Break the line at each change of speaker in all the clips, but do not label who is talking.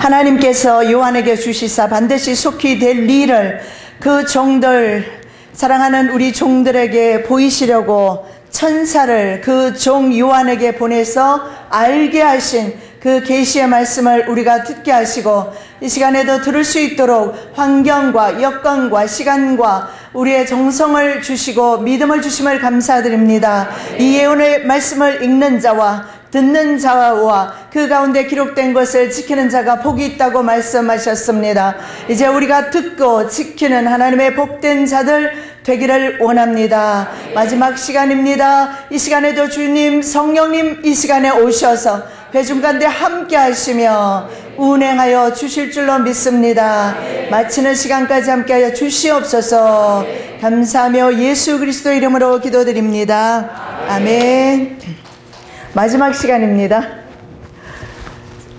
하나님께서 요한에게 주시사 반드시 속히 될 일을 그 종들, 사랑하는 우리 종들에게 보이시려고 천사를 그 종 요한에게 보내서 알게 하신 그 계시의 말씀을 우리가 듣게 하시고 이 시간에도 들을 수 있도록 환경과 여건과 시간과 우리의 정성을 주시고 믿음을 주심을 감사드립니다. 이 예언의 말씀을 읽는 자와 듣는 자와 그 가운데 기록된 것을 지키는 자가 복이 있다고 말씀하셨습니다. 이제 우리가 듣고 지키는 하나님의 복된 자들 되기를 원합니다. 마지막 시간입니다. 이 시간에도 주님 성령님 이 시간에 오셔서 회중 가운데 함께 하시며 운행하여 주실 줄로 믿습니다. 마치는 시간까지 함께하여 주시옵소서. 감사하며 예수 그리스도 이름으로 기도드립니다. 아멘. 마지막 시간입니다.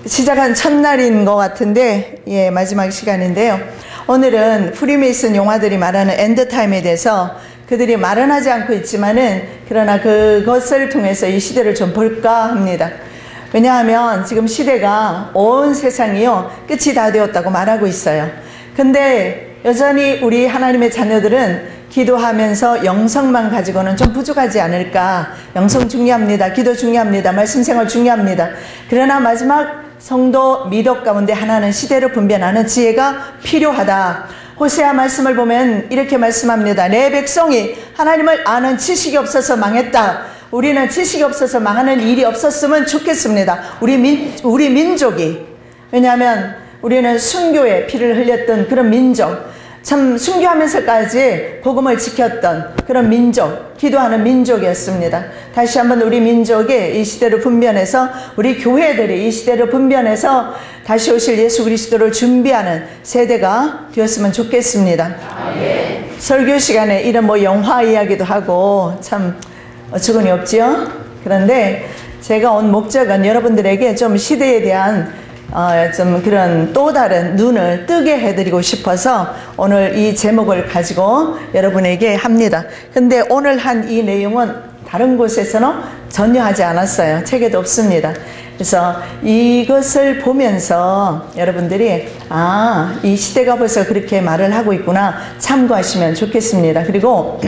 시작한 첫날인 것 같은데 마지막 시간인데요. 오늘은 프리메이슨 용화들이 말하는 엔드타임에 대해서 그들이 말은 하지 않고 있지만은 그러나 그것을 통해서 이 시대를 좀 볼까 합니다. 왜냐하면 지금 시대가 온 세상이요 끝이 다 되었다고 말하고 있어요. 근데 여전히 우리 하나님의 자녀들은 기도하면서 영성만 가지고는 좀 부족하지 않을까. 영성 중요합니다. 기도 중요합니다. 말씀 생활 중요합니다. 그러나 마지막 성도 미덕 가운데 하나는 시대를 분별하는 지혜가 필요하다. 호세아 말씀을 보면 이렇게 말씀합니다. 내 백성이 하나님을 아는 지식이 없어서 망했다. 우리는 지식이 없어서 망하는 일이 없었으면 좋겠습니다. 우리 민족이. 왜냐하면 우리는 순교의 피를 흘렸던 그런 민족, 참 순교하면서까지 복음을 지켰던 그런 민족, 기도하는 민족이었습니다. 다시 한번 우리 민족이 이 시대를 분별해서, 우리 교회들이 이 시대를 분별해서 다시 오실 예수 그리스도를 준비하는 세대가 되었으면 좋겠습니다. 네. 설교 시간에 이런 영화 이야기도 하고 참 어처구니 없지요. 그런데 제가 온 목적은 여러분들에게 좀 시대에 대한 좀 그런 또 다른 눈을 뜨게 해드리고 싶어서 오늘 이 제목을 가지고 여러분에게 합니다. 근데 오늘 한 이 내용은 다른 곳에서는 전혀 하지 않았어요. 책에도 없습니다. 그래서 이것을 보면서 여러분들이 이 시대가 벌써 그렇게 말을 하고 있구나 참고하시면 좋겠습니다. 그리고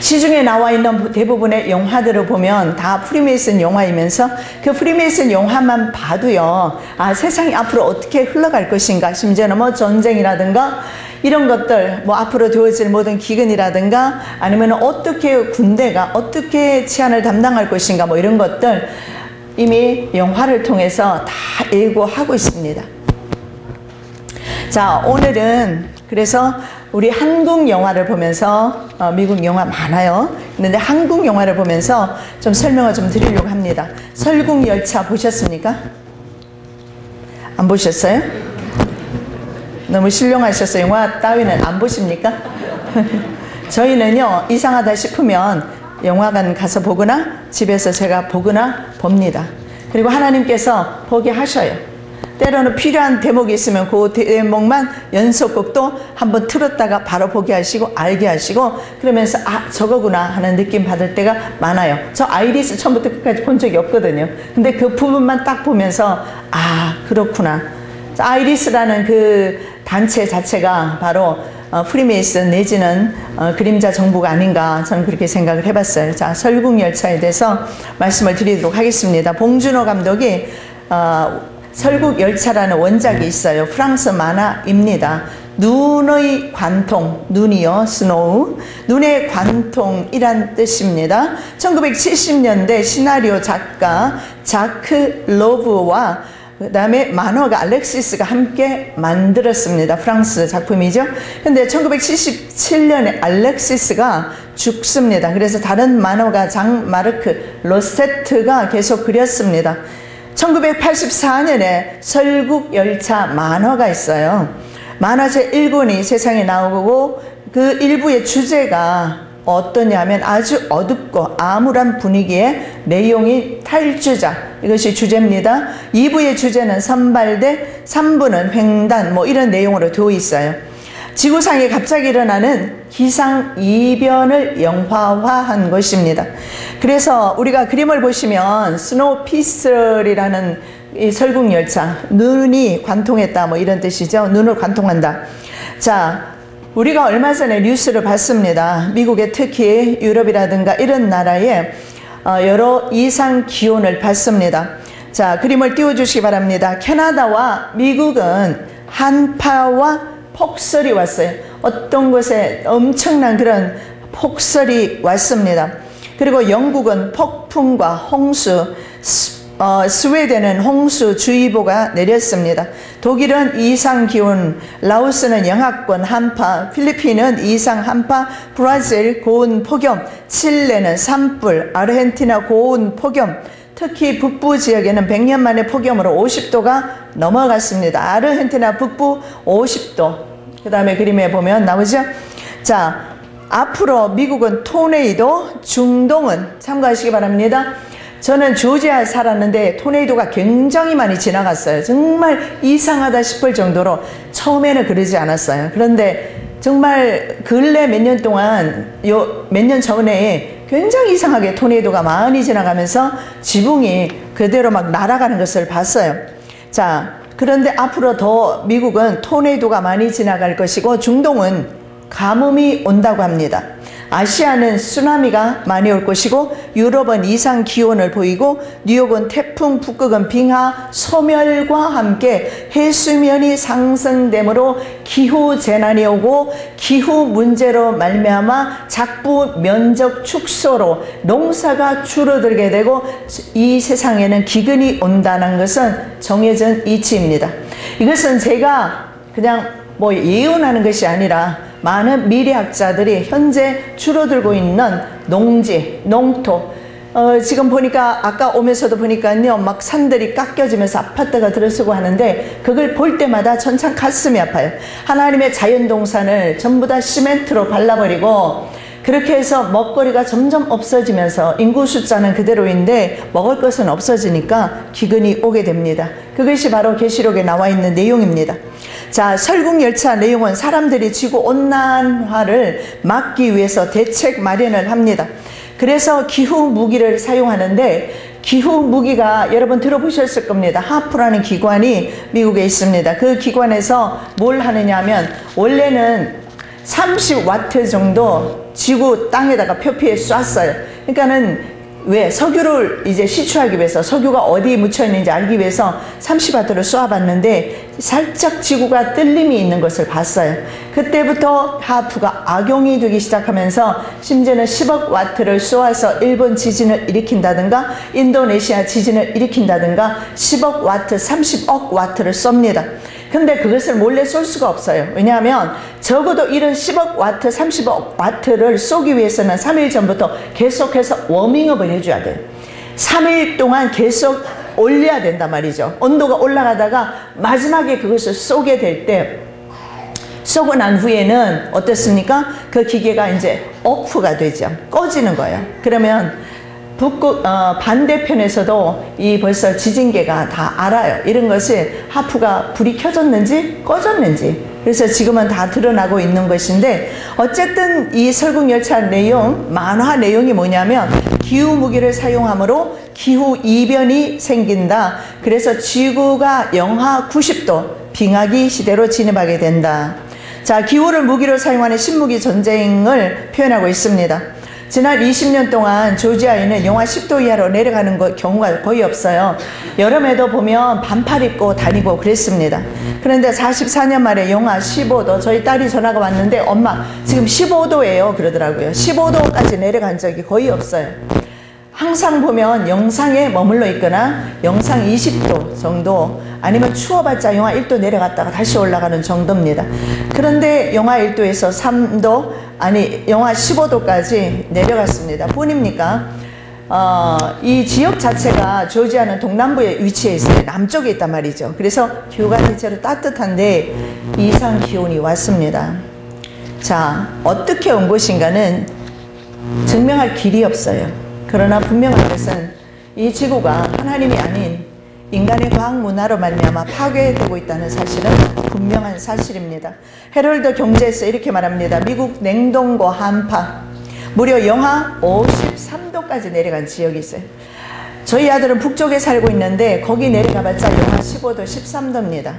시중에 나와 있는 대부분의 영화들을 보면 다 프리메이슨 영화이면서 그 프리메이슨 영화만 봐도요, 세상이 앞으로 어떻게 흘러갈 것인가, 심지어는 전쟁이라든가 이런 것들, 앞으로 되어질 모든 기근이라든가 아니면 어떻게 군대가 어떻게 치안을 담당할 것인가 이런 것들 이미 영화를 통해서 다 예고하고 있습니다. 자, 오늘은 그래서 우리 한국 영화를 보면서 미국 영화 많아요. 그런데 한국 영화를 보면서 좀 설명을 좀 드리려고 합니다. 설국열차 보셨습니까? 안 보셨어요? 너무 신령하셔서 영화 따위는 안 보십니까? 저희는요, 이상하다 싶으면 영화관 가서 보거나 집에서 제가 보거나 봅니다. 그리고 하나님께서 보게 하셔요. 때로는 필요한 대목이 있으면 그 대목만 연속곡도 한번 틀었다가 바로 보게 하시고 알게 하시고 그러면서 저거구나 하는 느낌 받을 때가 많아요. 저 아이리스 처음부터 끝까지 본 적이 없거든요. 근데 그 부분만 딱 보면서 그렇구나. 아이리스라는 그 단체 자체가 바로 프리메이슨 내지는 그림자 정부가 아닌가 저는 그렇게 생각을 해봤어요. 자, 설국열차에 대해서 말씀을 드리도록 하겠습니다. 봉준호 감독이 설국열차라는 원작이 있어요. 프랑스 만화입니다. 눈의 관통, 눈이요, 스노우, 눈의 관통이란 뜻입니다. 1970년대 시나리오 작가 자크 로브와 그 다음에 만화가 알렉시스가 함께 만들었습니다. 프랑스 작품이죠. 근데 1977년에 알렉시스가 죽습니다. 그래서 다른 만화가 장 마르크 로세트가 계속 그렸습니다. 1984년에 설국열차 만화가 있어요. 만화책 1권이 세상에 나오고 그 일부의 주제가 어떠냐면 아주 어둡고 암울한 분위기의 내용이 탈주자, 이것이 주제입니다. 2부의 주제는 선발대, 3부는 횡단 이런 내용으로 되어 있어요. 지구상에 갑자기 일어나는 기상이변을 영화화한 것입니다. 그래서 우리가 그림을 보시면 스노우피슬이라는 이 설국열차, 눈이 관통했다 뭐 이런 뜻이죠. 눈을 관통한다. 자, 우리가 얼마 전에 뉴스를 봤습니다. 미국의 특히 유럽이라든가 이런 나라에 여러 이상 기온을 봤습니다. 자, 그림을 띄워주시기 바랍니다. 캐나다와 미국은 한파와 폭설이 왔어요. 어떤 곳에 엄청난 그런 폭설이 왔습니다. 그리고 영국은 폭풍과 홍수, 스웨덴은 홍수주의보가 내렸습니다. 독일은 이상기온, 라오스는 영하권 한파, 필리핀은 이상 한파, 브라질 고온 폭염, 칠레는 산불, 아르헨티나 고온 폭염, 특히 북부 지역에는 100년 만에 폭염으로 50도가 넘어갔습니다. 아르헨티나 북부 50도. 그 다음에 그림에 보면 나오죠? 자, 앞으로 미국은 토네이도, 중동은 참고하시기 바랍니다. 저는 조지아에 살았는데 토네이도가 굉장히 많이 지나갔어요. 정말 이상하다 싶을 정도로 처음에는 그러지 않았어요. 그런데 정말 근래 몇 년 동안, 몇 년 전에 굉장히 이상하게 토네이도가 많이 지나가면서 지붕이 그대로 막 날아가는 것을 봤어요. 자, 그런데 앞으로 더 미국은 토네이도가 많이 지나갈 것이고 중동은 가뭄이 온다고 합니다. 아시아는 쓰나미가 많이 올 것이고 유럽은 이상 기온을 보이고 뉴욕은 태풍, 북극은 빙하, 소멸과 함께 해수면이 상승되므로 기후 재난이 오고 기후 문제로 말미암아 작부 면적 축소로 농사가 줄어들게 되고 이 세상에는 기근이 온다는 것은 정해진 이치입니다. 이것은 제가 그냥 뭐 예언하는 것이 아니라 많은 미래학자들이 현재 줄어들고 있는 농지, 농토, 지금 보니까 아까 오면서도 보니까요 막 산들이 깎여지면서 아파트가 들어서고 하는데 그걸 볼 때마다 천참 가슴이 아파요. 하나님의 자연동산을 전부 다 시멘트로 발라버리고 그렇게 해서 먹거리가 점점 없어지면서 인구 숫자는 그대로인데 먹을 것은 없어지니까 기근이 오게 됩니다. 그것이 바로 계시록에 나와 있는 내용입니다. 자, 설국열차 내용은 사람들이 지구온난화를 막기 위해서 대책 마련을 합니다. 그래서 기후 무기를 사용하는데 기후 무기가 여러분 들어보셨을 겁니다. 하프라는 기관이 미국에 있습니다. 그 기관에서 뭘 하느냐 하면 원래는 30와트 정도 지구 땅에다가 표피에 쐈어요. 그러니까는 왜 석유를 이제 시추하기 위해서 석유가 어디에 묻혀 있는지 알기 위해서 30와트를 쏘아봤는데 살짝 지구가 뜰림이 있는 것을 봤어요. 그때부터 하프가 악용이 되기 시작하면서 심지어는 10억 와트를 쏘아서 일본 지진을 일으킨다든가 인도네시아 지진을 일으킨다든가 10억 와트, 30억 와트를 쏩니다. 근데 그것을 몰래 쏠 수가 없어요. 왜냐하면 적어도 이런 10억 와트, 30억 와트를 쏘기 위해서는 3일 전부터 계속해서 워밍업을 해줘야 돼요. 3일 동안 계속 올려야 된단 말이죠. 온도가 올라가다가 마지막에 그것을 쏘게 될 때 쏘고 난 후에는 어떻습니까? 그 기계가 이제 오프가 되죠. 꺼지는 거예요. 그러면 북극 반대편에서도 이 벌써 지진계가 다 알아요. 이런 것이 하프가 불이 켜졌는지 꺼졌는지. 그래서 지금은 다 드러나고 있는 것인데 어쨌든 이 설국열차 내용, 만화 내용이 뭐냐면 기후 무기를 사용함으로 기후 이변이 생긴다. 그래서 지구가 영하 90도 빙하기 시대로 진입하게 된다. 자, 기후를 무기로 사용하는 신무기 전쟁을 표현하고 있습니다. 지난 20년 동안 조지아에는 영하 10도 이하로 내려가는 경우가 거의 없어요. 여름에도 보면 반팔 입고 다니고 그랬습니다. 그런데 44년 만에 영하 15도, 저희 딸이 전화가 왔는데 엄마 지금 15도예요 그러더라고요. 15도까지 내려간 적이 거의 없어요. 항상 보면 영상에 머물러 있거나 영상 20도 정도 아니면 추워봤자 영하 1도 내려갔다가 다시 올라가는 정도입니다. 그런데 영하 1도에서 3도 아니 영하 15도까지 내려갔습니다. 뿐입니까? 이 지역 자체가 조지아는 동남부에 위치해 있어요. 남쪽에 있단 말이죠. 그래서 기후가 대체로 따뜻한데 이상 기온이 왔습니다. 자, 어떻게 온 것인가는 증명할 길이 없어요. 그러나 분명한 것은 이 지구가 하나님이 아닌 인간의 과학 문화로 말미암아 파괴되고 있다는 사실은 분명한 사실입니다. 헤럴드 경제에서 이렇게 말합니다. 미국 냉동고 한파 무려 영하 53도까지 내려간 지역이 있어요. 저희 아들은 북쪽에 살고 있는데 거기 내려가봤자 영하 15도, 13도입니다.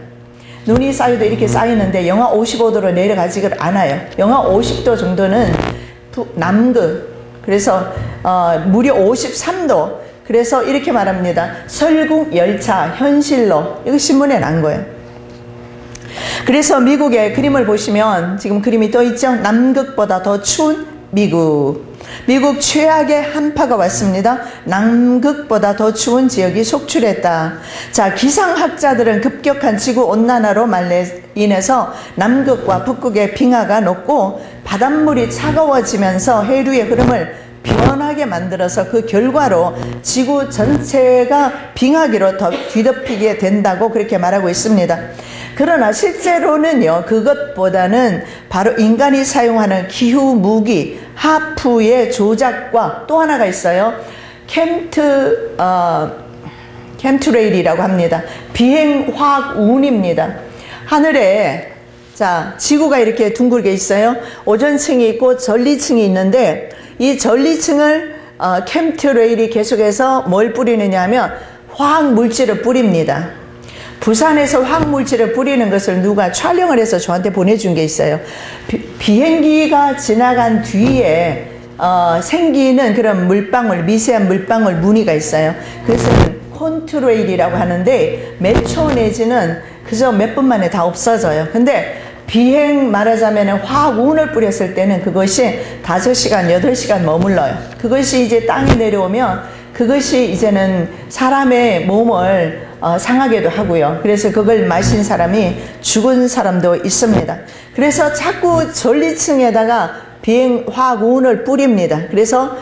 눈이 쌓여도 이렇게 쌓이는데 영하 55도로 내려가지를 않아요. 영하 50도 정도는 남극, 그래서 무려 53도. 그래서 이렇게 말합니다. 설국 열차 현실로, 이거 신문에 난 거예요. 그래서 미국의 그림을 보시면 지금 그림이 떠 있죠. 남극보다 더 추운 미국. 미국 최악의 한파가 왔습니다. 남극보다 더 추운 지역이 속출했다. 자, 기상학자들은 급격한 지구온난화로 인해서 남극과 북극의 빙하가 녹고 바닷물이 차가워지면서 해류의 흐름을 변하게 만들어서 그 결과로 지구 전체가 빙하기로 더 뒤덮이게 된다고 그렇게 말하고 있습니다. 그러나 실제로는요, 그것보다는 바로 인간이 사용하는 기후 무기 하프의 조작과 또 하나가 있어요. 캠트레일이라고 합니다. 비행화학운입니다. 하늘에, 자, 지구가 이렇게 둥글게 있어요. 오존층이 있고 전리층이 있는데 이 전리층을 캠트레일이 계속해서 뭘 뿌리느냐 하면 화학물질을 뿌립니다. 부산에서 화학물질을 뿌리는 것을 누가 촬영을 해서 저한테 보내준 게 있어요. 비행기가 지나간 뒤에 생기는 그런 물방울, 미세한 물방울 무늬가 있어요. 그것은 콘트레일이라고 하는데 몇 초 내지는 그저 몇 분 만에 다 없어져요. 근데 비행 말하자면 화학운을 뿌렸을 때는 그것이 5시간, 8시간 머물러요. 그것이 이제 땅에 내려오면 그것이 이제는 사람의 몸을 상하게도 하고요. 그래서 그걸 마신 사람이 죽은 사람도 있습니다. 그래서 자꾸 전리층에다가 비행화학운을 뿌립니다. 그래서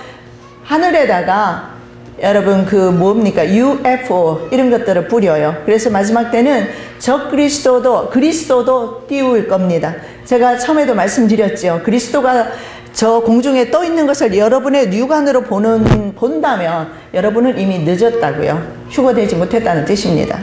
하늘에다가 여러분 그 뭡니까? UFO 이런 것들을 뿌려요. 그래서 마지막 때는 그리스도도 띄울 겁니다. 제가 처음에도 말씀드렸죠. 그리스도가 저 공중에 떠 있는 것을 여러분의 육안으로 본다면 여러분은 이미 늦었다고요. 휴거되지 못했다는 뜻입니다.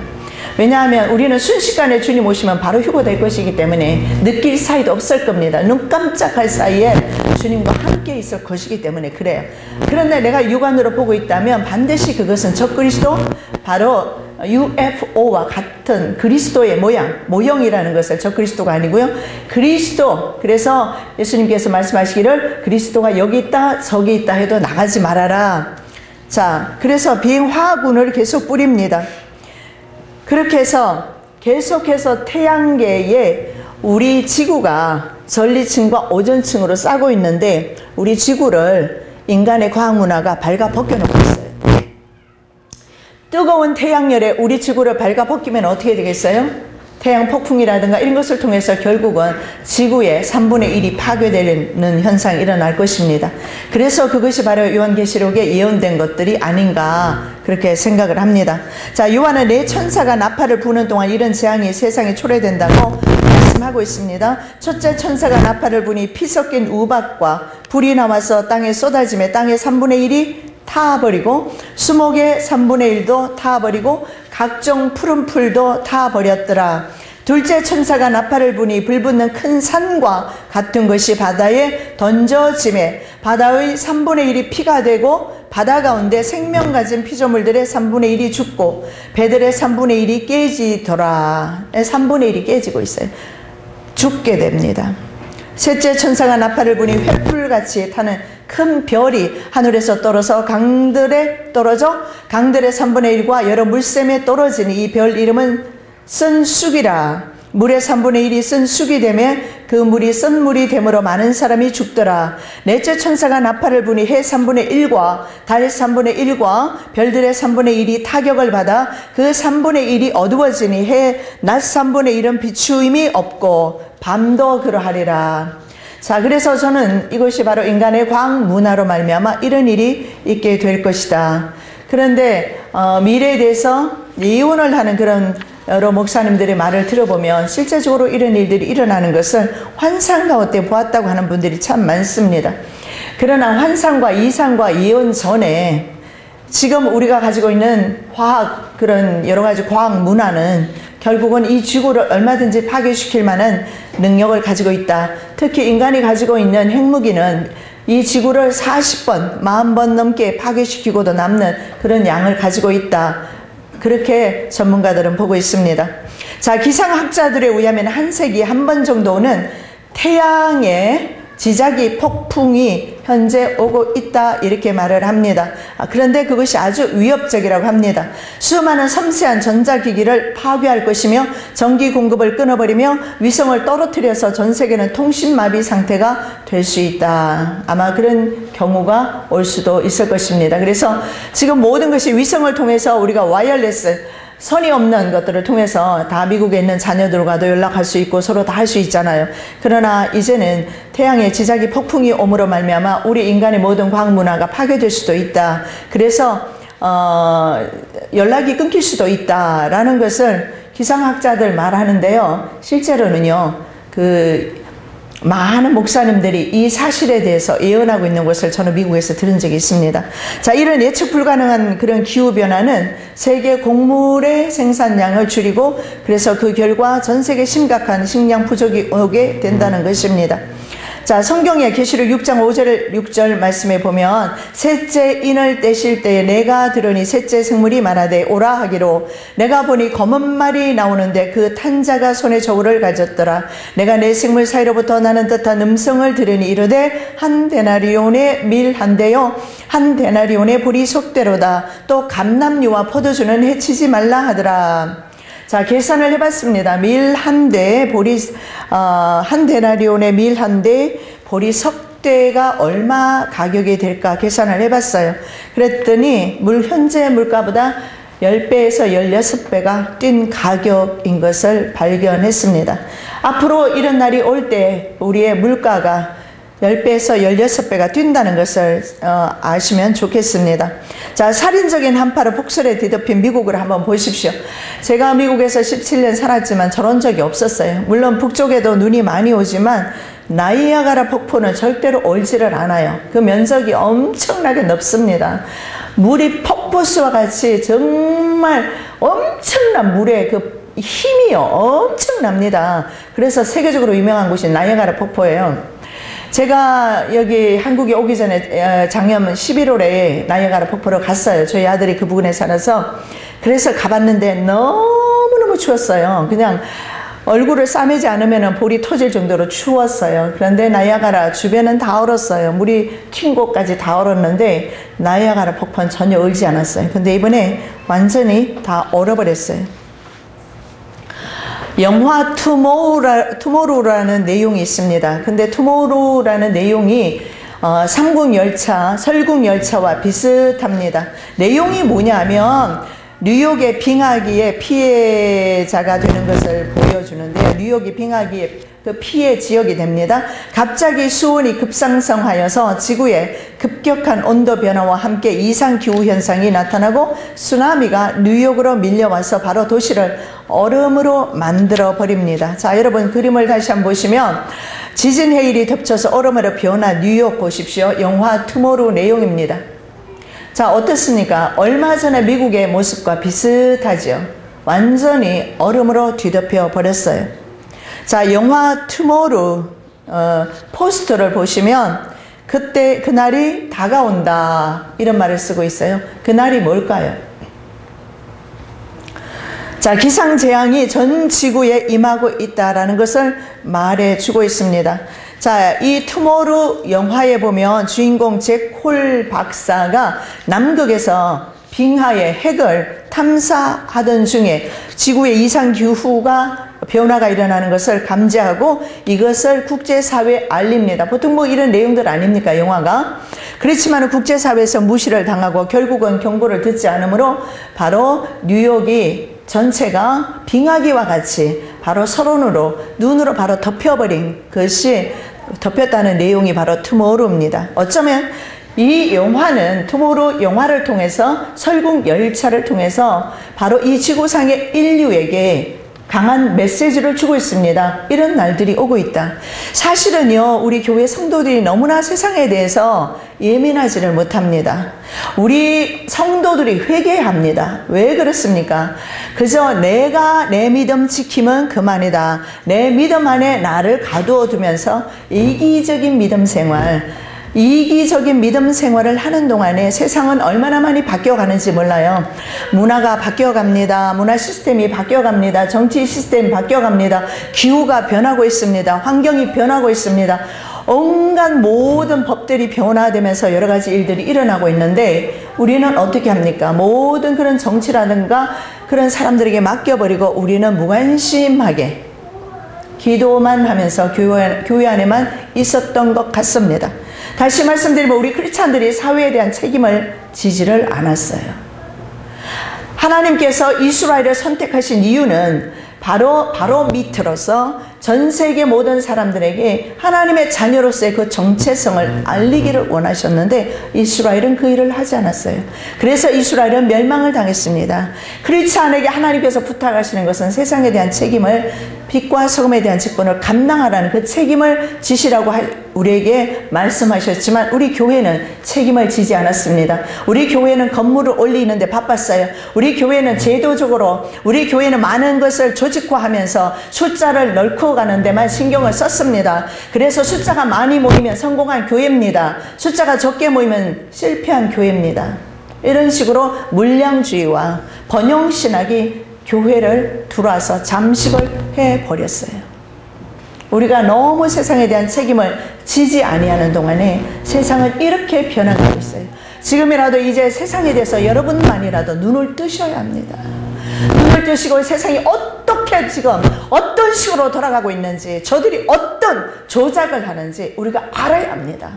왜냐하면 우리는 순식간에 주님 오시면 바로 휴거될 것이기 때문에 느낄 사이도 없을 겁니다. 눈 깜짝할 사이에 주님과 함께 있을 것이기 때문에 그래요. 그런데 내가 육안으로 보고 있다면 반드시 그것은 적그리스도, 바로 UFO와 같은 그리스도의 모형이라는 것을, 적그리스도가 아니고요. 그리스도. 그래서 예수님께서 말씀하시기를 그리스도가 여기 있다 저기 있다 해도 나가지 말아라. 자, 그래서 비행화학운을 계속 뿌립니다. 그렇게 해서 계속해서 태양계에 우리 지구가 전리층과 오존층으로 싸고 있는데 우리 지구를 인간의 과학문화가 발가 벗겨놓고 있어요. 뜨거운 태양열에 우리 지구를 발가 벗기면 어떻게 되겠어요? 태양 폭풍이라든가 이런 것을 통해서 결국은 지구의 3분의 1이 파괴되는 현상이 일어날 것입니다. 그래서 그것이 바로 요한계시록에 예언된 것들이 아닌가 그렇게 생각을 합니다. 자, 요한은 네 천사가 나팔을 부는 동안 이런 재앙이 세상에 초래된다고 말씀하고 있습니다. 첫째 천사가 나팔을 부니 피 섞인 우박과 불이 나와서 땅에 쏟아지며 땅의 3분의 1이 타버리고 수목의 3분의 1도 타버리고 각종 푸른 풀도 타버렸더라. 둘째 천사가 나팔을 부니 불붙는 큰 산과 같은 것이 바다에 던져지매 바다의 3분의 1이 피가 되고 바다 가운데 생명 가진 피조물들의 3분의 1이 죽고 배들의 3분의 1이 깨지더라. 3분의 1이 깨지고 있어요. 죽게 됩니다. 셋째 천사가 나팔을 부니 횃불같이 타는 큰 별이 하늘에서 떨어져 강들의 3분의 1과 여러 물샘에 떨어지니 이 별 이름은 쓴 쑥이라. 물의 3분의 1이 쓴 쑥이 되며 그 물이 쓴 물이 되므로 많은 사람이 죽더라. 넷째 천사가 나팔을 부니 해 3분의 1과 달 3분의 1과 별들의 3분의 1이 타격을 받아 그 3분의 1이 어두워지니 해 낮 3분의 1은 비추임이 없고 밤도 그러하리라. 자, 그래서 저는 이것이 바로 인간의 과학 문화로 말미암아 이런 일이 있게 될 것이다. 그런데 미래에 대해서 예언을 하는 그런 여러 목사님들의 말을 들어보면 실제적으로 이런 일들이 일어나는 것을 환상 가운데 보았다고 하는 분들이 참 많습니다. 그러나 환상과 이상과 예언 전에 지금 우리가 가지고 있는 화학, 그런 여러 가지 과학 문화는 결국은 이 지구를 얼마든지 파괴시킬 만한 능력을 가지고 있다. 특히 인간이 가지고 있는 핵무기는 이 지구를 40번, 40번 넘게 파괴시키고도 남는 그런 양을 가지고 있다. 그렇게 전문가들은 보고 있습니다. 자, 기상학자들에 의하면 한 세기에 한 번 정도는 태양의 지자기 폭풍이 현재 오고 있다 이렇게 말을 합니다. 그런데 그것이 아주 위협적이라고 합니다. 수많은 섬세한 전자기기를 파괴할 것이며 전기 공급을 끊어버리며 위성을 떨어뜨려서 전 세계는 통신마비 상태가 될 수 있다. 아마 그런 경우가 올 수도 있을 것입니다. 그래서 지금 모든 것이 위성을 통해서 우리가 와이어리스 선이 없는 것들을 통해서 다 미국에 있는 자녀들과도 연락할 수 있고 서로 다 할 수 있잖아요. 그러나 이제는 태양의 지자기 폭풍이 오므로 말미암아 우리 인간의 모든 과학 문화가 파괴될 수도 있다. 그래서 연락이 끊길 수도 있다라는 것을 기상학자들 말하는데요. 실제로는요. 많은 목사님들이 이 사실에 대해서 예언하고 있는 것을 저는 미국에서 들은 적이 있습니다. 자, 이런 예측 불가능한 그런 기후변화는 세계 곡물의 생산량을 줄이고 그래서 그 결과 전 세계 심각한 식량 부족이 오게 된다는 것입니다. 자, 성경의 계시록 6장 5절 6절 말씀에 보면 셋째 인을 떼실 때에 내가 들으니 셋째 생물이 말하되 오라 하기로 내가 보니 검은 말이 나오는데 그 탄 자가 손에 저울을 가졌더라. 내가 내 생물 사이로부터 나는 듯한 음성을 들으니 이르되 한 데나리온의 밀 한 대요 한 데나리온의 보리 속대로다. 또 감람류와 포도주는 해치지 말라 하더라. 자, 계산을 해봤습니다. 밀 한 대, 한 데나리온의 밀 한 대, 보리 석 대가 얼마 가격이 될까 계산을 해봤어요. 그랬더니 현재 물가보다 10배에서 16배가 뛴 가격인 것을 발견했습니다. 앞으로 이런 날이 올 때 우리의 물가가 10배에서 16배가 뛴다는 것을 아시면 좋겠습니다. 자, 살인적인 한파로 폭설에 뒤덮인 미국을 한번 보십시오. 제가 미국에서 17년 살았지만 저런 적이 없었어요. 물론 북쪽에도 눈이 많이 오지만 나이아가라 폭포는 절대로 얼지를 않아요. 그 면적이 엄청나게 넓습니다. 물이 폭포수와 같이 정말 엄청난 물의 그 힘이요. 엄청납니다. 그래서 세계적으로 유명한 곳이 나이아가라 폭포예요. 제가 여기 한국에 오기 전에 작년 11월에 나이아가라 폭포를 갔어요. 저희 아들이 그 부근에 살아서. 그래서 가봤는데 너무너무 추웠어요. 그냥 얼굴을 싸매지 않으면 볼이 터질 정도로 추웠어요. 그런데 나이아가라 주변은 다 얼었어요. 물이 튄 곳까지 다 얼었는데 나이아가라 폭포는 전혀 얼지 않았어요. 근데 이번에 완전히 다 얼어버렸어요. 영화 투모로우라는 내용이 있습니다. 근데 투모로우라는 내용이 삼국열차, 설국열차와 비슷합니다. 내용이 뭐냐면 뉴욕의 빙하기에 피해자가 되는 것을 보여주는데요. 뉴욕이 빙하기에 그 피해 지역이 됩니다. 갑자기 수온이 급상승하여서 지구에 급격한 온도 변화와 함께 이상 기후 현상이 나타나고 쓰나미가 뉴욕으로 밀려와서 바로 도시를 얼음으로 만들어 버립니다. 자, 여러분 그림을 다시 한번 보시면 지진 해일이 덮쳐서 얼음으로 변한 뉴욕 보십시오. 영화 투모로우 내용입니다. 자, 어떻습니까? 얼마 전에 미국의 모습과 비슷하죠. 완전히 얼음으로 뒤덮여 버렸어요. 자, 영화 투모로우 포스터를 보시면 그때 그날이 다가온다 이런 말을 쓰고 있어요. 그날이 뭘까요? 자, 기상재앙이 전 지구에 임하고 있다라는 것을 말해주고 있습니다. 자, 이 투모로우 영화에 보면 주인공 잭 홀 박사가 남극에서 빙하의 핵을 탐사하던 중에 지구의 이상기후가 변화가 일어나는 것을 감지하고 이것을 국제사회에 알립니다. 보통 뭐 이런 내용들 아닙니까, 영화가? 그렇지만 국제사회에서 무시를 당하고 결국은 경고를 듣지 않으므로 바로 뉴욕이 전체가 빙하기와 같이 바로 서론으로 눈으로 바로 덮여버린 것이 덮였다는 내용이 바로 투모로우입니다. 어쩌면 이 영화는 투모로우 영화를 통해서 설국 열차를 통해서 바로 이 지구상의 인류에게 강한 메시지를 주고 있습니다. 이런 날들이 오고 있다. 사실은요, 우리 교회 성도들이 너무나 세상에 대해서 예민하지를 못합니다. 우리 성도들이 회개합니다. 왜 그렇습니까? 그저 내가 내 믿음 지키면 그만이다. 내 믿음 안에 나를 가두어 두면서 이기적인 믿음 생활, 이기적인 믿음 생활을 하는 동안에 세상은 얼마나 많이 바뀌어가는지 몰라요. 문화가 바뀌어갑니다. 문화 시스템이 바뀌어갑니다. 정치 시스템이 바뀌어갑니다. 기후가 변하고 있습니다. 환경이 변하고 있습니다. 온갖 모든 법들이 변화되면서 여러 가지 일들이 일어나고 있는데 우리는 어떻게 합니까? 모든 그런 정치라든가 그런 사람들에게 맡겨버리고 우리는 무관심하게 기도만 하면서 교회 안에만 있었던 것 같습니다. 다시 말씀드리면 우리 크리스찬들이 사회에 대한 책임을 지지를 않았어요. 하나님께서 이스라엘을 선택하신 이유는 바로 밑으로서 전 세계 모든 사람들에게 하나님의 자녀로서의 그 정체성을 알리기를 원하셨는데 이스라엘은 그 일을 하지 않았어요. 그래서 이스라엘은 멸망을 당했습니다. 크리스찬에게 하나님께서 부탁하시는 것은 세상에 대한 책임을, 빛과 소금에 대한 직분을 감당하라는 그 책임을 지시라고 우리에게 말씀하셨지만 우리 교회는 책임을 지지 않았습니다. 우리 교회는 건물을 올리는데 바빴어요. 우리 교회는 제도적으로, 우리 교회는 많은 것을 조직화하면서 숫자를 넓고 가는 데만 신경을 썼습니다. 그래서 숫자가 많이 모이면 성공한 교회입니다. 숫자가 적게 모이면 실패한 교회입니다. 이런 식으로 물량주의와 번영신학이 교회를 들어와서 잠식을 해버렸어요. 우리가 너무 세상에 대한 책임을 지지 아니하는 동안에 세상은 이렇게 변화가고 있어요. 지금이라도 이제 세상에 대해서 여러분만이라도 눈을 뜨셔야 합니다. 눈을 뜨시고 세상이 어떻게 지금 어떤 식으로 돌아가고 있는지, 저들이 어떤 조작을 하는지 우리가 알아야 합니다.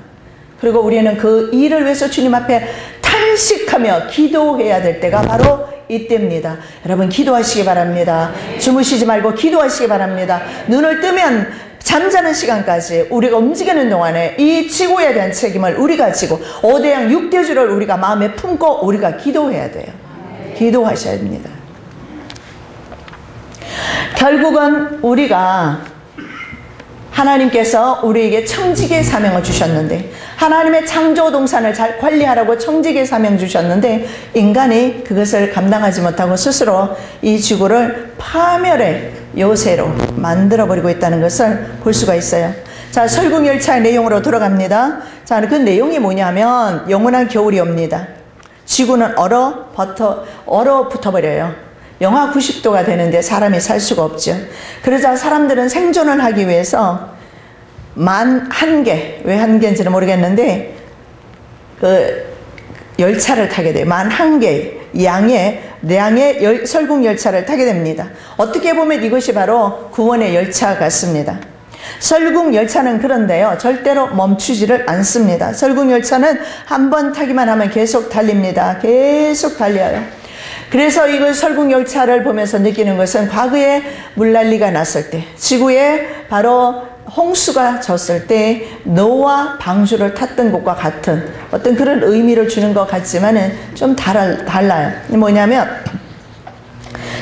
그리고 우리는 그 일을 위해서 주님 앞에 탄식하며 기도해야 될 때가 바로 이때입니다. 여러분 기도하시기 바랍니다. 주무시지 말고 기도하시기 바랍니다. 눈을 뜨면 잠자는 시간까지 우리가 움직이는 동안에 이 지구에 대한 책임을 우리가 지고 5대양 6대주를 우리가 마음에 품고 우리가 기도해야 돼요. 기도하셔야 됩니다. 결국은 우리가 하나님께서 우리에게 청지기의 사명을 주셨는데, 하나님의 창조 동산을 잘 관리하라고 청지기의 사명 주셨는데 인간이 그것을 감당하지 못하고 스스로 이 지구를 파멸의 요새로 만들어버리고 있다는 것을 볼 수가 있어요. 자, 설국열차의 내용으로 들어갑니다. 자, 그 내용이 뭐냐면 영원한 겨울이 옵니다. 지구는 얼어붙어버려요. 영하 90도가 되는데 사람이 살 수가 없죠. 그러자 사람들은 생존을 하기 위해서 만 한 개, 왜 한 개인지는 모르겠는데 그 열차를 타게 돼요. 만 한 개 양의 설국 열차를 타게 됩니다. 어떻게 보면 이것이 바로 구원의 열차 같습니다. 설국 열차는 그런데요, 절대로 멈추지를 않습니다. 설국 열차는 한번 타기만 하면 계속 달립니다. 계속 달려요. 그래서 이걸 설국 열차를 보면서 느끼는 것은 과거에 물난리가 났을 때, 지구에 바로 홍수가 졌을 때 노아 방주를 탔던 것과 같은 어떤 그런 의미를 주는 것 같지만은 좀 달라요. 뭐냐면,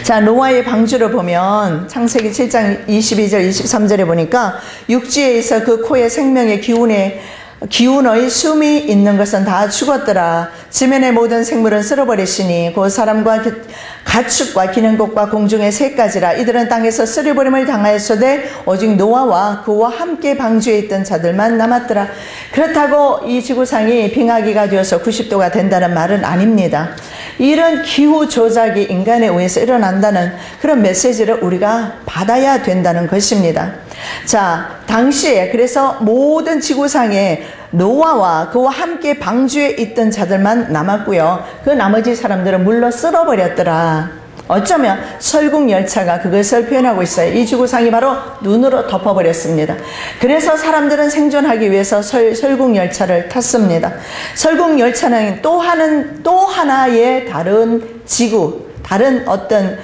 자, 노아의 방주를 보면 창세기 7장 22절 23절에 보니까 육지에 있어 그 코에 생명의 기운의 숨이 있는 것은 다 죽었더라. 지면의 모든 생물은 쓸어버리시니 곧 사람과 가축과 기는것과 공중의 새까지라. 이들은 땅에서 쓸어버림을 당하였으되 오직 노아와 그와 함께 방주에 있던 자들만 남았더라. 그렇다고 이 지구상이 빙하기가 되어서 90도가 된다는 말은 아닙니다. 이런 기후 조작이 인간에 의해서 일어난다는 그런 메시지를 우리가 받아야 된다는 것입니다. 자, 당시에 그래서 모든 지구상에 노아와 그와 함께 방주에 있던 자들만 남았고요. 그 나머지 사람들은 물로 쓸어버렸더라. 어쩌면 설국 열차가 그것을 표현하고 있어요. 이 지구상이 바로 눈으로 덮어버렸습니다. 그래서 사람들은 생존하기 위해서 설국 열차를 탔습니다. 설국 열차는 또 하나의 다른 지구, 다른 어떤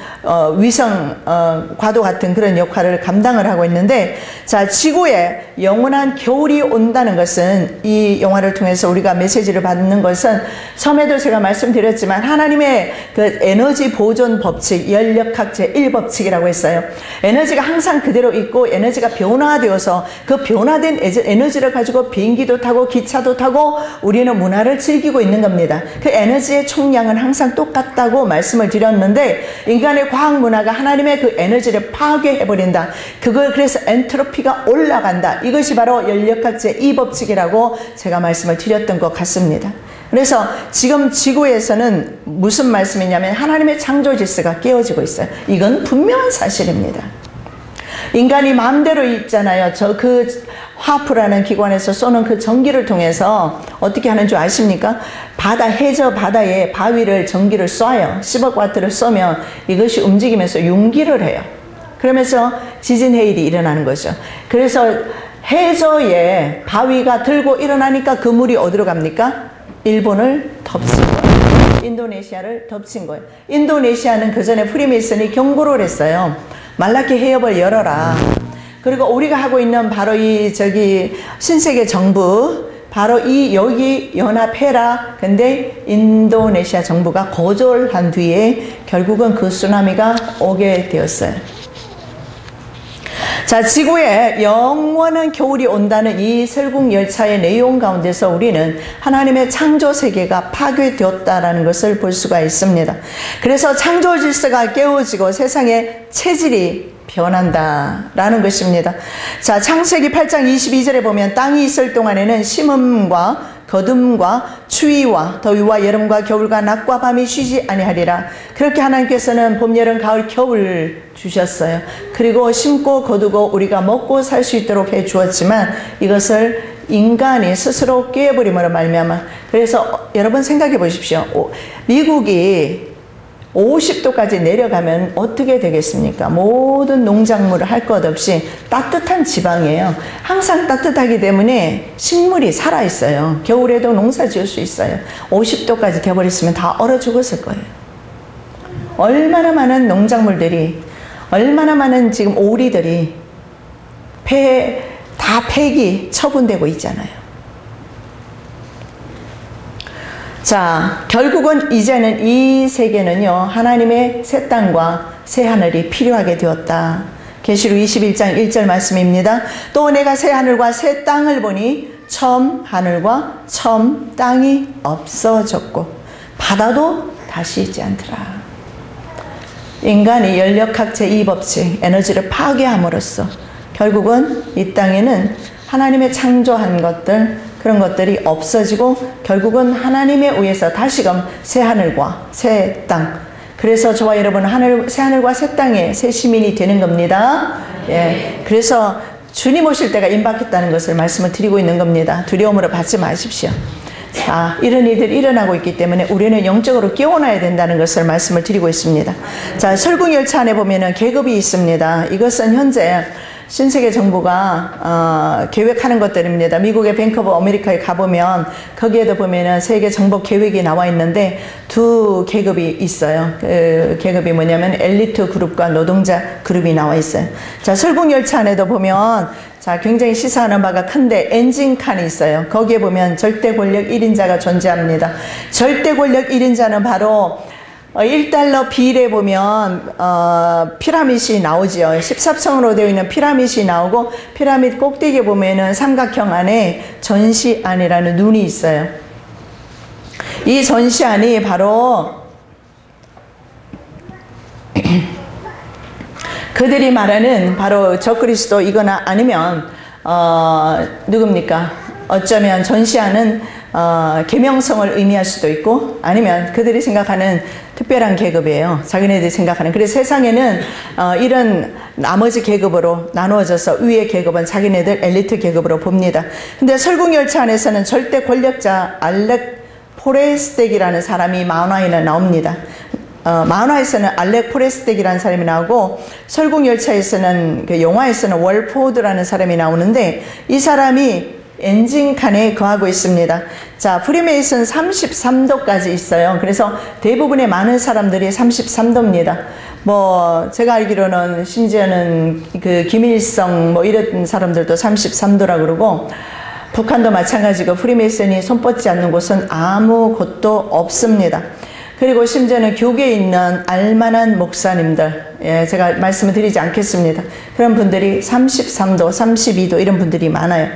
위성과도 같은 그런 역할을 감당을 하고 있는데, 자, 지구에 영원한 겨울이 온다는 것은, 이 영화를 통해서 우리가 메시지를 받는 것은, 처음에도 제가 말씀드렸지만 하나님의 그 에너지 보존 법칙, 연력학 제1법칙이라고 했어요. 에너지가 항상 그대로 있고 에너지가 변화되어서 그 변화된 에너지를 가지고 비행기도 타고 기차도 타고 우리는 문화를 즐기고 있는 겁니다. 그 에너지의 총량은 항상 똑같다고 말씀을 드렸는데, 인간의 과학 문화가 하나님의 그 에너지를 파괴해버린다. 그걸 그래서 엔트로피가 올라간다. 이것이 바로 연력학제 2법칙이라고 제가 말씀을 드렸던 것 같습니다. 그래서 지금 지구에서는 무슨 말씀이냐면 하나님의 창조 질서가 깨어지고 있어요. 이건 분명한 사실입니다. 인간이 마음대로 있잖아요. 화프라는 기관에서 쏘는 그 전기를 통해서 어떻게 하는 줄 아십니까? 해저 바다에 바위를 전기를 쏴요. 10억 와트를 쏘면 이것이 움직이면서 융기를 해요. 그러면서 지진 해일이 일어나는 거죠. 그래서 해저에 바위가 들고 일어나니까 그 물이 어디로 갑니까? 일본을 덮친 거예요. 인도네시아를 덮친 거예요. 인도네시아는 그 전에 프리메이슨이 경고를 했어요. 말라키 해협을 열어라. 그리고 우리가 하고 있는 바로 신세계 정부, 바로 여기 연합해라. 근데 인도네시아 정부가 거절한 뒤에 결국은 그 쓰나미가 오게 되었어요. 자, 지구에 영원한 겨울이 온다는 이 설국열차의 내용 가운데서 우리는 하나님의 창조 세계가 파괴되었다라는 것을 볼 수가 있습니다. 그래서 창조 질서가 깨어지고 세상의 체질이 변한다라는 것입니다. 자, 창세기 8장 22절에 보면 땅이 있을 동안에는 심음과 거둠과 추위와 더위와 여름과 겨울과 낮과 밤이 쉬지 아니하리라. 그렇게 하나님께서는 봄, 여름, 가을, 겨울 주셨어요. 그리고 심고 거두고 우리가 먹고 살 수 있도록 해 주었지만 이것을 인간이 스스로 깨버림으로 말미암아. 그래서 여러분 생각해 보십시오. 미국이 50도까지 내려가면 어떻게 되겠습니까? 모든 농작물을 할 것 없이 따뜻한 지방이에요. 항상 따뜻하기 때문에 식물이 살아있어요. 겨울에도 농사 지을 수 있어요. 50도까지 되어버렸으면 다 얼어 죽었을 거예요. 얼마나 많은 농작물들이, 얼마나 많은 지금 오리들이 다 폐기 처분되고 있잖아요. 자, 결국은 이제는 이 세계는요, 하나님의 새 땅과 새 하늘이 필요하게 되었다. 계시록 21장 1절 말씀입니다. 또 내가 새 하늘과 새 땅을 보니 처음 하늘과 처음 땅이 없어졌고 바다도 다시 있지 않더라. 인간이 연력학 제2법칙, 에너지를 파괴함으로써 결국은 이 땅에는 하나님의 창조한 것들, 그런 것들이 없어지고 결국은 하나님에 의해서 다시금 새 하늘과 새 땅. 그래서 저와 여러분은 새 하늘과 새 땅의 새 시민이 되는 겁니다. 예. 그래서 주님 오실 때가 임박했다는 것을 말씀을 드리고 있는 겁니다. 두려움으로 받지 마십시오. 자, 이런 일들이 일어나고 있기 때문에 우리는 영적으로 깨어나야 된다는 것을 말씀을 드리고 있습니다. 자, 설국열차 안에 보면은 계급이 있습니다. 이것은 현재 신세계 정부가 계획하는 것들입니다. 미국의 뱅크 오브 아메리카에 가보면 거기에도 보면은 세계 정복 계획이 나와 있는데 두 계급이 있어요. 그 계급이 뭐냐면 엘리트 그룹과 노동자 그룹이 나와 있어요. 자, 설국열차 안에도 보면 자, 굉장히 시사하는 바가 큰데 엔진칸이 있어요. 거기에 보면 절대 권력 1인자가 존재합니다. 절대 권력 1인자는 바로 1달러 빌에 보면 피라밋이 나오지요. 14층으로 되어 있는 피라밋이 나오고 피라밋 꼭대기에 보면은 삼각형 안에 전시안이라는 눈이 있어요. 이 전시안이 바로 그들이 말하는 바로 적그리스도이거나 아니면 누굽니까? 어쩌면 전시안은 계명성을 의미할 수도 있고 아니면 그들이 생각하는 특별한 계급이에요. 자기네들이 생각하는. 그래서 세상에는 이런 나머지 계급으로 나누어져서 위의 계급은 자기네들 엘리트 계급으로 봅니다. 근데 설국열차 안에서는 절대 권력자 알렉 포레스텍이라는 사람이 만화에는 나옵니다. 만화에서는 알렉 포레스텍이라는 사람이 나오고 설국열차에서는 그 영화에서는 월포드라는 사람이 나오는데 이 사람이 엔진칸에 거하고 있습니다. 자, 프리메이슨 33도까지 있어요. 그래서 대부분의 많은 사람들이 33도입니다. 뭐 제가 알기로는 심지어는 그 김일성 뭐 이런 사람들도 33도라 그러고 북한도 마찬가지고 프리메이슨이 손뻗지 않는 곳은 아무 곳도 없습니다. 그리고 심지어는 교계에 있는 알만한 목사님들, 예, 제가 말씀을 드리지 않겠습니다. 그런 분들이 33도, 32도 이런 분들이 많아요.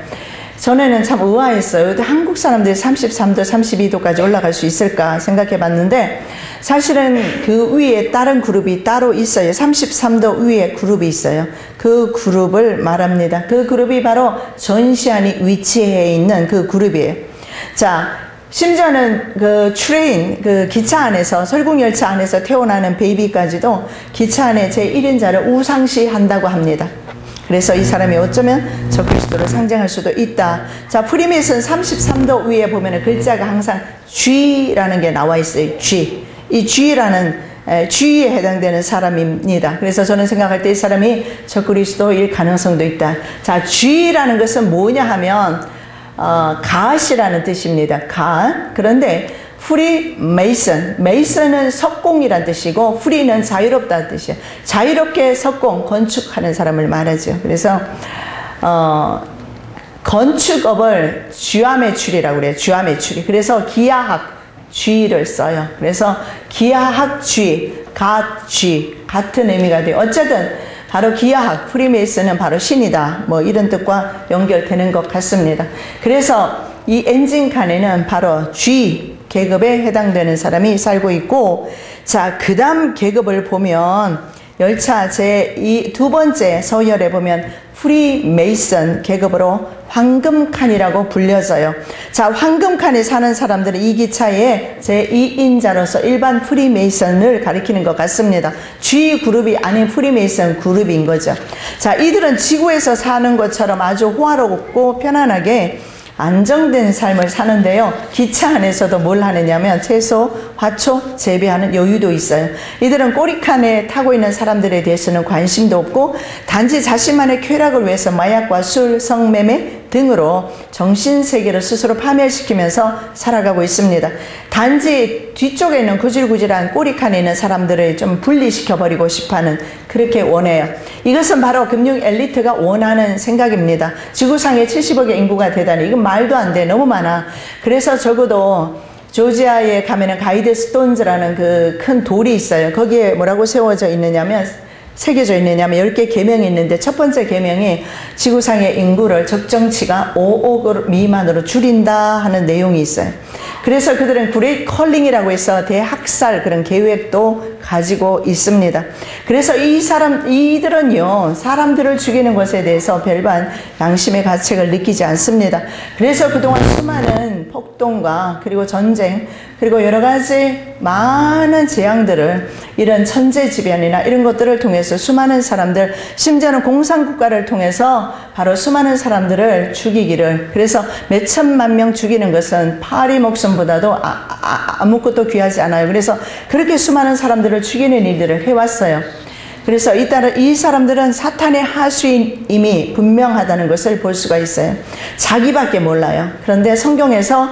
전에는 참 의아했어요. 한국 사람들이 33도, 32도까지 올라갈 수 있을까 생각해 봤는데 사실은 그 위에 다른 그룹이 따로 있어요. 33도 위에 그룹이 있어요. 그 그룹을 말합니다. 그 그룹이 바로 전시안이 위치해 있는 그 그룹이에요. 자, 심지어는 그 트레인, 그 기차 안에서, 설국열차 안에서 태어나는 베이비까지도 기차 안에 제1인자를 우상시 한다고 합니다. 그래서 이 사람이 어쩌면 적그리스도를 상징할 수도 있다. 자, 프리메이슨 33도 위에 보면은 글자가 항상 G라는 게 나와 있어요. G. 이 G라는 G에 해당되는 사람입니다. 그래서 저는 생각할 때 이 사람이 적그리스도일 가능성도 있다. 자, G라는 것은 뭐냐 하면 갓이라는 뜻입니다. 갓. 그런데 프리메이슨, 메이슨은 석공이란 뜻이고 프리는 자유롭다는 뜻이에요. 자유롭게 석공, 건축하는 사람을 말하죠. 그래서 건축업을 쥐아매출이라고 그래요. 쥐아매출이. 그래서 기하학 쥐를 써요. 그래서 기하학 쥐, 갓 쥐, 같은 의미가 돼요. 어쨌든 바로 기하학, 프리메이슨은 바로 신이다. 뭐 이런 뜻과 연결되는 것 같습니다. 그래서 이 엔진 칸에는 바로 G 계급에 해당되는 사람이 살고 있고, 자, 그 다음 계급을 보면 열차 제 두 번째 서열에 보면 프리메이슨 계급으로 황금칸이라고 불려져요. 자, 황금칸에 사는 사람들은 이 기차의 제2인자로서 일반 프리메이슨을 가리키는 것 같습니다. G 그룹이 아닌 프리메이슨 그룹인 거죠. 자, 이들은 지구에서 사는 것처럼 아주 호화롭고 편안하게 안정된 삶을 사는데요. 기차 안에서도 뭘 하느냐면 채소, 화초 재배하는 여유도 있어요. 이들은 꼬리칸에 타고 있는 사람들에 대해서는 관심도 없고 단지 자신만의 쾌락을 위해서 마약과 술, 성매매 등으로 정신세계를 스스로 파멸시키면서 살아가고 있습니다. 단지 뒤쪽에 있는 구질구질한 꼬리칸에 있는 사람들을 좀 분리시켜버리고 싶어하는, 그렇게 원해요. 이것은 바로 금융 엘리트가 원하는 생각입니다. 지구상에 70억의 인구가 되다니 이건 말도 안 돼. 너무 많아. 그래서 적어도 조지아에 가면은 가이드 스톤즈라는 그 큰 돌이 있어요. 거기에 뭐라고 세워져 있느냐면, 새겨져 있느냐면 10개 계명이 있는데 첫 번째 계명이 지구상의 인구를 적정치가 5억 미만으로 줄인다 하는 내용이 있어요. 그래서 그들은 그레이트 컬링이라고 해서 대학살 그런 계획도 가지고 있습니다. 그래서 이들은요, 사람들을 죽이는 것에 대해서 별반 양심의 가책을 느끼지 않습니다. 그래서 그동안 수많은 폭동과 그리고 전쟁 그리고 여러 가지 많은 재앙들을, 이런 천재지변이나 이런 것들을 통해서 수많은 사람들, 심지어는 공산국가를 통해서 바로 수많은 사람들을 죽이기를, 그래서 몇 천만 명 죽이는 것은 파리 목숨보다도 아무것도 귀하지 않아요. 그래서 그렇게 수많은 사람들을 죽이는 일들을 해왔어요. 그래서 이 사람들은 사탄의 하수인임이 분명하다는 것을 볼 수가 있어요. 자기밖에 몰라요. 그런데 성경에서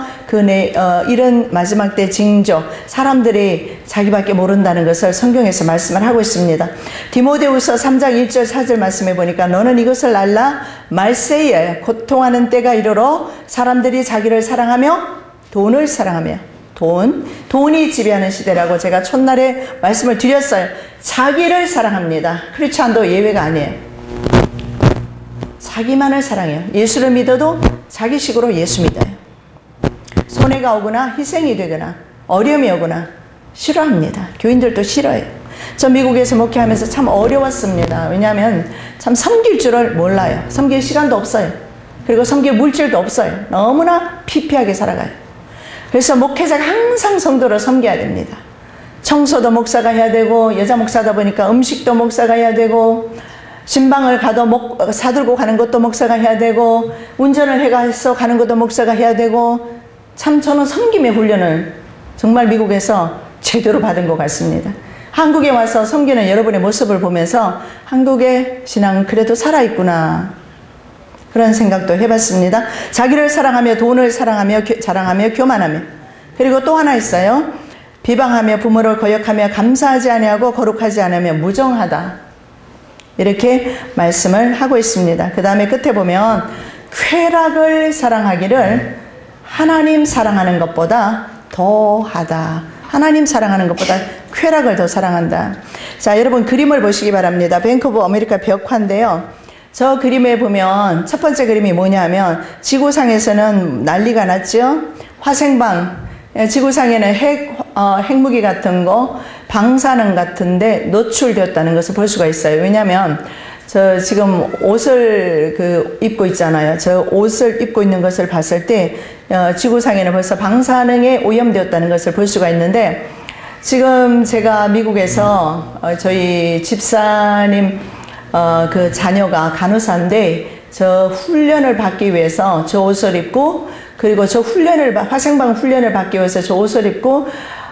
이런 마지막 때 징조, 사람들이 자기밖에 모른다는 것을 성경에서 말씀을 하고 있습니다. 디모데후서 3장 1절 4절 말씀해 보니까 너는 이것을 알라, 말세에 고통하는 때가 이르러 사람들이 자기를 사랑하며 돈을 사랑하며, 돈이 지배하는 시대라고 제가 첫날에 말씀을 드렸어요. 자기를 사랑합니다. 크리스찬도 예외가 아니에요. 자기만을 사랑해요. 예수를 믿어도 자기식으로 예수 믿어요. 손해가 오거나 희생이 되거나 어려움이 오거나 싫어합니다. 교인들도 싫어해요. 저 미국에서 목회하면서 참 어려웠습니다. 왜냐하면 참 섬길 줄을 몰라요. 섬길 시간도 없어요. 그리고 섬길 물질도 없어요. 너무나 피폐하게 살아가요. 그래서 목회자가 항상 성도를 섬겨야 됩니다. 청소도 목사가 해야 되고, 여자 목사다 보니까 음식도 목사가 해야 되고, 신방을 가도 사들고 가는 것도 목사가 해야 되고, 운전을 해가서 가는 것도 목사가 해야 되고, 참 저는 섬김의 훈련을 정말 미국에서 제대로 받은 것 같습니다. 한국에 와서 섬기는 여러분의 모습을 보면서 한국의 신앙은 그래도 살아있구나, 그런 생각도 해봤습니다. 자기를 사랑하며 돈을 사랑하며 자랑하며 교만하며, 그리고 또 하나 있어요. 비방하며 부모를 거역하며 감사하지 아니하고 거룩하지 않으며 무정하다, 이렇게 말씀을 하고 있습니다. 그 다음에 끝에 보면 쾌락을 사랑하기를 하나님 사랑하는 것보다 더하다. 하나님 사랑하는 것보다 쾌락을 더 사랑한다. 자, 여러분 그림을 보시기 바랍니다. 밴쿠버 아메리카 벽화인데요. 저 그림에 보면 첫 번째 그림이 뭐냐면 지구상에서는 난리가 났죠. 화생방, 지구상에는 핵무기 같은 거, 방사능 같은데 노출되었다는 것을 볼 수가 있어요. 왜냐하면 저 지금 옷을 입고 있잖아요. 저 옷을 입고 있는 것을 봤을 때 지구상에는 벌써 방사능에 오염되었다는 것을 볼 수가 있는데, 지금 제가 미국에서 저희 집사님 그 자녀가 간호사인데 저 훈련을 받기 위해서 저 옷을 입고, 그리고 저 화생방 훈련을 받기 위해서 저 옷을 입고,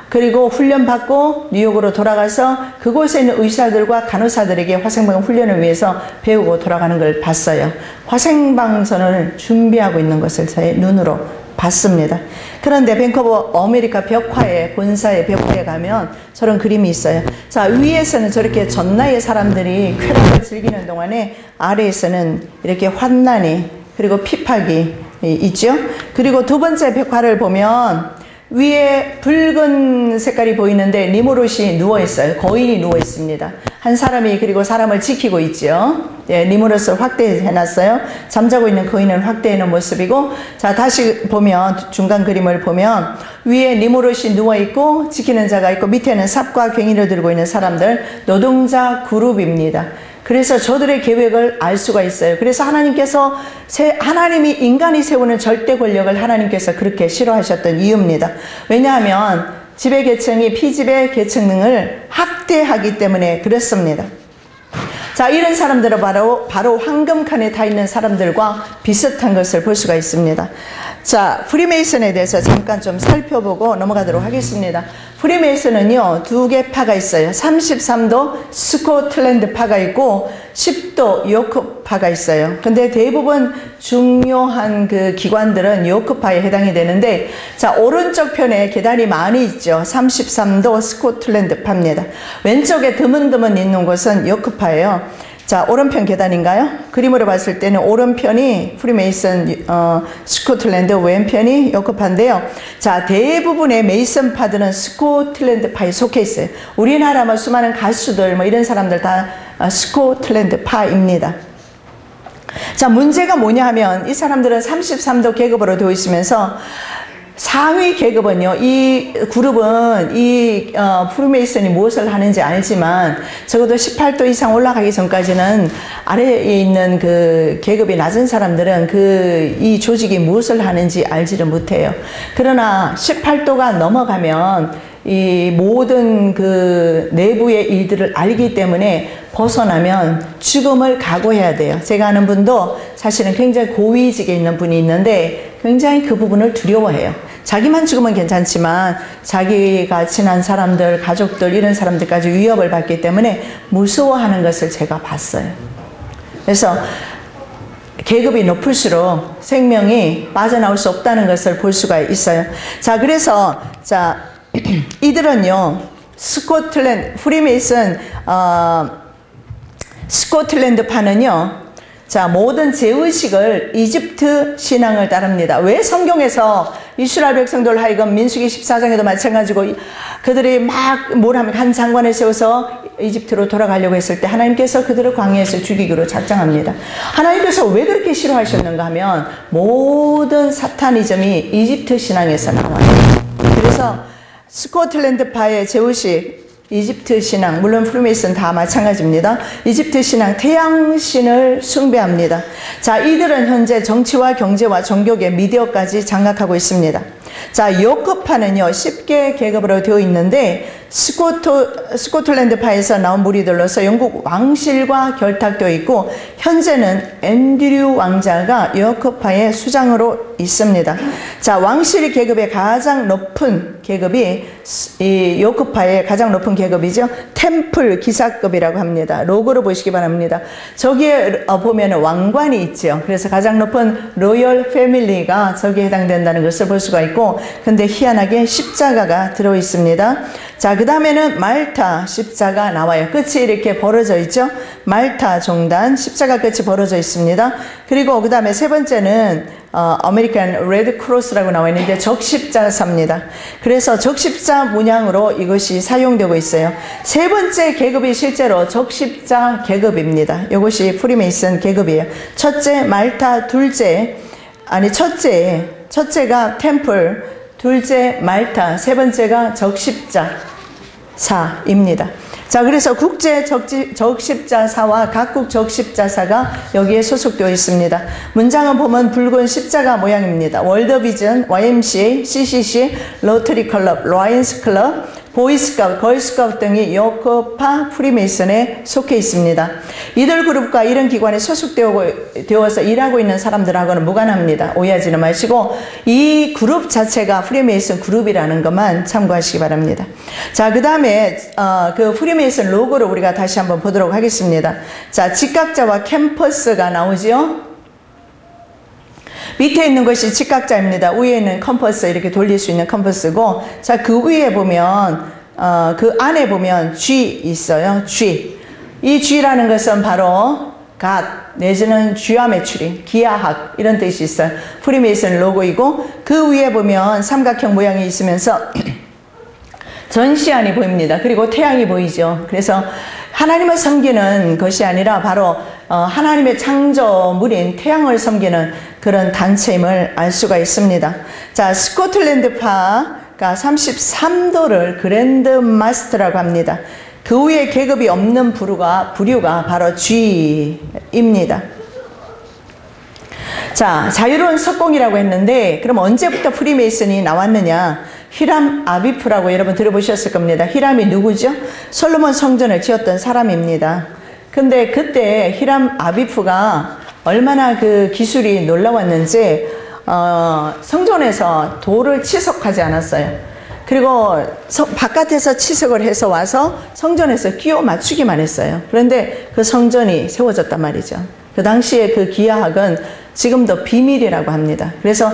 그리고 훈련 받고 뉴욕으로 돌아가서 그곳에 있는 의사들과 간호사들에게 화생방 훈련을 위해서 배우고 돌아가는 걸 봤어요. 화생방선을 준비하고 있는 것을 제 눈으로 봤습니다. 그런데 밴쿠버 어메리카 벽화에, 본사의 벽화에 가면 저런 그림이 있어요. 자, 위에서는 저렇게 전나의 사람들이 쾌락을 즐기는 동안에 아래에서는 이렇게 환난이, 그리고 피팍이 있죠. 그리고 두 번째 벽화를 보면 위에 붉은 색깔이 보이는데 니무롯이 누워 있어요. 거인이 누워 있습니다. 한 사람이 그리고 사람을 지키고 있죠. 예, 니무롯을 확대해 놨어요. 잠자고 있는 거인을 확대해 놓은 모습이고, 자, 다시 보면 중간 그림을 보면 위에 니무롯이 누워 있고 지키는 자가 있고 밑에는 삽과 괭이를 들고 있는 사람들, 노동자 그룹입니다. 그래서 저들의 계획을 알 수가 있어요. 그래서 하나님이 인간이 세우는 절대 권력을 하나님께서 그렇게 싫어하셨던 이유입니다. 왜냐하면 지배계층이 피지배 계층을 학대하기 때문에 그렇습니다. 자, 이런 사람들은 바로 황금칸에 타 있는 사람들과 비슷한 것을 볼 수가 있습니다. 자, 프리메이슨에 대해서 잠깐 좀 살펴보고 넘어가도록 하겠습니다. 프리메이슨은요, 두 개 파가 있어요. 33도 스코틀랜드 파가 있고 10도 요크 파가 있어요. 근데 대부분 중요한 그 기관들은 요크 파에 해당이 되는데, 자, 오른쪽 편에 계단이 많이 있죠. 33도 스코틀랜드 파입니다. 왼쪽에 드문드문 있는 곳은 요크 파예요. 자, 오른편 계단인가요? 그림으로 봤을 때는 오른편이 프리메이슨 스코틀랜드, 왼편이 요크파인데요. 자, 대부분의 메이슨 파들은 스코틀랜드 파에 속해 있어요. 우리나라 수많은 가수들 이런 사람들 다 스코틀랜드 파입니다. 자, 문제가 뭐냐 하면 이 사람들은 33도 계급으로 되어 있으면서 상위 계급은요, 이 그룹은 프리메이슨이 무엇을 하는지 알지만 적어도 18도 이상 올라가기 전까지는 아래에 있는 그 계급이 낮은 사람들은 이 조직이 무엇을 하는지 알지를 못해요. 그러나 18도가 넘어가면 이 모든 그 내부의 일들을 알기 때문에 벗어나면 죽음을 각오해야 돼요. 제가 아는 분도 사실은 굉장히 고위직에 있는 분이 있는데 굉장히 그 부분을 두려워해요. 자기만 죽으면 괜찮지만 자기가 친한 사람들, 가족들 이런 사람들까지 위협을 받기 때문에 무서워하는 것을 제가 봤어요. 그래서 계급이 높을수록 생명이 빠져나올 수 없다는 것을 볼 수가 있어요. 자, 그래서 이들은요, 프리메이슨 스코틀랜드 파는요, 자, 모든 제의식을 이집트 신앙을 따릅니다. 왜 성경에서 이스라엘 백성들 하여금 민수기 14장에도 마찬가지고 그들이 막 뭘 하면 한 장관을 세워서 이집트로 돌아가려고 했을 때 하나님께서 그들을 광야에서 죽이기로 작정합니다. 하나님께서 왜 그렇게 싫어하셨는가 하면 모든 사타니즘이 이집트 신앙에서 나와요. 그래서 스코틀랜드파의 제후식, 이집트 신앙, 물론 프리메이슨 다 마찬가지입니다. 이집트 신앙, 태양신을 숭배합니다. 자, 이들은 현재 정치와 경제와 종교계, 미디어까지 장악하고 있습니다. 자, 요크파는요, 10개 계급으로 되어 있는데 스코틀랜드파에서 나온 무리들로서 영국 왕실과 결탁되어 있고 현재는 앤드류 왕자가 요크파의 수장으로 있습니다. 자, 왕실 계급의 가장 높은 계급이 이 요크파의 가장 높은 계급이죠. 템플 기사급이라고 합니다. 로고를 보시기 바랍니다. 저기에 보면 왕관이 있죠. 그래서 가장 높은 로열 패밀리가 저기에 해당된다는 것을 볼 수가 있고, 근데 희한하게 십자가가 들어 있습니다. 자, 그 다음에는 말타 십자가 나와요. 끝이 이렇게 벌어져 있죠. 말타 종단 십자가 끝이 벌어져 있습니다. 그리고 그 다음에 세 번째는 아메리칸 레드 크로스라고 나와 있는데 적십자사입니다. 그래서 적십자 문양으로 이것이 사용되고 있어요. 세 번째 계급이 실제로 적십자 계급입니다. 이것이 프리메이슨 계급이에요. 첫째 말타, 첫째가 템플, 둘째 말타, 세 번째가 적십자사입니다. 자, 그래서 국제 적십자사와 각국 적십자사가 여기에 소속되어 있습니다. 문장을 보면 붉은 십자가 모양입니다. 월드비전, YMCA, CCC, 로터리 클럽, 라이언스 클럽, 보이스카우트, 걸스카우트 등이 요커파 프리메이슨에 속해 있습니다. 이들 그룹과 이런 기관에 소속되어서 일하고 있는 사람들하고는 무관합니다. 오해하지는 마시고 이 그룹 자체가 프리메이슨 그룹이라는 것만 참고하시기 바랍니다. 자, 그 다음에 그 프리메이슨 로고를 우리가 다시 한번 보도록 하겠습니다. 자, 직각자와 캠퍼스가 나오죠. 밑에 있는 것이 직각자입니다. 위에 있는 컴퍼스, 이렇게 돌릴 수 있는 컴퍼스고, 자, 그 위에 보면 그 안에 보면 G 있어요. G. 이 G라는 것은 바로 God 내지는 지오메트리, 기하학 이런 뜻이 있어요. 프리메이슨 로고이고, 그 위에 보면 삼각형 모양이 있으면서 전시안이 보입니다. 그리고 태양이 보이죠. 그래서 하나님을 섬기는 것이 아니라 바로 하나님의 창조물인 태양을 섬기는 그런 단체임을 알 수가 있습니다. 자, 스코틀랜드파가 33도를 그랜드 마스터라고 합니다. 그 위에 계급이 없는 부류가 바로 G입니다. 자, 자유로운 석공이라고 했는데, 그럼 언제부터 프리메이슨이 나왔느냐? 히람 아비프라고 여러분 들어보셨을 겁니다. 히람이 누구죠? 솔로몬 성전을 지었던 사람입니다. 근데 그때 히람 아비프가 얼마나 그 기술이 놀라웠는지 성전에서 돌을 치석하지 않았어요. 그리고 바깥에서 치석을 해서 와서 성전에서 끼워 맞추기만 했어요. 그런데 그 성전이 세워졌단 말이죠. 그 당시에 그 기하학은 지금도 비밀이라고 합니다. 그래서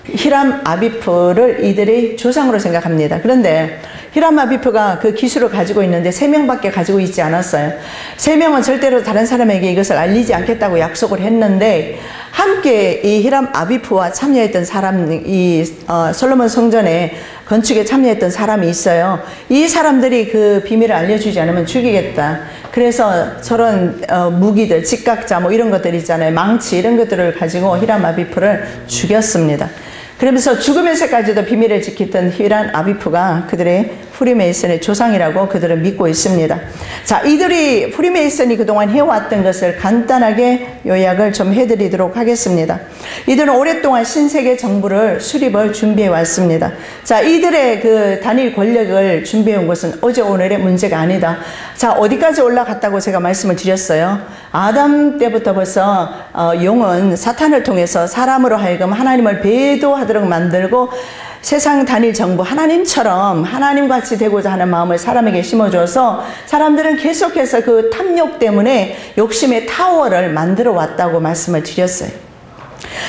히람 아비프를 이들이 조상으로 생각합니다. 그런데 히람 아비프가 그 기술을 가지고 있는데 3명밖에 가지고 있지 않았어요. 3명은 절대로 다른 사람에게 이것을 알리지 않겠다고 약속을 했는데, 함께 이 히람 아비프와 참여했던 사람이 솔로몬 성전의 건축에 참여했던 사람이 있어요. 이 사람들이 그 비밀을 알려주지 않으면 죽이겠다. 그래서 저런 무기들, 직각자 뭐 이런 것들 있잖아요. 망치 이런 것들을 가지고 히람 아비프를 죽였습니다. 그러면서 죽으면서까지도 비밀을 지켰던 히람 아비프가 그들의 프리메이슨의 조상이라고 그들은 믿고 있습니다. 자, 이들이 프리메이슨이 그동안 해왔던 것을 간단하게 요약을 좀 해드리도록 하겠습니다. 이들은 오랫동안 신세계 정부를 수립을 준비해 왔습니다. 자, 이들의 그 단일 권력을 준비해 온 것은 어제 오늘의 문제가 아니다. 자, 어디까지 올라갔다고 제가 말씀을 드렸어요. 아담 때부터 벌써 용은 사탄을 통해서 사람으로 하여금 하나님을 배도하도록 만들고 세상 단일 정부, 하나님처럼 하나님같이 되고자 하는 마음을 사람에게 심어줘서 사람들은 계속해서 그 탐욕 때문에 욕심의 타워를 만들어 왔다고 말씀을 드렸어요.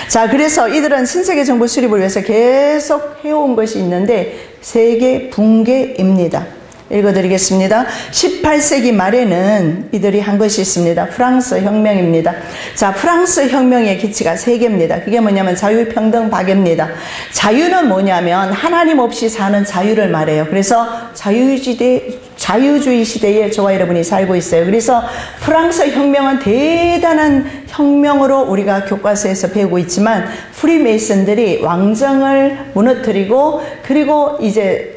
자, 그래서 이들은 신세계 정부 수립을 위해서 계속 해온 것이 있는데 세계 붕괴입니다. 읽어드리겠습니다. 18세기 말에는 이들이 한 것이 있습니다. 프랑스 혁명입니다. 자, 프랑스 혁명의 기치가 3개입니다. 그게 뭐냐면 자유, 평등, 박애입니다. 자유는 뭐냐면 하나님 없이 사는 자유를 말해요. 그래서 자유주의 시대에 저와 여러분이 살고 있어요. 그래서 프랑스 혁명은 대단한 혁명으로 우리가 교과서에서 배우고 있지만, 프리메이슨들이 왕정을 무너뜨리고 그리고 이제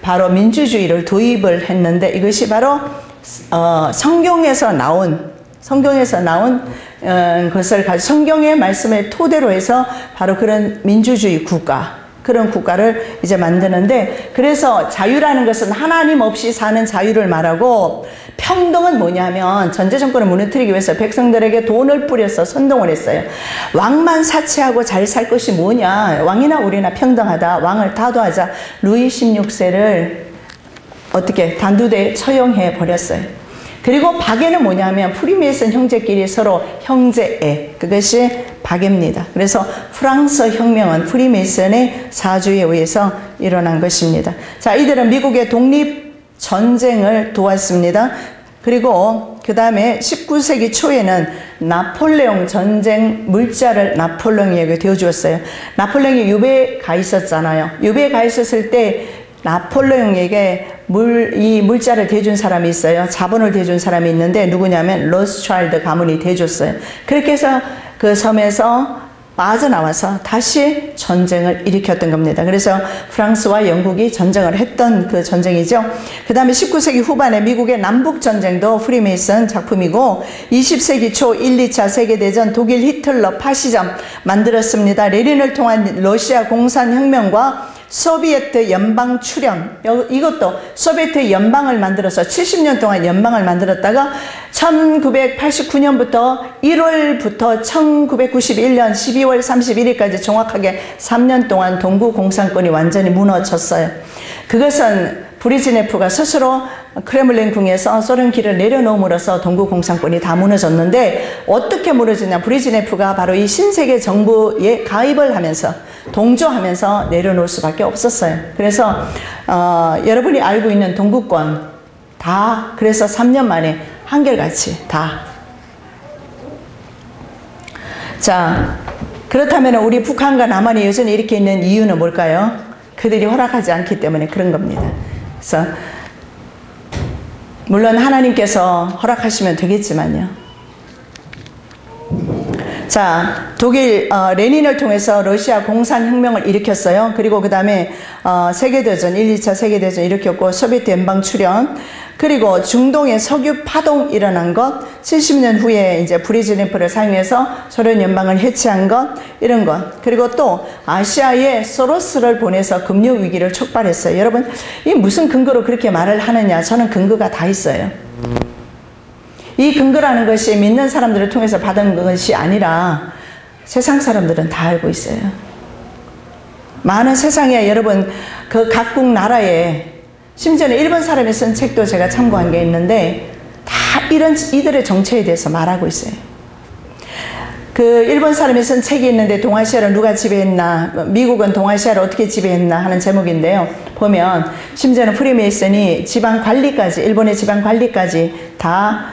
바로 민주주의를 도입을 했는데, 이것이 바로 성경에서 나온 것을 가지고 성경의 말씀을 토대로 해서 바로 그런 민주주의 국가, 그런 국가를 이제 만드는데, 그래서 자유라는 것은 하나님 없이 사는 자유를 말하고, 평등은 뭐냐면 전제정권을 무너뜨리기 위해서 백성들에게 돈을 뿌려서 선동을 했어요. 왕만 사치하고 잘 살 것이 뭐냐, 왕이나 우리나 평등하다, 왕을 다도하자. 루이 16세를 어떻게 단두대에 처형해 버렸어요. 그리고 박애는 뭐냐면 프리메이슨 형제끼리 서로 형제애, 그것이 박애입니다. 그래서 프랑스 혁명은 프리메이슨의 사주에 의해서 일어난 것입니다. 자, 이들은 미국의 독립 전쟁을 도왔습니다. 그리고 그 다음에 19세기 초에는 나폴레옹 전쟁 물자를 나폴레옹에게 되어주었어요. 나폴레옹이 유배에 가 있었잖아요. 유배에 가 있었을 때 나폴레옹에게 이 물자를 대준 사람이 있어요. 자본을 대준 사람이 있는데 누구냐면 로스차일드 가문이 대줬어요. 그렇게 해서 그 섬에서 빠져나와서 다시 전쟁을 일으켰던 겁니다. 그래서 프랑스와 영국이 전쟁을 했던 그 전쟁이죠. 그 다음에 19세기 후반에 미국의 남북전쟁도 프리메이슨 작품이고 20세기 초 1, 2차 세계대전 독일 히틀러 파시즘 만들었습니다. 레닌을 통한 러시아 공산혁명과 소비에트 연방 출현, 이것도 소비에트 연방을 만들어서 70년 동안 연방을 만들었다가 1989년부터 1월부터 1991년 12월 31일까지 정확하게 3년 동안 동구 공산권이 완전히 무너졌어요. 그것은 브리즈네프가 스스로 크레물린 궁에서 소련기를 내려놓음으로써 동구 공산권이 다 무너졌는데, 어떻게 무너지냐, 브리즈네프가 바로 이 신세계 정부에 가입을 하면서 동조하면서 내려놓을 수밖에 없었어요. 그래서 여러분이 알고 있는 동구권 다 그래서 3년 만에 한결같이 다. 자, 그렇다면 우리 북한과 남한이 여전히 이렇게 있는 이유는 뭘까요? 그들이 허락하지 않기 때문에 그런 겁니다. 그래서 물론 하나님께서 허락하시면 되겠지만요. 자, 독일 레닌을 통해서 러시아 공산혁명을 일으켰어요. 그리고 그 다음에 세계대전, 1, 2차 세계대전 일으켰고, 소비에트 연방 출현, 그리고 중동의 석유 파동 일어난 것, 70년 후에 이제 브리즈네프를 사용해서 소련 연방을 해체한 것, 이런 것, 그리고 또 아시아에 소로스를 보내서 금융 위기를 촉발했어요. 여러분, 이 무슨 근거로 그렇게 말을 하느냐? 저는 근거가 다 있어요. 이 근거라는 것이 믿는 사람들을 통해서 받은 것이 아니라 세상 사람들은 다 알고 있어요. 많은 세상에 여러분, 그 각국 나라에, 심지어는 일본 사람이 쓴 책도 제가 참고한 게 있는데 다 이들의 정체에 대해서 말하고 있어요. 그 일본 사람이 쓴 책이 있는데 동아시아를 누가 지배했나, 미국은 동아시아를 어떻게 지배했나 하는 제목인데요. 보면 심지어는 프리메이슨이 지방 관리까지, 일본의 지방 관리까지 다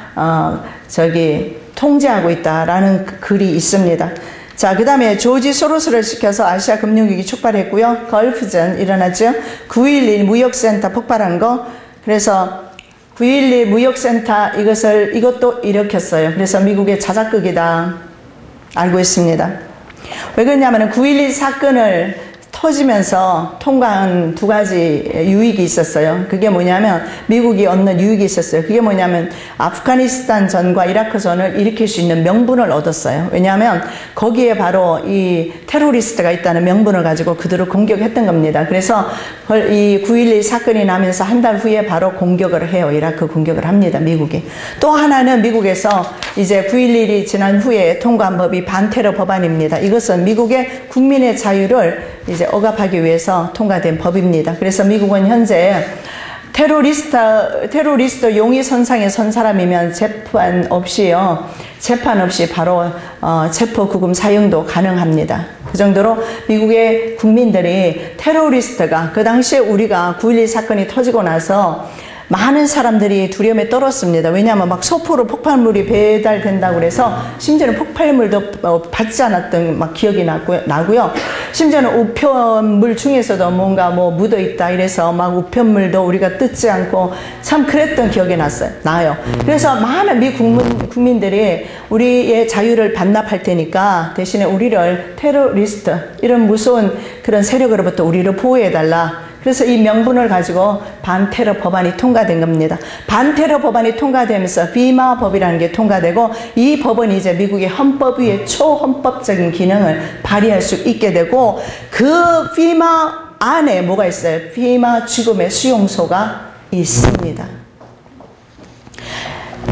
통제하고 있다라는 글이 있습니다. 자, 그 다음에 조지 소로스를 시켜서 아시아 금융위기 촉발했고요. 걸프전 일어났죠. 9.11 무역센터 폭발한 거. 그래서 9.11 무역센터 이것도 일으켰어요. 그래서 미국의 자작극이다 알고 있습니다. 왜 그러냐면 9.11 사건을 터지면서 통과한 두 가지 유익이 있었어요. 그게 뭐냐면 미국이 얻는 유익이 있었어요. 그게 뭐냐면 아프가니스탄 전과 이라크 전을 일으킬 수 있는 명분을 얻었어요. 왜냐하면 거기에 바로 이 테러리스트가 있다는 명분을 가지고 그들을 공격했던 겁니다. 그래서 이 9.11 사건이 나면서 한 달 후에 바로 공격을 해요. 이라크 공격을 합니다. 미국이. 또 하나는 미국에서 이제 9.11이 지난 후에 통과한 법이 반테러 법안입니다. 이것은 미국의 국민의 자유를 이제 억압하기 위해서 통과된 법입니다. 그래서 미국은 현재 테러리스트 용의 선상에 선 사람이면 재판 없이 바로 체포구금 사용도 가능합니다. 그 정도로 미국의 국민들이 테러리스트가, 그 당시에 우리가 9.11 사건이 터지고 나서 많은 사람들이 두려움에 떨었습니다. 왜냐하면 막 소포로 폭발물이 배달된다고 그래서 심지어는 폭발물도 받지 않았던 막 기억이 나고요. 심지어는 우편물 중에서도 뭔가 묻어있다 이래서 막 우편물도 우리가 뜯지 않고 참 그랬던 기억이 나요. 그래서 많은 미 국민들이 우리의 자유를 반납할 테니까 대신에 우리를 테러리스트, 이런 무서운 그런 세력으로부터 우리를 보호해달라. 그래서 이 명분을 가지고 반테러 법안이 통과된 겁니다. 반테러 법안이 통과되면서 비마 법이라는 게 통과되고, 이 법은 이제 미국의 헌법 위에 초헌법적인 기능을 발휘할 수 있게 되고, 그 비마 안에 뭐가 있어요? 비마 죽음의 수용소가 있습니다.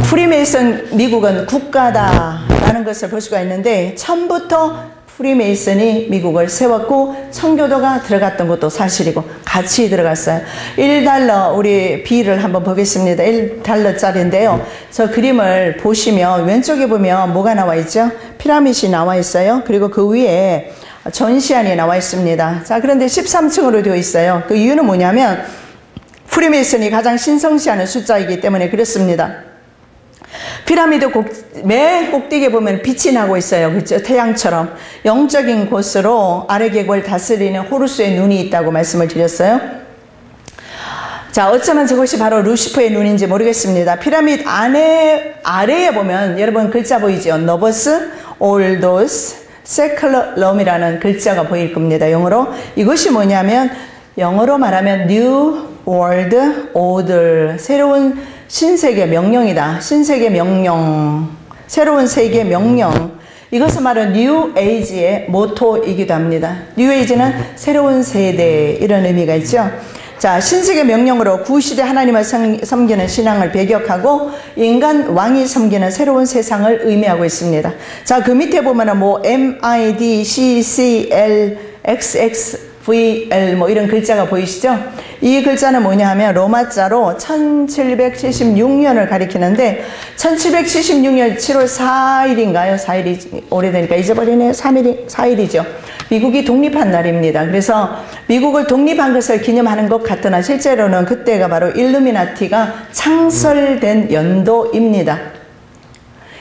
프리메이슨 미국은 국가다라는 것을 볼 수가 있는데, 처음부터 프리메이슨이 미국을 세웠고 청교도가 들어갔던 것도 사실이고 같이 들어갔어요. 1달러 우리 비를 한번 보겠습니다. 1달러짜리인데요. 저 그림을 보시면 왼쪽에 보면 뭐가 나와 있죠? 피라밋이 나와 있어요. 그리고 그 위에 전시안이 나와 있습니다. 자, 그런데 13층으로 되어 있어요. 그 이유는 뭐냐면 프리메이슨이 가장 신성시하는 숫자이기 때문에 그렇습니다. 피라미드 맨 꼭대기에 보면 빛이 나고 있어요. 그렇죠? 태양처럼. 영적인 곳으로 아래 계곡을 다스리는 호루스의 눈이 있다고 말씀을 드렸어요. 자, 어쩌면 저것이 바로 루시퍼의 눈인지 모르겠습니다. 피라미드 아래에 보면 여러분 글자 보이죠? 너버스, 올도스, 세클럼이라는 글자가 보일 겁니다. 영어로. 이것이 뭐냐면 영어로 말하면 New World Order, 새로운 신세계 명령이다. 신세계 명령, 새로운 세계 명령. 이것은 바로 New Age의 모토이기도 합니다. New Age는 새로운 세대, 이런 의미가 있죠. 자, 신세계 명령으로 구시대 하나님을 섬기는 신앙을 배격하고 인간 왕이 섬기는 새로운 세상을 의미하고 있습니다. 자, 그 밑에 보면은 뭐 MID, CCL, XXVL 뭐 이런 글자가 보이시죠? 이 글자는 뭐냐 하면 로마자로 1776년을 가리키는데 1776년 7월 4일인가요? 4일이 오래되니까 잊어버리네요. 4일이죠. 미국이 독립한 날입니다. 그래서 미국을 독립한 것을 기념하는 것 같으나 실제로는 그때가 바로 일루미나티가 창설된 연도입니다.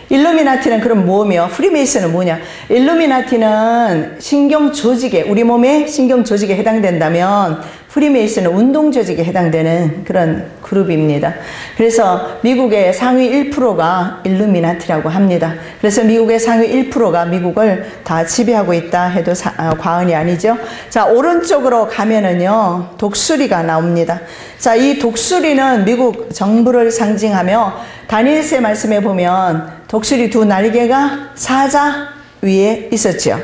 일루미나티는 그럼 뭐며 프리메이슨은 뭐냐? 일루미나티는 신경 조직에, 우리 몸의 신경 조직에 해당된다면 프리메이슨은 운동 조직에 해당되는 그런 그룹입니다. 그래서 미국의 상위 1%가 일루미나티라고 합니다. 그래서 미국의 상위 1%가 미국을 다 지배하고 있다 해도 과언이 아니죠. 자, 오른쪽으로 가면은요, 독수리가 나옵니다. 자, 이 독수리는 미국 정부를 상징하며 다니엘서의 말씀에 보면 독수리 두 날개가 사자 위에 있었죠.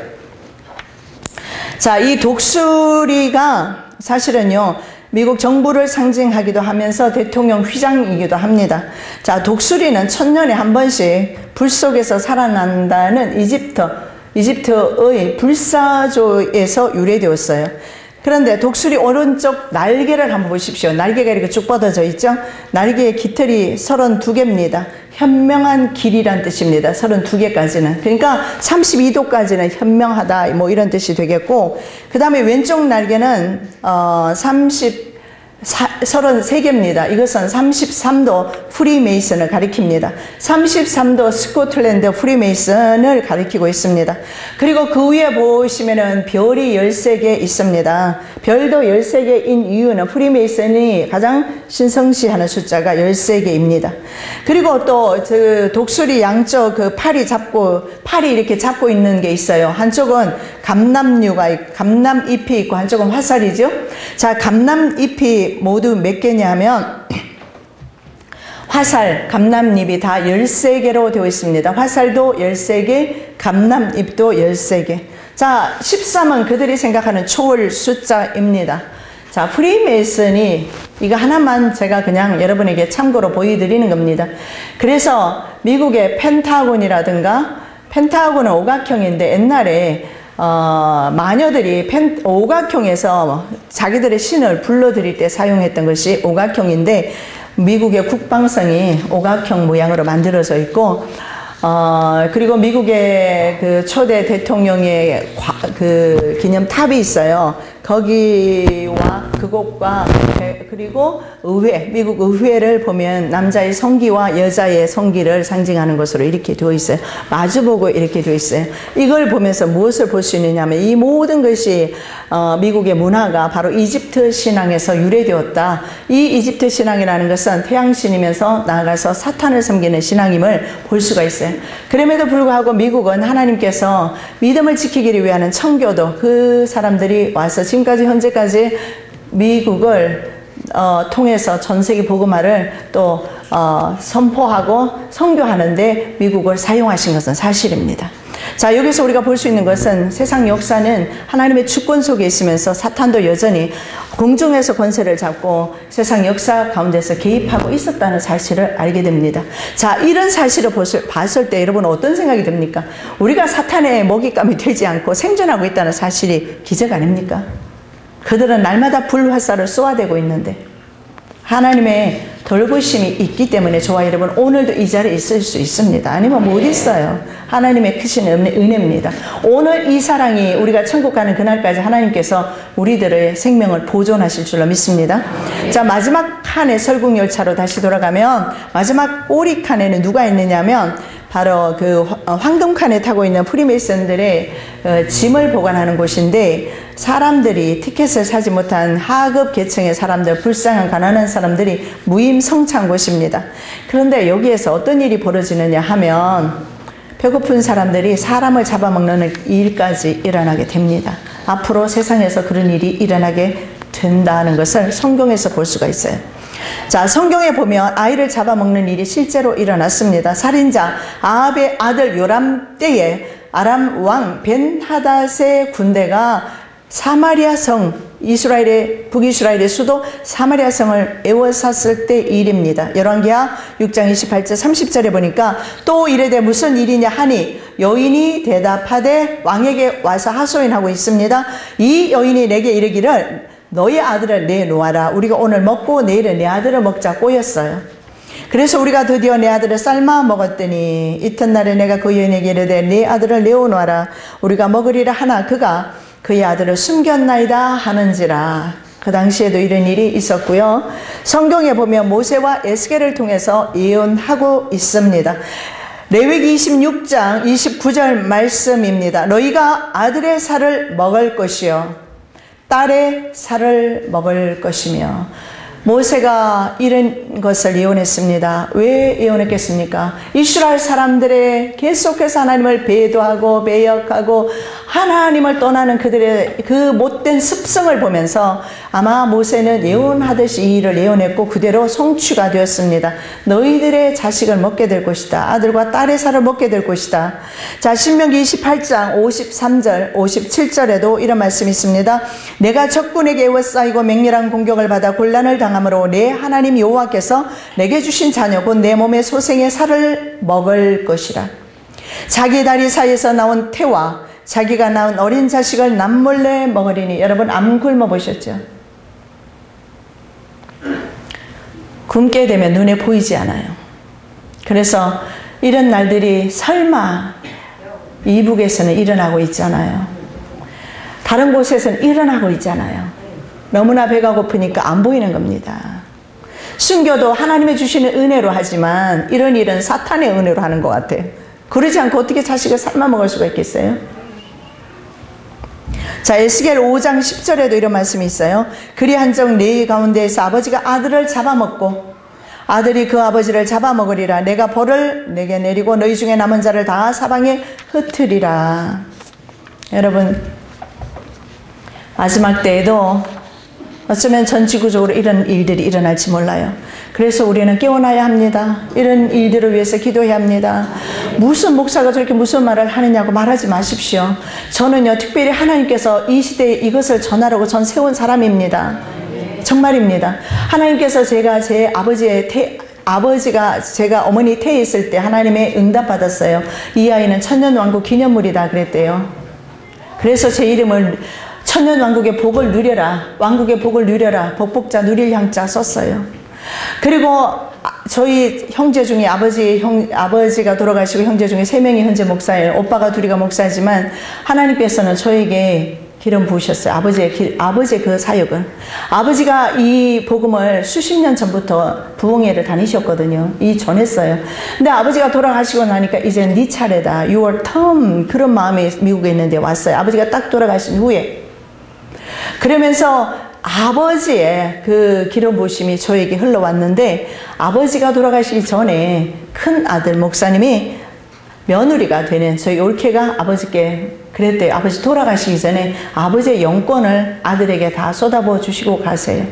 자, 이 독수리가 사실은요, 미국 정부를 상징하기도 하면서 대통령 휘장이기도 합니다. 자, 독수리는 1000년에 한 번씩 불 속에서 살아난다는 이집트의 불사조에서 유래되었어요. 그런데 독수리 오른쪽 날개를 한번 보십시오. 날개가 이렇게 쭉 뻗어져 있죠? 날개의 깃털이 32개입니다. 현명한 길이란 뜻입니다. 32개까지는. 그러니까 32도까지는 현명하다, 뭐 이런 뜻이 되겠고, 그 다음에 왼쪽 날개는 33개입니다. 이것은 33도 프리메이슨을 가리킵니다. 33도 스코틀랜드 프리메이슨을 가리키고 있습니다. 그리고 그 위에 보시면은 별이 13개 있습니다. 별도 13개인 이유는 프리메이슨이 가장 신성시하는 숫자가 13개입니다. 그리고 또 그 독수리 양쪽 그 팔이 이렇게 잡고 있는 게 있어요. 한쪽은 감람잎이 있고 한쪽은 화살이죠. 자, 감람잎이 모두 몇 개냐 하면 화살, 감람잎이 다 13개로 되어 있습니다. 화살도 13개, 감람잎도 13개. 자, 13은 그들이 생각하는 초월 숫자입니다. 자, 프리메이슨이 이거 하나만 제가 그냥 여러분에게 참고로 보여드리는 겁니다. 그래서 미국의 펜타곤이라든가, 펜타곤은 오각형인데 옛날에 마녀들이 오각형에서 자기들의 신을 불러들일 때 사용했던 것이 오각형인데 미국의 국방성이 오각형 모양으로 만들어져 있고, 그리고 미국의 그 초대 대통령의 그 기념탑이 있어요. 거기와 그곳과 그리고 의회, 미국 의회를 보면 남자의 성기와 여자의 성기를 상징하는 것으로 이렇게 되어 있어요. 마주보고 이렇게 되어 있어요. 이걸 보면서 무엇을 볼 수 있느냐면 이 모든 것이 미국의 문화가 바로 이집트 신앙에서 유래되었다. 이 이집트 신앙이라는 것은 태양신이면서 나아가서 사탄을 섬기는 신앙임을 볼 수가 있어요. 그럼에도 불구하고 미국은 하나님께서 믿음을 지키기를 위하는 청교도, 그 사람들이 와서 지금까지 현재까지 미국을 통해서 전 세계 복음화를 또 선포하고 선교하는데 미국을 사용하신 것은 사실입니다. 자, 여기서 우리가 볼 수 있는 것은 세상 역사는 하나님의 주권 속에 있으면서 사탄도 여전히 공중에서 권세를 잡고 세상 역사 가운데서 개입하고 있었다는 사실을 알게 됩니다. 자, 이런 사실을 봤을 때 여러분 어떤 생각이 듭니까? 우리가 사탄의 먹잇감이 되지 않고 생존하고 있다는 사실이 기적 아닙니까? 그들은 날마다 불화살을 쏘아대고 있는데 하나님의 돌보심이 있기 때문에 저와 여러분 오늘도 이 자리에 있을 수 있습니다. 아니면 못 있어요. 하나님의 크신 은혜입니다. 오늘 이 사랑이 우리가 천국 가는 그날까지 하나님께서 우리들의 생명을 보존하실 줄로 믿습니다. 자, 마지막 칸의 설국열차로 다시 돌아가면 마지막 꼬리 칸에는 누가 있느냐면 바로 그 황금 칸에 타고 있는 프리메이슨들의 짐을 보관하는 곳인데 사람들이 티켓을 사지 못한 하급 계층의 사람들, 불쌍한 가난한 사람들이 무임성찬 곳입니다. 그런데 여기에서 어떤 일이 벌어지느냐 하면 배고픈 사람들이 사람을 잡아먹는 일까지 일어나게 됩니다. 앞으로 세상에서 그런 일이 일어나게 된다는 것을 성경에서 볼 수가 있어요. 자, 성경에 보면 아이를 잡아먹는 일이 실제로 일어났습니다. 살인자 아합의 아들 요람 때에 아람 왕 벤하닷의 군대가 사마리아 성, 북이스라엘의 수도 사마리아 성을 에워쌌을 때 일입니다. 열왕기하 6장 28절 30절에 보니까 또 이르되 무슨 일이냐 하니 여인이 대답하되 왕에게 와서 하소연하고 있습니다. 이 여인이 내게 이르기를 너희 아들을 내놓아라. 우리가 오늘 먹고 내일은 내 아들을 먹자 꼬였어요. 그래서 우리가 드디어 내 아들을 삶아 먹었더니 이튿날에 내가 그 여인에게 이르되 내 아들을 내어놓아라. 우리가 먹으리라 하나 그가 그의 아들을 숨겼나이다 하는지라. 그 당시에도 이런 일이 있었고요. 성경에 보면 모세와 에스겔을 통해서 예언하고 있습니다. 레위기 26장 29절 말씀입니다. 너희가 아들의 살을 먹을 것이요 딸의 살을 먹을 것이며. 모세가 이런 것을 예언했습니다. 왜 예언했겠습니까? 이스라엘 사람들의 계속해서 하나님을 배도하고 배역하고 하나님을 떠나는 그들의 그 못된 습성을 보면서 아마 모세는 예언하듯이 이 일을 예언했고 그대로 성취가 되었습니다. 너희들의 자식을 먹게 될 것이다. 아들과 딸의 살을 먹게 될 것이다. 자, 신명기 28장 53절 57절에도 이런 말씀이 있습니다. 내가 적군에게 에워싸이고 맹렬한 공격을 받아 곤란을 당함으로 내 하나님 여호와께서 내게 주신 자녀 곧 내 몸의 소생의 살을 먹을 것이라. 자기 다리 사이에서 나온 태와 자기가 낳은 어린 자식을 남몰래 먹으리니. 여러분 암 굶어 보셨죠? 굶게 되면 눈에 보이지 않아요. 그래서 이런 날들이 설마 이북에서는 일어나고 있잖아요. 다른 곳에서는 일어나고 있잖아요. 너무나 배가 고프니까 안 보이는 겁니다. 순교도 하나님의 주시는 은혜로 하지만 이런 일은 사탄의 은혜로 하는 것 같아요. 그러지 않고 어떻게 자식을 삶아 먹을 수가 있겠어요? 자, 에스겔 5장 10절에도 이런 말씀이 있어요. 그리한즉 네 가운데에서 아버지가 아들을 잡아먹고 아들이 그 아버지를 잡아먹으리라. 내가 벌을 내게 내리고 너희 중에 남은 자를 다 사방에 흩으리라. 여러분 마지막 때에도 어쩌면 전 지구적으로 이런 일들이 일어날지 몰라요. 그래서 우리는 깨어나야 합니다. 이런 일들을 위해서 기도해야 합니다. 무슨 목사가 저렇게 무슨 말을 하느냐고 말하지 마십시오. 저는요 특별히 하나님께서 이 시대에 이것을 전하라고 전 세운 사람입니다. 정말입니다. 하나님께서 제가 제 아버지가 제가 어머니 태에 있을 때 하나님의 응답 받았어요. 이 아이는 천년왕국 기념물이다 그랬대요. 그래서 제 이름을 천년왕국의 복을 누려라, 왕국의 복을 누려라, 복복자 누릴 향자 썼어요. 그리고 저희 형제 중에 아버지가 돌아가시고 형제 중에 3명이 현재 목사예요. 오빠가 2이가 목사지만 하나님께서는 저에게 기름 부으셨어요. 아버지의 그 사역을. 아버지가 이 복음을 수십 년 전부터 부흥회를 다니셨거든요. 이 전했어요. 근데 아버지가 돌아가시고 나니까 이제 네 차례다. Your turn. 그런 마음이 미국에 있는데 왔어요. 아버지가 딱 돌아가신 후에. 그러면서 아버지의 그 기름 부으심이 저에게 흘러왔는데 아버지가 돌아가시기 전에 큰 아들 목사님이 며느리가 되는 저희 올케가 아버지께 그랬대요. 아버지 돌아가시기 전에 아버지의 영권을 아들에게 다 쏟아부어 주시고 가세요.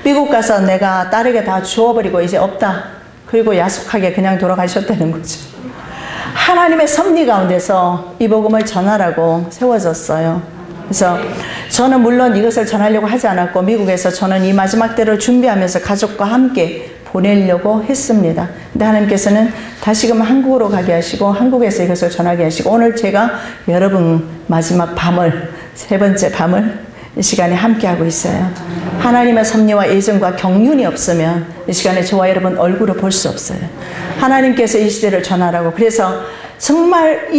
미국 가서 내가 딸에게 다 주워버리고 이제 없다. 그리고 야속하게 그냥 돌아가셨다는 거죠. 하나님의 섭리 가운데서 이 복음을 전하라고 세워졌어요. 그래서 저는 물론 이것을 전하려고 하지 않았고 미국에서 저는 이 마지막 때를 준비하면서 가족과 함께 보내려고 했습니다. 근데 하나님께서는 다시금 한국으로 가게 하시고 한국에서 이것을 전하게 하시고 오늘 제가 여러분 마지막 밤을 세 번째 밤을 이 시간에 함께하고 있어요. 하나님의 섭리와 예정과 경륜이 없으면 이 시간에 저와 여러분 얼굴을 볼 수 없어요. 하나님께서 이 시대를 전하라고. 그래서 정말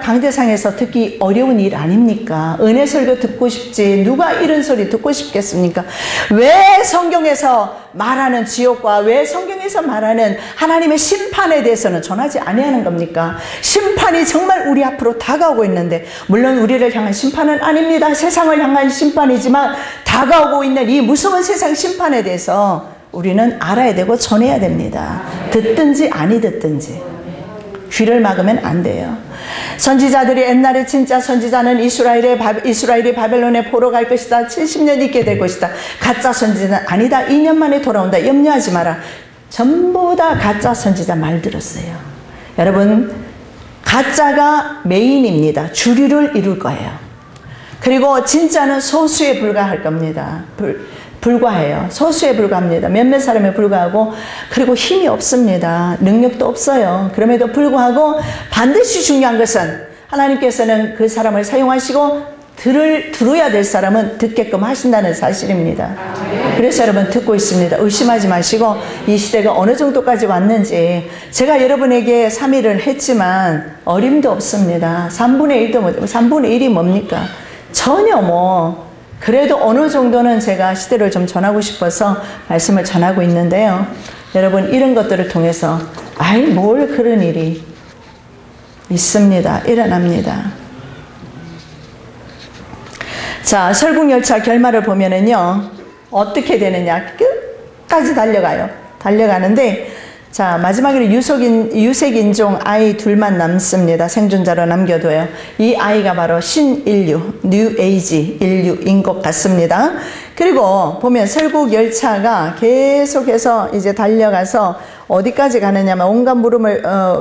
강대상에서 듣기 어려운 일 아닙니까? 은혜 설교 듣고 싶지 누가 이런 소리 듣고 싶겠습니까? 왜 성경에서 말하는 지옥과 왜 성경에서 말하는 하나님의 심판에 대해서는 전하지 아니하는 겁니까? 심판이 정말 우리 앞으로 다가오고 있는데 물론 우리를 향한 심판은 아닙니다. 세상을 향한 심판이지만 다가오고 있는 이 무서운 세상 심판에 대해서 우리는 알아야 되고 전해야 됩니다. 듣든지 아니 듣든지. 귀를 막으면 안 돼요. 선지자들이 옛날에 진짜 선지자는 이스라엘이 바벨론에 포로 갈 것이다. 70년 있게 될 것이다. 가짜 선지자는 아니다. 2년 만에 돌아온다. 염려하지 마라. 전부 다 가짜 선지자 말 들었어요. 여러분 가짜가 메인입니다. 주류를 이룰 거예요. 그리고 진짜는 소수에 불과할 겁니다. 불과해요. 소수에 불과합니다. 몇몇 사람에 불과하고 그리고 힘이 없습니다. 능력도 없어요. 그럼에도 불구하고 반드시 중요한 것은 하나님께서는 그 사람을 사용하시고 들어야 될 사람은 듣게끔 하신다는 사실입니다. 그래서 여러분 듣고 있습니다. 의심하지 마시고 이 시대가 어느 정도까지 왔는지 제가 여러분에게 3일을 했지만 어림도 없습니다. 3분의 1도 못 3분의 1이 뭡니까? 전혀 그래도 어느 정도는 제가 시대를 좀 전하고 싶어서 말씀을 전하고 있는데요. 여러분 이런 것들을 통해서 뭘 그런 일이 있습니다. 일어납니다. 자, 설국열차 결말을 보면은요. 어떻게 되느냐. 끝까지 달려가는데 자, 마지막으로 유색인종 아이 둘만 남습니다. 생존자로 남겨둬요. 이 아이가 바로 신인류, 뉴에이지 인류인 것 같습니다. 그리고 보면 설국열차가 계속해서 이제 달려가서 어디까지 가느냐면 온갖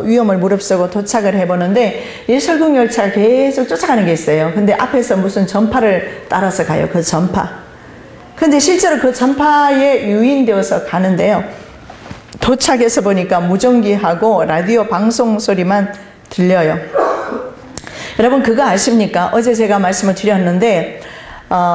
위험을 무릅쓰고 도착을 해보는데 이 설국열차가 계속 쫓아가는 게 있어요. 근데 앞에서 무슨 전파를 따라서 가요. 그 전파. 근데 실제로 그 전파에 유인되어서 가는데요. 도착해서 보니까 무전기하고 라디오 방송 소리만 들려요. 여러분 그거 아십니까? 어제 제가 말씀을 드렸는데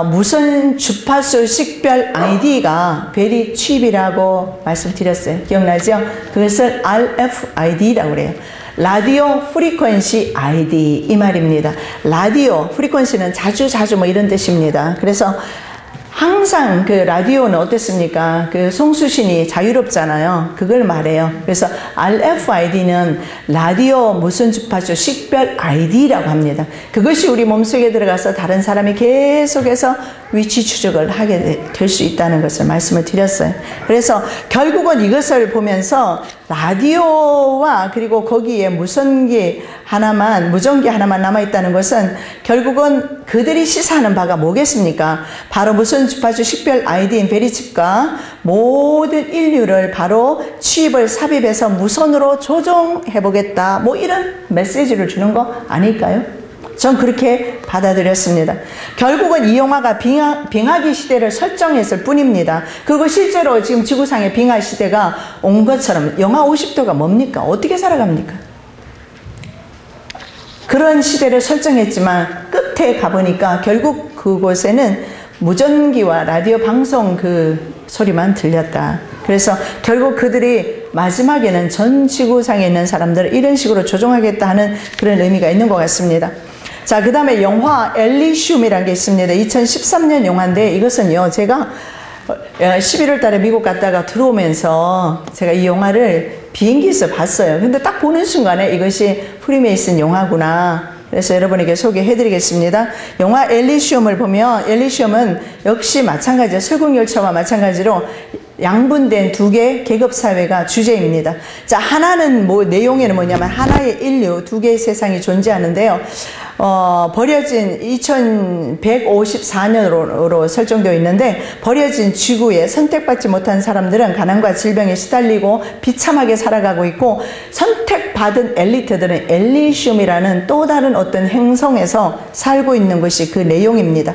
무선 주파수 식별 아이디가 베리 칩이라고 말씀드렸어요. 기억나죠? 그것을 RFID라고 그래요. 라디오 프리퀀시 아이디 이 말입니다. 라디오 프리퀀시는 자주 이런 뜻입니다. 그래서 항상 그 라디오는 어땠습니까? 그 송수신이 자유롭잖아요. 그걸 말해요. 그래서 RFID는 라디오 무선 주파수 식별 아이디라고 합니다. 그것이 우리 몸속에 들어가서 다른 사람이 계속해서 위치 추적을 하게 될 수 있다는 것을 말씀을 드렸어요. 그래서 결국은 이것을 보면서 라디오와 그리고 거기에 무전기 하나만 남아있다는 것은 결국은 그들이 시사하는 바가 뭐겠습니까? 바로 무선 주파수 식별 아이디인 베리칩과 모든 인류를 바로 취입을 삽입해서 무선으로 조종해보겠다. 이런 메시지를 주는 거 아닐까요? 전 그렇게 받아들였습니다. 결국은 이 영화가 빙하기 시대를 설정했을 뿐입니다. 그리고 실제로 지금 지구상의 빙하 시대가 온 것처럼 영하 50도가 뭡니까? 어떻게 살아갑니까? 그런 시대를 설정했지만 끝에 가보니까 결국 그곳에는 무전기와 라디오 방송 그 소리만 들렸다. 그래서 결국 그들이 마지막에는 전 지구상에 있는 사람들을 이런 식으로 조종하겠다 하는 그런 의미가 있는 것 같습니다. 자, 그 다음에 영화 엘리시움이라는 게 있습니다. 2013년 영화인데 이것은요, 제가 11월 달에 미국 갔다가 들어오면서 제가 이 영화를 비행기에서 봤어요. 근데 딱 보는 순간에 이것이 프리메이슨 영화구나. 그래서 여러분에게 소개해드리겠습니다. 영화 엘리시움을 보면 엘리시움은 역시 마찬가지예요. 설국열차와 마찬가지로 양분된 두 개의 계급사회가 주제입니다. 자, 하나는 내용에는 뭐냐면 하나의 인류, 두 개의 세상이 존재하는데요. 버려진 2154년으로 설정되어 있는데, 버려진 지구에 선택받지 못한 사람들은 가난과 질병에 시달리고 비참하게 살아가고 있고, 선택받은 엘리트들은 엘리시움이라는 또 다른 어떤 행성에서 살고 있는 것이 그 내용입니다.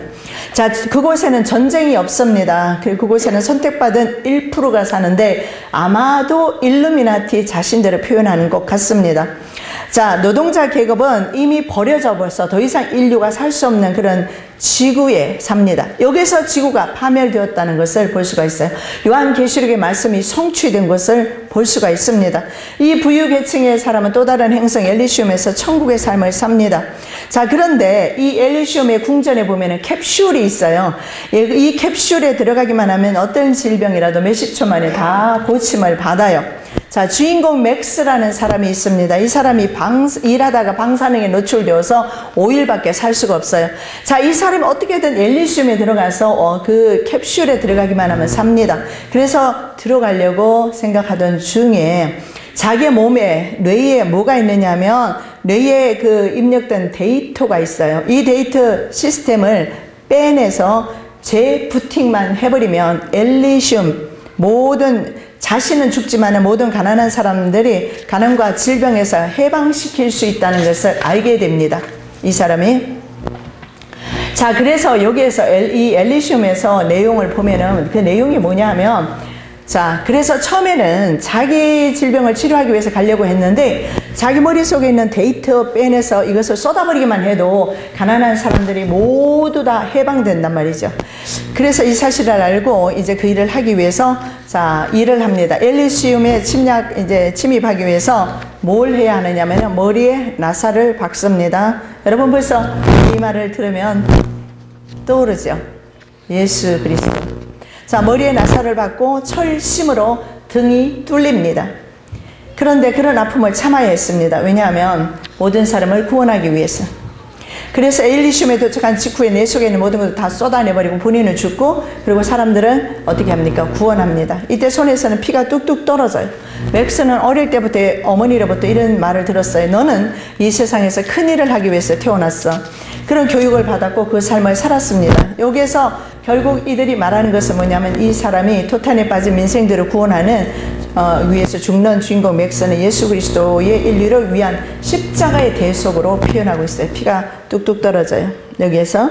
자, 그곳에는 전쟁이 없습니다. 그리고 그곳에는 선택받은 1%가 사는데 아마도 일루미나티 자신들을 표현하는 것 같습니다. 자, 노동자 계급은 이미 버려져 버려서 더 이상 인류가 살 수 없는 그런 지구에 삽니다. 여기서 지구가 파멸되었다는 것을 볼 수가 있어요. 요한계시록의 말씀이 성취된 것을 볼 수가 있습니다. 이 부유계층의 사람은 또 다른 행성 엘리시움에서 천국의 삶을 삽니다. 자, 그런데 이 엘리시움의 궁전에 보면은 캡슐이 있어요. 이 캡슐에 들어가기만 하면 어떤 질병이라도 몇십 초 만에 다 고침을 받아요. 자, 주인공 맥스라는 사람이 있습니다. 이 사람이 일하다가 방사능에 노출되어서 5일밖에 살 수가 없어요. 자, 이 사람이 어떻게든 엘리시움에 들어가서 그 캡슐에 들어가기만 하면 삽니다. 그래서 들어가려고 생각하던 중에 자기 몸에, 뇌에 뭐가 있느냐면 뇌에 그 입력된 데이터가 있어요. 이 데이터 시스템을 빼내서 재부팅만 해버리면 엘리시움 모든, 자신은 죽지만 모든 가난한 사람들이 가난과 질병에서 해방시킬 수 있다는 것을 알게 됩니다. 이 사람이. 자, 그래서 여기에서 이 엘리시움에서 내용을 보면은 그 내용이 뭐냐 하면, 자, 그래서 처음에는 자기 질병을 치료하기 위해서 가려고 했는데 자기 머릿속에 있는 데이터 빼내서 이것을 쏟아버리기만 해도 가난한 사람들이 모두 다 해방된단 말이죠. 그래서 이 사실을 알고 이제 그 일을 하기 위해서 자, 일을 합니다. 엘리시움에 침입하기 위해서 뭘 해야 하느냐면 머리에 나사를 박습니다. 여러분 벌써 이 말을 들으면 떠오르죠? 예수 그리스도. 자, 머리에 나사를 받고 철심으로 등이 뚫립니다. 그런데 그런 아픔을 참아야 했습니다. 왜냐하면 모든 사람을 구원하기 위해서. 그래서 엘리시움에 도착한 직후에 내 속에 있는 모든 것을 다 쏟아내버리고 본인은 죽고, 그리고 사람들은 어떻게 합니까? 구원합니다. 이때 손에서는 피가 뚝뚝 떨어져요. 맥스는 어릴 때부터 어머니로부터 이런 말을 들었어요. 너는 이 세상에서 큰 일을 하기 위해서 태어났어. 그런 교육을 받았고 그 삶을 살았습니다. 여기에서 결국 이들이 말하는 것은 뭐냐면 이 사람이 토탄에 빠진 민생들을 구원하는 위해서 죽는 주인공 맥스는 예수 그리스도의 인류를 위한 십자가의 대속으로 표현하고 있어요. 피가 뚝뚝 떨어져요. 여기에서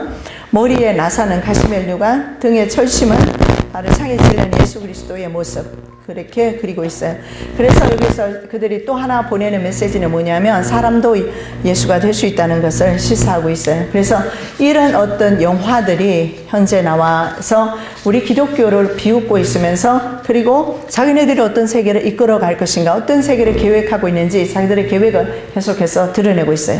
머리에 나사는 가시멜류관, 등의 철심은 발을 상에 찔른 예수 그리스도의 모습, 그렇게 그리고 있어요. 그래서 여기서 그들이 또 하나 보내는 메시지는 뭐냐면 사람도 예수가 될 수 있다는 것을 시사하고 있어요. 그래서 이런 어떤 영화들이 현재 나와서 우리 기독교를 비웃고 있으면서, 그리고 자기네들이 어떤 세계를 이끌어 갈 것인가, 어떤 세계를 계획하고 있는지 자기들의 계획을 계속해서 드러내고 있어요.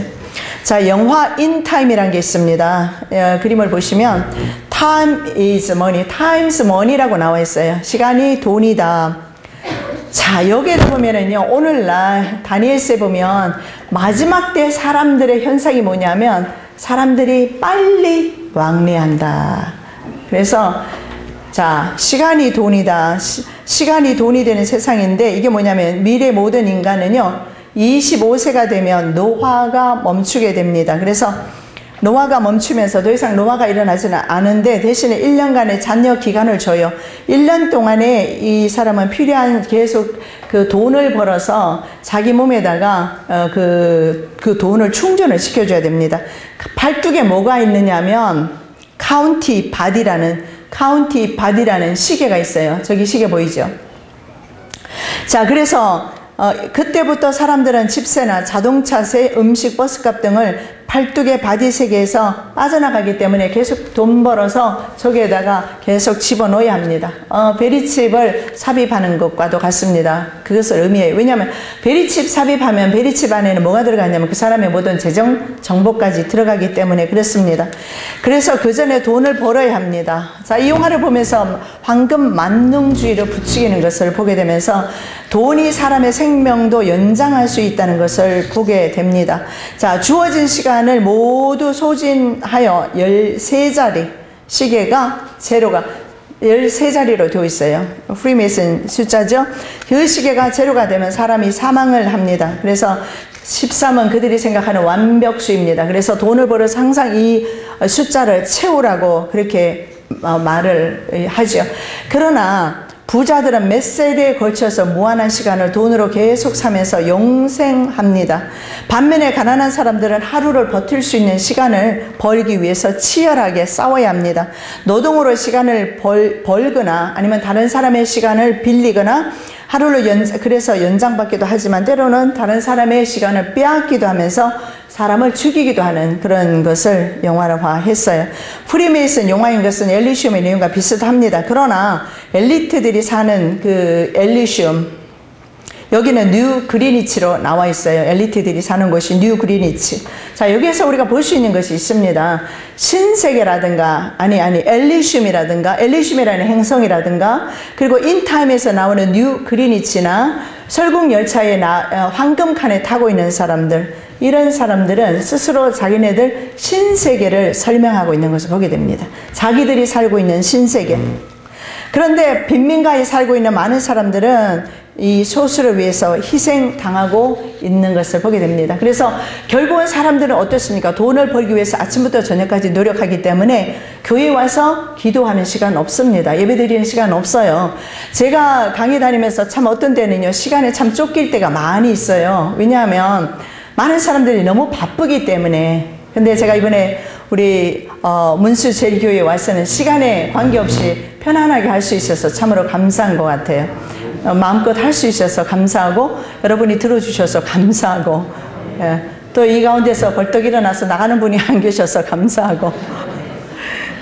자, 영화 인타임이라는 게 있습니다. 그림을 보시면 Time is money, time's money라고 나와 있어요. 시간이 돈이다. 자, 여기에도 보면은요, 오늘날 다니엘서에 보면 마지막 때 사람들의 현상이 뭐냐면 사람들이 빨리 왕래한다. 그래서 자, 시간이 돈이다. 시간이 돈이 되는 세상인데 이게 뭐냐면 미래 모든 인간은요 25세가 되면 노화가 멈추게 됩니다. 그래서 노화가 멈추면서 더 이상 노화가 일어나지는 않은데 대신에 1년간의 잔여 기간을 줘요. 1년 동안에 이 사람은 필요한 계속 그 돈을 벌어서 자기 몸에다가 그 돈을 충전을 시켜줘야 됩니다. 팔뚝에 뭐가 있느냐면 카운티 바디라는 시계가 있어요. 저기 시계 보이죠? 자, 그래서 그때부터 사람들은 집세나 자동차세, 음식, 버스값 등을 팔뚝의 바디 세계에서 빠져나가기 때문에 계속 돈 벌어서 저기에다가 계속 집어넣어야 합니다. 베리칩을 삽입하는 것과도 같습니다. 그것을 의미해요. 왜냐하면 베리칩 삽입하면 베리칩 안에는 뭐가 들어가냐면 그 사람의 모든 재정 정보까지 들어가기 때문에 그렇습니다. 그래서 그 전에 돈을 벌어야 합니다. 자, 이 영화를 보면서 황금 만능주의를 부추기는 것을 보게 되면서 돈이 사람의 생명도 연장할 수 있다는 것을 보게 됩니다. 자, 주어진 시간을 모두 소진하여 13자리 시계가 제로가 13자리로 되어 있어요. 프리메이슨 숫자죠. 그 시계가 제로가 되면 사람이 사망을 합니다. 그래서 13은 그들이 생각하는 완벽수입니다. 그래서 돈을 벌어서 항상 이 숫자를 채우라고 그렇게 말을 하죠. 그러나 부자들은 몇 세대에 걸쳐서 무한한 시간을 돈으로 계속 사면서 영생합니다. 반면에 가난한 사람들은 하루를 버틸 수 있는 시간을 벌기 위해서 치열하게 싸워야 합니다. 노동으로 시간을 벌거나 아니면 다른 사람의 시간을 빌리거나 하루를 그래서 연장받기도 하지만 때로는 다른 사람의 시간을 빼앗기도 하면서 사람을 죽이기도 하는 그런 것을 영화화했어요. 프리메이슨 영화인 것은 엘리시움의 내용과 비슷합니다. 그러나 엘리트들이 사는 그 엘리시움, 여기는 뉴 그리니치로 나와 있어요. 엘리트들이 사는 곳이 뉴 그리니치. 자, 여기에서 우리가 볼 수 있는 것이 있습니다. 신세계라든가 엘리시움이라든가 엘리시움이라는 행성이라든가 그리고 인타임에서 나오는 뉴 그리니치나 설국 열차에 황금칸에 타고 있는 사람들, 이런 사람들은 스스로 자기네들 신세계를 설명하고 있는 것을 보게 됩니다. 자기들이 살고 있는 신세계. 그런데 빈민가에 살고 있는 많은 사람들은 이 소수를 위해서 희생당하고 있는 것을 보게 됩니다. 그래서 결국은 사람들은 어떻습니까? 돈을 벌기 위해서 아침부터 저녁까지 노력하기 때문에 교회에 와서 기도하는 시간 없습니다. 예배드리는 시간 없어요. 제가 강의 다니면서 참 어떤 때는요, 시간에 참 쫓길 때가 많이 있어요. 왜냐하면 많은 사람들이 너무 바쁘기 때문에. 근데 제가 이번에 우리 문수제일교회에 와서는 시간에 관계없이 편안하게 할 수 있어서 참으로 감사한 것 같아요. 마음껏 할 수 있어서 감사하고 여러분이 들어주셔서 감사하고, 예, 또 이 가운데서 벌떡 일어나서 나가는 분이 안 계셔서 감사하고.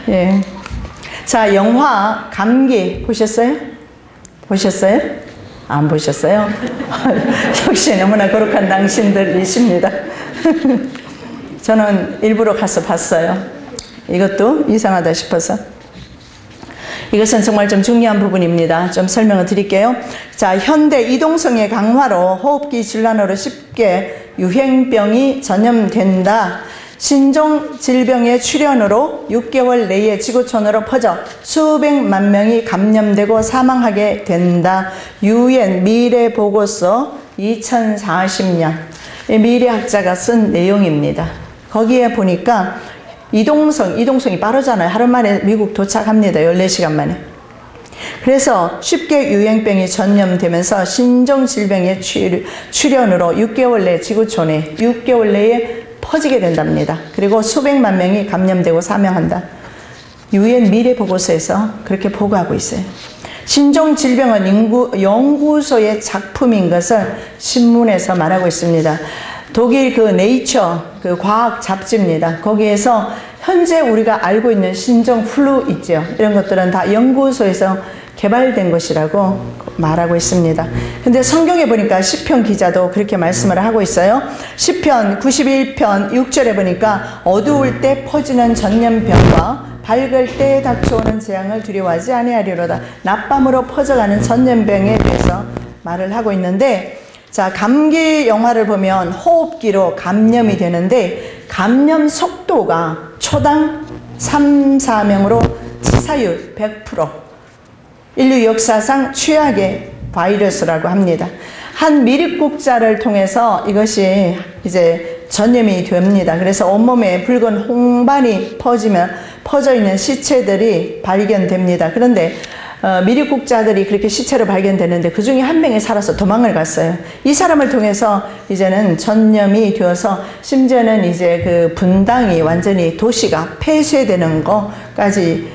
예. 자, 영화 감기 보셨어요? 보셨어요? 안 보셨어요? 역시 너무나 거룩한 당신들이십니다. 저는 일부러 가서 봤어요. 이것도 이상하다 싶어서. 이것은 정말 좀 중요한 부분입니다. 좀 설명을 드릴게요. 자, 현대 이동성의 강화로 호흡기 질환으로 쉽게 유행병이 전염된다. 신종 질병의 출현으로 6개월 내에 지구촌으로 퍼져 수백만 명이 감염되고 사망하게 된다. 유엔 미래 보고서 2040년 미래학자가 쓴 내용입니다. 거기에 보니까 이동성이 빠르잖아요. 하루 만에 미국 도착합니다. 14시간 만에. 그래서 쉽게 유행병이 전염되면서 신종 질병의 출현으로 6개월 내 지구촌에 6개월 내에 퍼지게 된답니다. 그리고 수백만 명이 감염되고 사망한다. 유엔 미래 보고서에서 그렇게 보고하고 있어요. 신종 질병은 연구소의 작품인 것을 신문에서 말하고 있습니다. 독일 그 네이처 그 과학 잡지입니다. 거기에서 현재 우리가 알고 있는 신종 플루 있죠. 이런 것들은 다 연구소에서 개발된 것이라고 말하고 있습니다. 근데 성경에 보니까 시편 기자도 그렇게 말씀을 하고 있어요. 시편 91편 6절에 보니까 어두울 때 퍼지는 전염병과 밝을 때 닥쳐오는 재앙을 두려워하지 아니하리로다. 낮밤으로 퍼져가는 전염병에 대해서 말을 하고 있는데, 자, 감기 영화를 보면 호흡기로 감염이 되는데 감염 속도가 초당 3, 4명으로 치사율 100%. 인류 역사상 최악의 바이러스라고 합니다. 한 미립국자를 통해서 이것이 이제 전염이 됩니다. 그래서 온몸에 붉은 홍반이 퍼져 있는 시체들이 발견됩니다. 그런데 미립국자들이 그렇게 시체로 발견되는데 그 중에 한 명이 살아서 도망을 갔어요. 이 사람을 통해서 이제는 전염이 되어서 심지어는 이제 그 분당이 완전히 도시가 폐쇄되는 것까지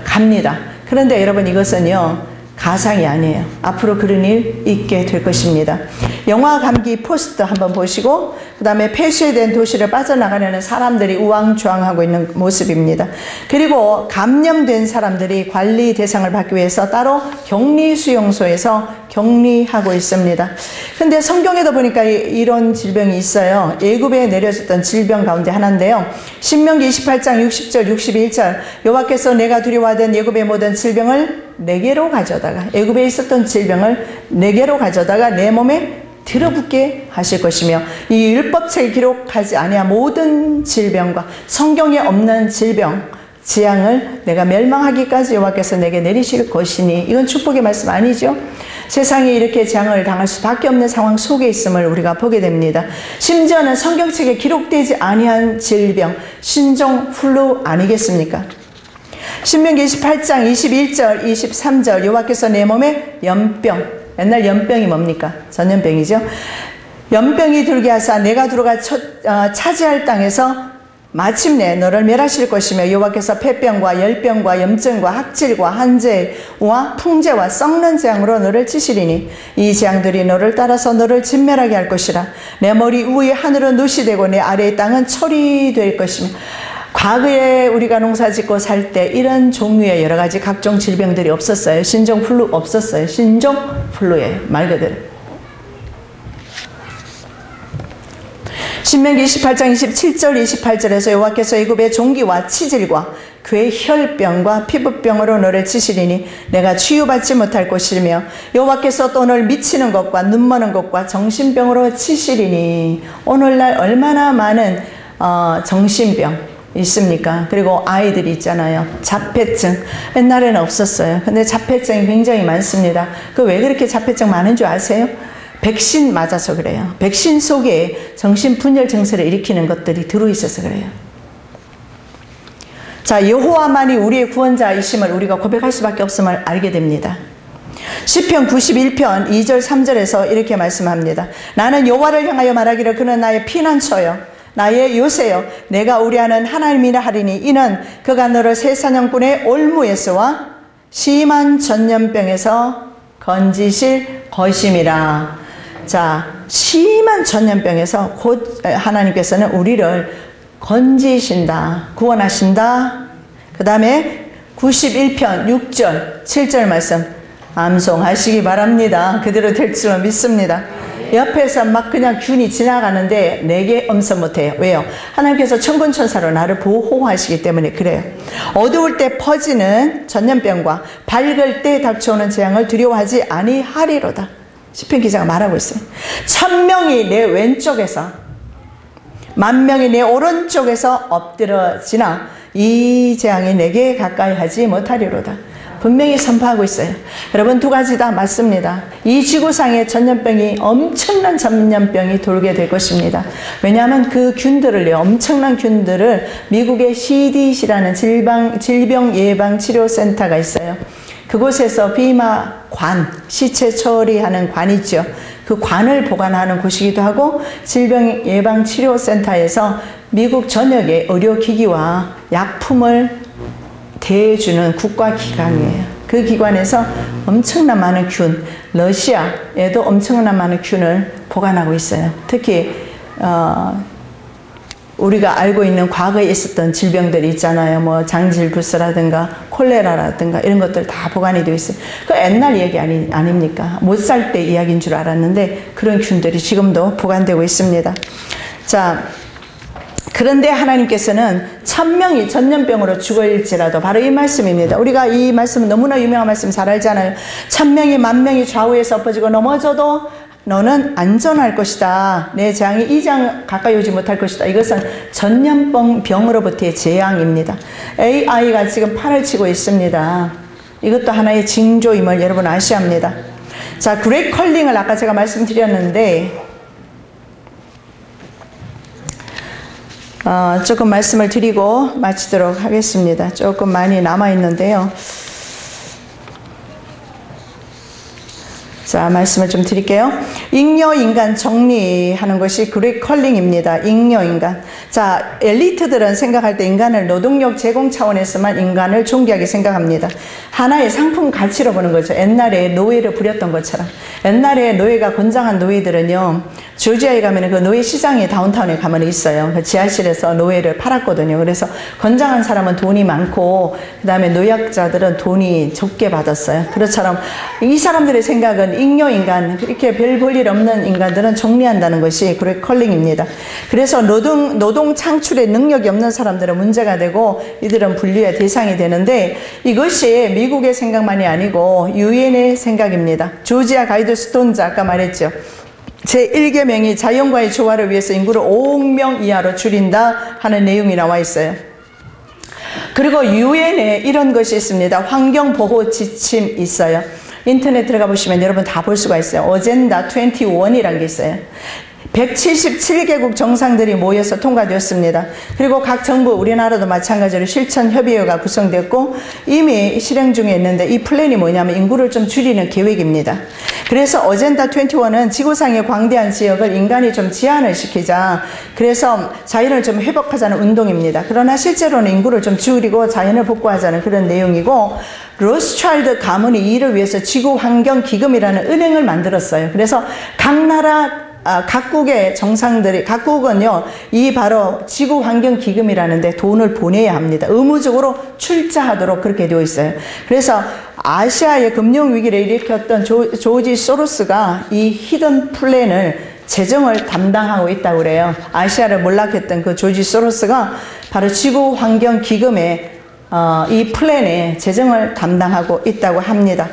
갑니다. 그런데 여러분, 이것은요 가상이 아니에요. 앞으로 그런 일 있게 될 것입니다. 영화 감기 포스터 한번 보시고 그 다음에 폐쇄된 도시를 빠져나가려는 사람들이 우왕좌왕하고 있는 모습입니다. 그리고 감염된 사람들이 관리 대상을 받기 위해서 따로 격리수용소에서 격리하고 있습니다. 근데 성경에도 보니까 이런 질병이 있어요. 애굽에 내려졌던 질병 가운데 하나인데요. 신명기 28장 60절 61절 여호와께서 내가 두려워하던 애굽의 모든 질병을 내게로 가져다가, 애굽에 있었던 질병을 내게로 가져다가 내 몸에 들어붙게 하실 것이며 이 율법책에 기록하지 아니한 모든 질병과 성경에 없는 질병, 재앙을 내가 멸망하기까지 여호와께서 내게 내리실 것이니. 이건 축복의 말씀 아니죠? 세상에 이렇게 재앙을 당할 수밖에 없는 상황 속에 있음을 우리가 보게 됩니다. 심지어는 성경책에 기록되지 아니한 질병, 신종 플루 아니겠습니까? 신명기 28장 21절 23절 여호와께서 내 몸에 연병, 옛날 연병이 뭡니까? 전염병이죠. 연병이 들게 하사 내가 들어가 차지할 땅에서 마침내 너를 멸하실 것이며 여호와께서 폐병과 열병과 염증과 학질과 한재와 풍재와 썩는 재앙으로 너를 치시리니 이 재앙들이 너를 따라서 너를 진멸하게 할 것이라. 내 머리 위에 하늘은 놋이 되고 내 아래의 땅은 철이 될 것이며. 과거에 우리가 농사짓고 살 때 이런 종류의 여러 가지 각종 질병들이 없었어요. 신종플루 없었어요. 신종플루예요, 말 그대로. 신명기 28장 27절 28절에서 여호와께서 애굽의 종기와 치질과 괴혈병과 피부병으로 너를 치시리니 내가 치유받지 못할 것이며 여호와께서 또 너를 미치는 것과 눈머는 것과 정신병으로 치시리니. 오늘날 얼마나 많은 정신병 있습니까? 그리고 아이들이 있잖아요. 자폐증. 옛날에는 없었어요. 근데 자폐증이 굉장히 많습니다. 그 왜 그렇게 자폐증 많은 줄 아세요? 백신 맞아서 그래요. 백신 속에 정신분열 증세를 일으키는 것들이 들어있어서 그래요. 자, 여호와만이 우리의 구원자이심을 우리가 고백할 수밖에 없음을 알게 됩니다. 시편 91편 2절 3절에서 이렇게 말씀합니다. 나는 여호와를 향하여 말하기를 그는 나의 피난처요 나의 요새요 내가 우려하는 하나님이라 하리니 이는 그가 너를 새사냥꾼의 올무에서와 심한 전염병에서 건지실 것임이라. 자, 심한 전염병에서 곧 하나님께서는 우리를 건지신다, 구원하신다. 그 다음에 91편 6절 7절 말씀 암송하시기 바랍니다. 그대로 될 줄 믿습니다. 옆에서 막 그냥 균이 지나가는데 내게 엄선 못해요. 왜요? 하나님께서 천군천사로 나를 보호하시기 때문에 그래요. 어두울 때 퍼지는 전염병과 밝을 때 닥쳐오는 재앙을 두려워하지 아니하리로다. 시편 기자가 말하고 있어요. 1000명이 내 왼쪽에서 10,000명이 내 오른쪽에서 엎드러지나 이 재앙이 내게 가까이 하지 못하리로다. 분명히 선포하고 있어요. 여러분, 두 가지 다 맞습니다. 이 지구상에 전염병이 엄청난 전염병이 돌게 될 것입니다. 왜냐하면 그 균들을요, 엄청난 균들을 미국의 CDC라는 질병예방치료센터가 있어요. 그곳에서 비마관, 시체 처리하는 관 있죠. 그 관을 보관하는 곳이기도 하고 질병예방치료센터에서 미국 전역의 의료기기와 약품을 대주는 국가기관이에요. 그 기관에서 엄청난 많은 균, 러시아에도 엄청난 많은 균을 보관하고 있어요. 특히 우리가 알고 있는 과거에 있었던 질병들이 있잖아요. 뭐 장질부스라든가 콜레라라든가 이런 것들 다 보관이 되어 있어요. 그 옛날 얘기 아닙니까? 못 살 때 이야기인 줄 알았는데 그런 균들이 지금도 보관되고 있습니다. 자, 그런데 하나님께서는 1000명이 전염병으로 죽을지라도 바로 이 말씀입니다. 우리가 이 말씀은 너무나 유명한 말씀 잘 알잖아요. 1000명이 10,000명이 좌우에서 엎어지고 넘어져도 너는 안전할 것이다. 내 재앙이 이 장 가까이 오지 못할 것이다. 이것은 전염병으로부터의 재앙입니다. AI가 지금 판을 치고 있습니다. 이것도 하나의 징조임을 여러분 아셔야 합니다. 자, 그레이 컬링을 아까 제가 말씀드렸는데 조금 말씀을 드리고 마치도록 하겠습니다. 조금 많이 남아있는데요. 자, 말씀을 좀 드릴게요. 잉여인간 정리하는 것이 그레이 컬링입니다. 잉여인간. 자, 엘리트들은 생각할 때 인간을 노동력 제공 차원에서만 인간을 존귀하게 생각합니다. 하나의 상품 가치로 보는 거죠. 옛날에 노예를 부렸던 것처럼. 옛날에 노예가 건장한 노예들은요, 조지아에 가면 그 노예 시장이 다운타운에 가면 있어요. 그 지하실에서 노예를 팔았거든요. 그래서 건장한 사람은 돈이 많고, 그 다음에 노약자들은 돈이 적게 받았어요. 그것처럼 이 사람들의 생각은 잉여인간, 이렇게 별 볼 일 없는 인간들은 정리한다는 것이 그레이 컬링입니다. 그래서 노동 창출의 능력이 없는 사람들은 문제가 되고 이들은 분류의 대상이 되는데 이것이 미국의 생각만이 아니고 유엔의 생각입니다. 조지아 가이드스톤즈 아까 말했죠. 제1계명이 자연과의 조화를 위해서 인구를 5억 명 이하로 줄인다 하는 내용이 나와 있어요. 그리고 유엔에 이런 것이 있습니다. 환경보호 지침 있어요. 인터넷 들어가 보시면 여러분 다 볼 수가 있어요. 어젠다 21이라는 게 있어요. 177개국 정상들이 모여서 통과되었습니다. 그리고 각 정부, 우리나라도 마찬가지로 실천협의회가 구성됐고 이미 실행 중에 있는데, 이 플랜이 뭐냐면 인구를 좀 줄이는 계획입니다. 그래서 어젠다 21은 지구상의 광대한 지역을 인간이 좀 제한을 시키자, 그래서 자연을 좀 회복하자는 운동입니다. 그러나 실제로는 인구를 좀 줄이고 자연을 복구하자는 그런 내용이고, 로스차일드 가문이 이를 위해서 지구환경기금이라는 은행을 만들었어요. 그래서 각 나라 각국의 정상들이, 각국은요, 이 바로 지구환경기금이라는데 돈을 보내야 합니다. 의무적으로 출자하도록 그렇게 되어 있어요. 그래서 아시아의 금융위기를 일으켰던 조지 소로스가 이 히든 플랜을 재정을 담당하고 있다고 그래요. 아시아를 몰락했던 그 조지 소로스가 바로 지구환경기금의 이 플랜에 재정을 담당하고 있다고 합니다.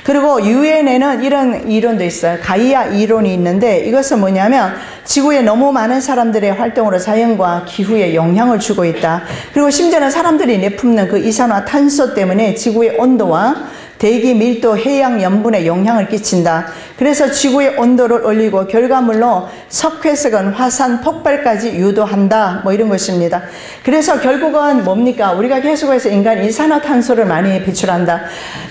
그리고 유엔에는 이런 이론도 있어요. 가이아 이론이 있는데, 이것은 뭐냐면 지구에 너무 많은 사람들의 활동으로 자연과 기후에 영향을 주고 있다. 그리고 심지어는 사람들이 내뿜는 그 이산화탄소 때문에 지구의 온도와 대기 밀도, 해양 염분에 영향을 끼친다. 그래서 지구의 온도를 올리고 결과물로 석회석은 화산 폭발까지 유도한다. 뭐 이런 것입니다. 그래서 결국은 뭡니까? 우리가 계속해서 인간이 이산화탄소를 많이 배출한다.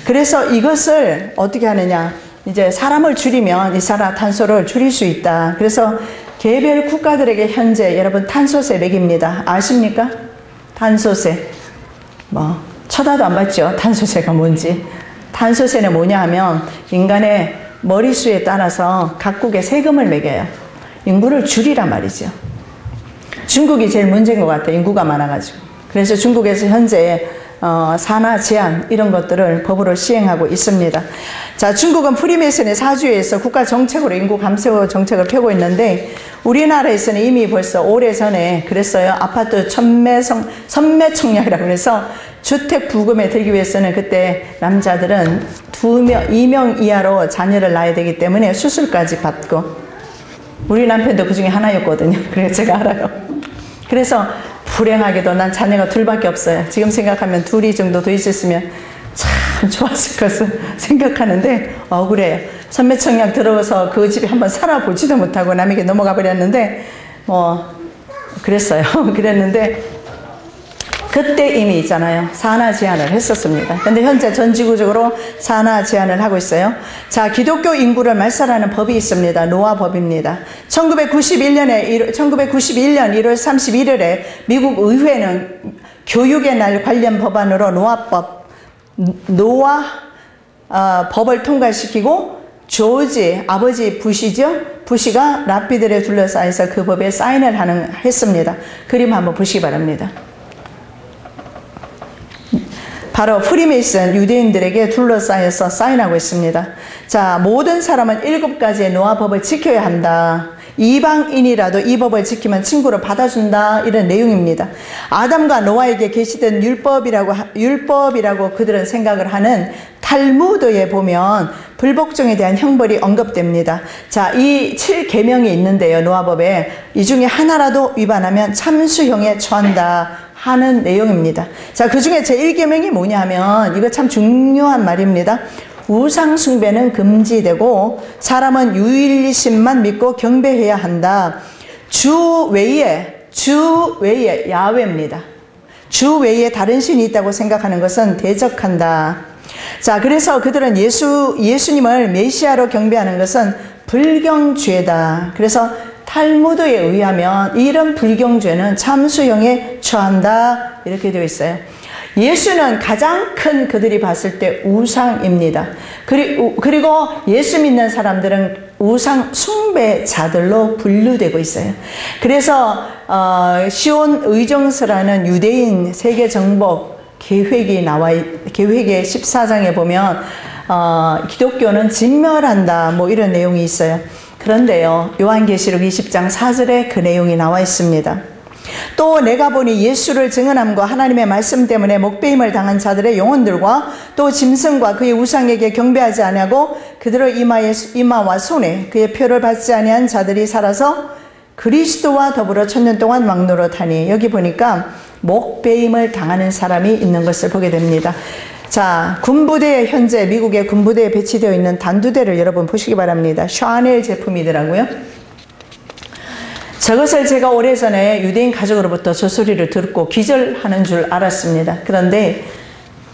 그래서 이것을 어떻게 하느냐? 이제 사람을 줄이면 이산화탄소를 줄일 수 있다. 그래서 개별 국가들에게 현재 여러분 탄소세 매깁니다. 아십니까? 탄소세. 뭐 쳐다도 안 봤죠? 탄소세가 뭔지. 탄소세는 뭐냐 하면 인간의 머릿수에 따라서 각국의 세금을 매겨요. 인구를 줄이란 말이죠. 중국이 제일 문제인 것 같아요. 인구가 많아가지고. 그래서 중국에서 현재 산하 제한 이런 것들을 법으로 시행하고 있습니다. 자, 중국은 프리메이슨의 사주에서 국가 정책으로 인구 감소 정책을 펴고 있는데, 우리나라에서는 이미 벌써 오래전에 그랬어요. 아파트 선매 청약이라고 해서 주택 부금에 들기 위해서는 그때 남자들은 2명 이하로 자녀를 낳아야 되기 때문에 수술까지 받고, 우리 남편도 그 중에 하나였거든요. 그래서 제가 알아요. 그래서 불행하게도 난 자녀가 둘밖에 없어요. 지금 생각하면 둘이 정도 더 있었으면 참 좋았을 것을 생각하는데 억울해요. 선매청약 들어서 그 집에 한번 살아보지도 못하고 남에게 넘어가 버렸는데, 뭐 그랬어요. 그랬는데 그때 이미 있잖아요. 산하 제한을 했었습니다. 근데 현재 전 지구적으로 산하 제한을 하고 있어요. 자, 기독교 인구를 말살하는 법이 있습니다. 노아법입니다. 1991년 1월 31일에 미국 의회는 교육의 날 관련 법안으로 법을 통과시키고, 조지 아버지 부시죠? 부시가 랍비들에 둘러싸여서 그 법에 사인을 했습니다. 그림 한번 보시기 바랍니다. 바로 프리메이슨 유대인들에게 둘러싸여서 사인하고 있습니다. 자, 모든 사람은 7가지의 노아법을 지켜야 한다. 이방인이라도 이 법을 지키면 친구를 받아준다. 이런 내용입니다. 아담과 노아에게 계시던 율법이라고 그들은 생각을 하는 탈무드에 보면 불복종에 대한 형벌이 언급됩니다. 자, 이 7계명이 있는데요. 노아법에 이 중에 하나라도 위반하면 참수형에 처한다 하는 내용입니다. 자, 그 중에 제1계명이 뭐냐 하면, 이거 참 중요한 말입니다. 우상 숭배는 금지되고 사람은 유일신만 믿고 경배해야 한다. 주 외에 야훼입니다. 주 외에 다른 신이 있다고 생각하는 것은 대적한다. 자, 그래서 그들은 예수님을 메시아로 경배하는 것은 불경죄다. 그래서 탈무드에 의하면 이런 불경죄는 참수형에 처한다. 이렇게 되어 있어요. 예수는 가장 큰 그들이 봤을 때 우상입니다. 그리고 예수 믿는 사람들은 우상 숭배자들로 분류되고 있어요. 그래서 시온 의정서라는 유대인 세계 정복 계획의 14장에 보면 기독교는 진멸한다 뭐 이런 내용이 있어요. 그런데요, 요한계시록 20장 4절에 그 내용이 나와 있습니다. 또 내가 보니 예수를 증언함과 하나님의 말씀 때문에 목배임을 당한 자들의 영혼들과 또 짐승과 그의 우상에게 경배하지 아니하고 그들의 이마와 손에 그의 표를 받지 아니한 자들이 살아서 그리스도와 더불어 천년 동안 왕노릇하니. 여기 보니까 목배임을 당하는 사람이 있는 것을 보게 됩니다. 자, 군부대에 현재 미국의 군부대에 배치되어 있는 단두대를 여러분 보시기 바랍니다. 샤넬 제품이더라고요. 저것을 제가 오래전에 유대인 가족으로부터 저 소리를 듣고 기절하는 줄 알았습니다. 그런데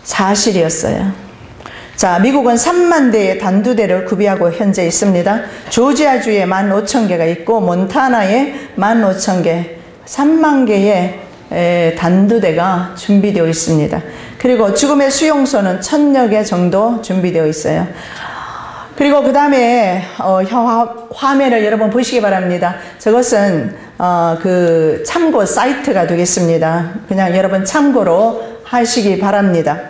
사실이었어요. 자, 미국은 3만 대의 단두대를 구비하고 현재 있습니다. 조지아주에 15,000개가 있고 몬타나에 15,000개, 3만 개의 단두대가 준비되어 있습니다. 그리고 죽음의 수용소는 1,000여 개 정도 준비되어 있어요. 그리고 그 다음에 화면을 여러분 보시기 바랍니다. 저것은 그 참고 사이트가 되겠습니다. 그냥 여러분 참고로 하시기 바랍니다.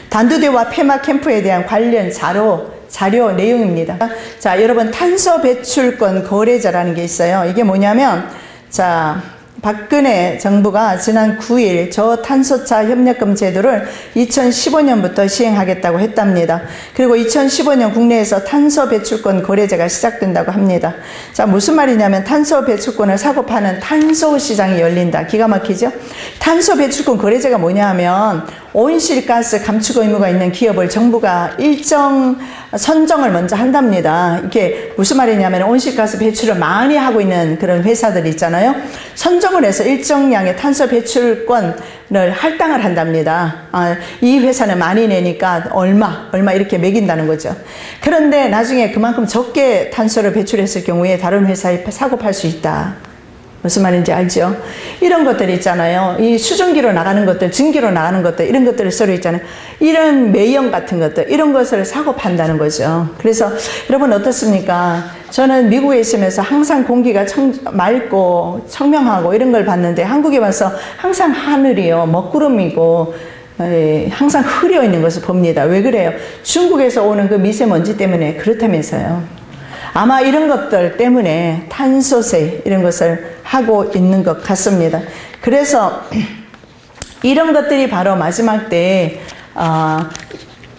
단두대와 폐막 캠프에 대한 관련 자료 내용입니다. 자, 여러분 탄소 배출권 거래자라는 게 있어요. 이게 뭐냐면, 자, 박근혜 정부가 지난 9일 저탄소차 협력금 제도를 2015년부터 시행하겠다고 했답니다. 그리고 2015년 국내에서 탄소 배출권 거래제가 시작된다고 합니다. 자, 무슨 말이냐면 탄소 배출권을 사고 파는 탄소 시장이 열린다. 기가 막히죠? 탄소 배출권 거래제가 뭐냐 하면 온실가스 감축 의무가 있는 기업을 정부가 일정 선정을 먼저 한답니다. 이게 무슨 말이냐면 온실가스 배출을 많이 하고 있는 그런 회사들 있잖아요. 선정을 해서 일정량의 탄소 배출권을 할당을 한답니다. 이 회사는 많이 내니까 얼마 이렇게 매긴다는 거죠. 그런데 나중에 그만큼 적게 탄소를 배출했을 경우에 다른 회사에 사고 팔 수 있다. 무슨 말인지 알죠? 이런 것들 있잖아요. 이 수증기로 나가는 것들, 증기로 나가는 것들, 이런 것들을 서로 있잖아요. 이런 매연 같은 것들, 이런 것을 사고 판다는 거죠. 그래서 여러분 어떻습니까? 저는 미국에 있으면서 항상 공기가 맑고 청명하고 이런 걸 봤는데 한국에 와서 항상 하늘이요, 먹구름이고 항상 흐려 있는 것을 봅니다. 왜 그래요? 중국에서 오는 그 미세먼지 때문에 그렇다면서요. 아마 이런 것들 때문에 탄소세 이런 것을 하고 있는 것 같습니다. 그래서 이런 것들이 바로 마지막 때에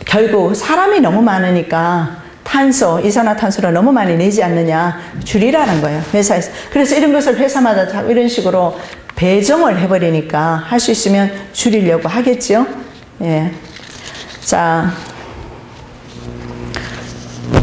결국 사람이 너무 많으니까 탄소, 이산화탄소를 너무 많이 내지 않느냐 줄이라는 거예요. 회사에서. 그래서 이런 것을 회사마다 자꾸 이런 식으로 배정을 해버리니까 할 수 있으면 줄이려고 하겠죠. 예. 자,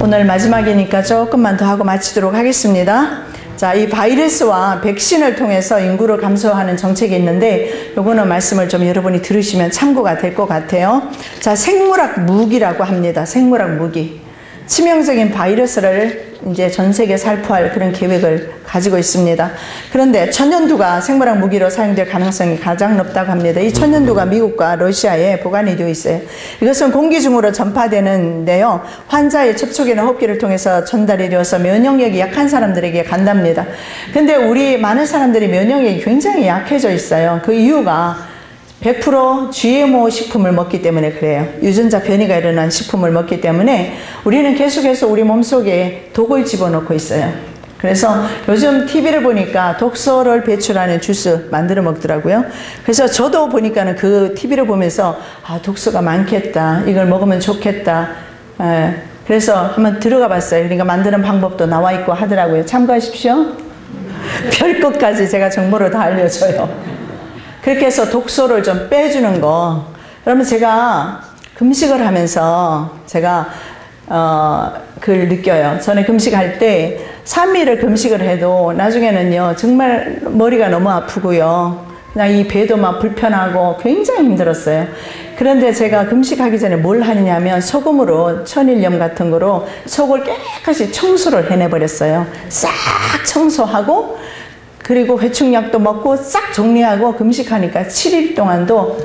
오늘 마지막이니까 조금만 더 하고 마치도록 하겠습니다. 자, 이 바이러스와 백신을 통해서 인구를 감소하는 정책이 있는데 요거는 말씀을 좀 여러분이 들으시면 참고가 될 것 같아요. 자, 생물학 무기라고 합니다. 생물학 무기. 치명적인 바이러스를 이제 전 세계에 살포할 그런 계획을 가지고 있습니다. 그런데 천연두가 생물학 무기로 사용될 가능성이 가장 높다고 합니다. 이 천연두가 미국과 러시아에 보관이 되어 있어요. 이것은 공기 중으로 전파되는데요. 환자의 접촉이나 호흡기를 통해서 전달이 되어서 면역력이 약한 사람들에게 간답니다. 근데 우리 많은 사람들이 면역력이 굉장히 약해져 있어요. 그 이유가 100% GMO 식품을 먹기 때문에 그래요. 유전자 변이가 일어난 식품을 먹기 때문에 우리는 계속해서 우리 몸속에 독을 집어넣고 있어요. 그래서 요즘 TV를 보니까 독소를 배출하는 주스 만들어 먹더라고요. 그래서 저도 보니까는 그 TV를 보면서 독소가 많겠다. 이걸 먹으면 좋겠다. 그래서 한번 들어가 봤어요. 그러니까 만드는 방법도 나와 있고 하더라고요. 참고하십시오. 별것까지 제가 정보를 다 알려줘요. 그렇게 해서 독소를 좀 빼주는 거. 그러면 제가 금식을 하면서 제가 그걸 느껴요. 저는 금식할 때 3일을 금식을 해도 나중에는요 정말 머리가 너무 아프고요. 그냥 이 배도 막 불편하고 굉장히 힘들었어요. 그런데 제가 금식하기 전에 뭘 하느냐면 소금으로 천일염 같은 거로 속을 깨끗이 청소를 해내버렸어요. 싹 청소하고 그리고 회충약도 먹고 싹 정리하고 금식하니까 7일 동안도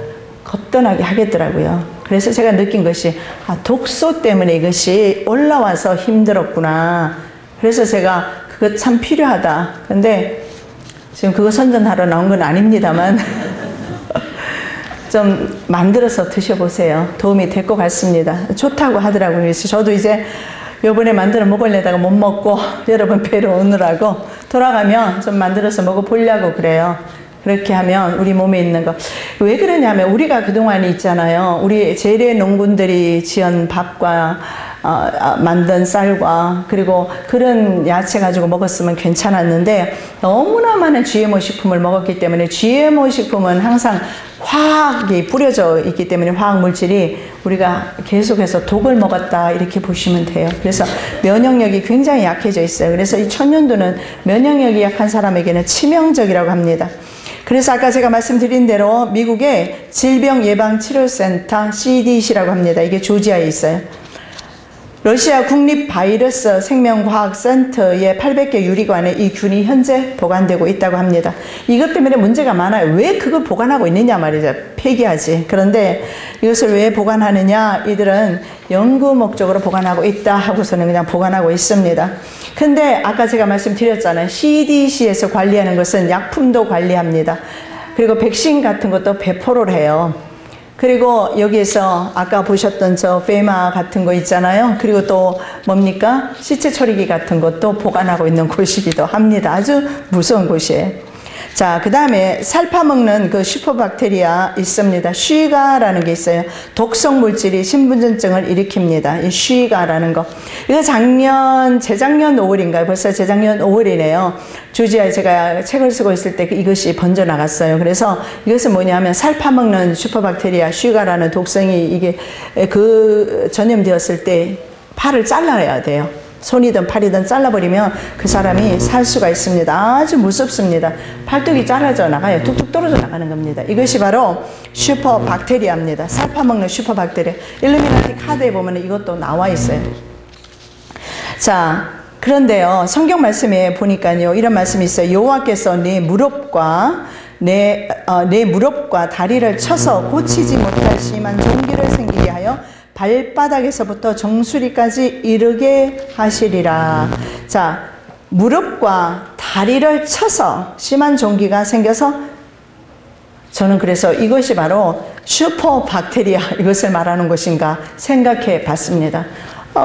거뜬하게 하겠더라고요. 그래서 제가 느낀 것이 독소 때문에 이것이 올라와서 힘들었구나. 그래서 제가 그거 참 필요하다. 근데 지금 그거 선전하러 나온 건 아닙니다만 좀 만들어서 드셔보세요. 도움이 될 것 같습니다. 좋다고 하더라고요. 그래서 저도 이제 요번에 만들어 먹으려다가 못 먹고 여러분 뵈러 오느라고 돌아가면 좀 만들어서 먹어보려고 그래요. 그렇게 하면 우리 몸에 있는 거. 왜 그러냐면 우리가 그동안 있잖아요. 우리 재래 농군들이 지은 밥과 만든 쌀과 그리고 그런 야채 가지고 먹었으면 괜찮았는데 너무나 많은 GMO 식품을 먹었기 때문에 GMO 식품은 항상 화학이 뿌려져 있기 때문에 화학 물질이 우리가 계속해서 독을 먹었다 이렇게 보시면 돼요. 그래서 면역력이 굉장히 약해져 있어요. 그래서 이 천연두는 면역력이 약한 사람에게는 치명적이라고 합니다. 그래서 아까 제가 말씀드린 대로 미국의 질병예방치료센터 CDC라고 합니다. 이게 조지아에 있어요. 러시아 국립바이러스 생명과학센터의 800개 유리관에 이 균이 현재 보관되고 있다고 합니다. 이것 때문에 문제가 많아요. 왜 그걸 보관하고 있느냐 말이죠. 폐기하지. 그런데 이것을 왜 보관하느냐? 이들은 연구 목적으로 보관하고 있다 하고서는 그냥 보관하고 있습니다. 근데 아까 제가 말씀드렸잖아요. CDC에서 관리하는 것은 약품도 관리합니다. 그리고 백신 같은 것도 배포를 해요. 그리고 여기에서 아까 보셨던 저 페마 같은 거 있잖아요. 그리고 또 뭡니까? 시체 처리기 같은 것도 보관하고 있는 곳이기도 합니다. 아주 무서운 곳이에요. 자, 그 다음에 살 파먹는 그 슈퍼박테리아 있습니다. 쉬가라는 게 있어요. 독성 물질이 신분증을 일으킵니다. 이 쉬가라는 거. 이거 재작년 5월인가요? 벌써 재작년 5월이네요. 조지아에 제가 책을 쓰고 있을 때 이것이 번져나갔어요. 그래서 이것은 뭐냐면 살 파먹는 슈퍼박테리아 쉬가라는 독성이 이게 전염되었을 때 팔을 잘라야 돼요. 손이든 팔이든 잘라버리면 그 사람이 살 수가 있습니다. 아주 무섭습니다. 팔뚝이 잘라져 나가요. 툭툭 떨어져 나가는 겁니다. 이것이 바로 슈퍼박테리아입니다. 살 파먹는 슈퍼박테리아. 일루미나티 카드에 보면 이것도 나와 있어요. 자, 그런데요. 성경 말씀에 보니까요. 이런 말씀이 있어요. 여호와께서 내 무릎과 다리를 쳐서 고치지 못할 심한 종기를 생기게 하여 발바닥에서부터 정수리까지 이르게 하시리라. 자, 무릎과 다리를 쳐서 심한 종기가 생겨서 저는 그래서 이것이 바로 슈퍼박테리아 이것을 말하는 것인가 생각해 봤습니다.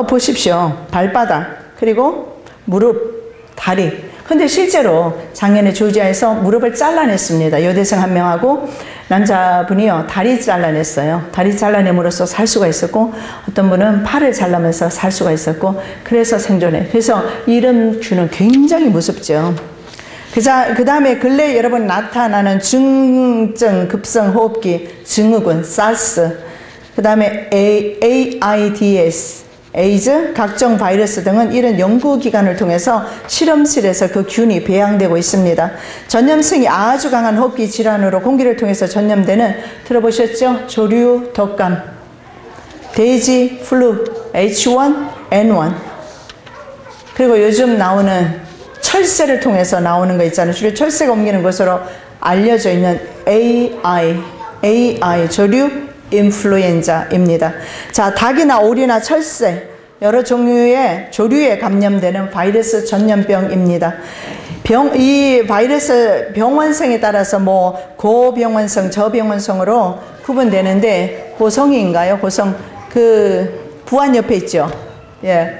보십시오. 발바닥 그리고 무릎, 다리. 근데 실제로 작년에 조지아에서 무릎을 잘라냈습니다. 여대생 한 명하고 남자분이요. 다리 잘라냈어요. 다리 잘라냄으로써 살 수가 있었고 어떤 분은 팔을 잘라면서 살 수가 있었고 그래서 생존해. 그래서 이런 균은 굉장히 무섭죠. 그 다음에 근래 여러분 나타나는 중증 급성 호흡기 증후군 사스 그 다음에 AIDS 에이즈, 각종 바이러스 등은 이런 연구기관을 통해서 실험실에서 그 균이 배양되고 있습니다. 전염성이 아주 강한 호흡기 질환으로 공기를 통해서 전염되는 들어보셨죠? 조류, 독감, 돼지, 플루, H1N1 그리고 요즘 나오는 철새를 통해서 나오는 거 있잖아요. 주로 철새가 옮기는 것으로 알려져 있는 AI 조류 인플루엔자입니다. 자, 닭이나 오리나 철새 여러 종류의 조류에 감염되는 바이러스 전염병입니다. 이 바이러스 병원성에 따라서 뭐 고병원성, 저병원성으로 구분되는데 고성인가요? 고성 그 부안 옆에 있죠. 예,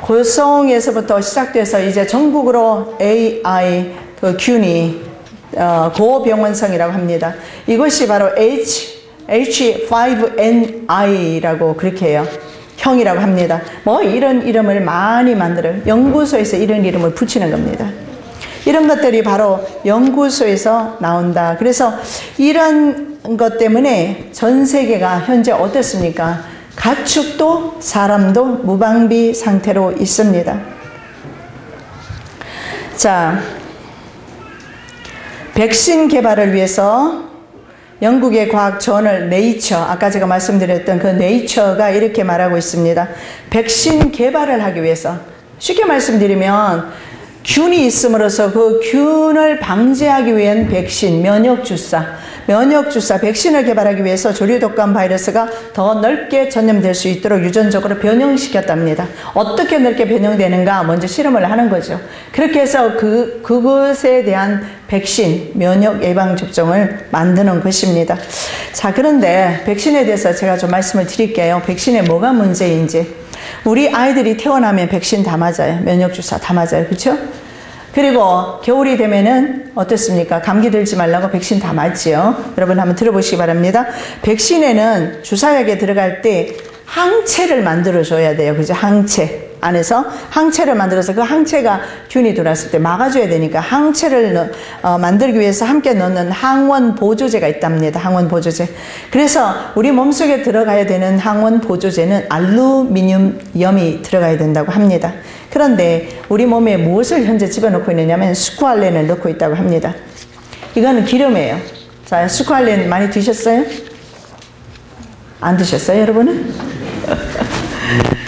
고성에서부터 시작돼서 이제 전국으로 AI 그 균이 고병원성이라고 합니다. 이것이 바로 H5N1라고 그렇게 해요. 형이라고 합니다. 뭐 이런 이름을 많이 만들어요. 연구소에서 이런 이름을 붙이는 겁니다. 이런 것들이 바로 연구소에서 나온다. 그래서 이런 것 때문에 전 세계가 현재 어떻습니까? 가축도 사람도 무방비 상태로 있습니다. 자, 백신 개발을 위해서 영국의 과학 저널 네이처, 아까 제가 말씀드렸던 그 네이처가 이렇게 말하고 있습니다. 백신 개발을 하기 위해서, 쉽게 말씀드리면 균이 있음으로써 그 균을 방지하기 위한 백신, 면역주사, 백신을 개발하기 위해서 조류독감 바이러스가 더 넓게 전염될 수 있도록 유전적으로 변형시켰답니다. 어떻게 넓게 변형되는가 먼저 실험을 하는 거죠. 그렇게 해서 그것에 대한 백신, 면역 예방접종을 만드는 것입니다. 자, 그런데 백신에 대해서 제가 좀 말씀을 드릴게요. 백신에 뭐가 문제인지. 우리 아이들이 태어나면 백신 다 맞아요. 면역주사 다 맞아요. 그렇죠? 그리고 겨울이 되면은 어떻습니까? 감기 들지 말라고 백신 다 맞지요. 여러분 한번 들어보시기 바랍니다. 백신에는 주사약에 들어갈 때 항체를 만들어줘야 돼요. 그죠? 항체. 안에서 항체를 만들어서 그 항체가 균이 들어왔을 때 막아줘야 되니까 항체를 만들기 위해서 함께 넣는 항원 보조제가 있답니다. 항원 보조제. 그래서 우리 몸속에 들어가야 되는 항원 보조제는 알루미늄염이 들어가야 된다고 합니다. 그런데 우리 몸에 무엇을 현재 집어넣고 있느냐면 스쿠알렌을 넣고 있다고 합니다. 이거는 기름이에요. 자, 스쿠알렌 많이 드셨어요? 안 드셨어요, 여러분은?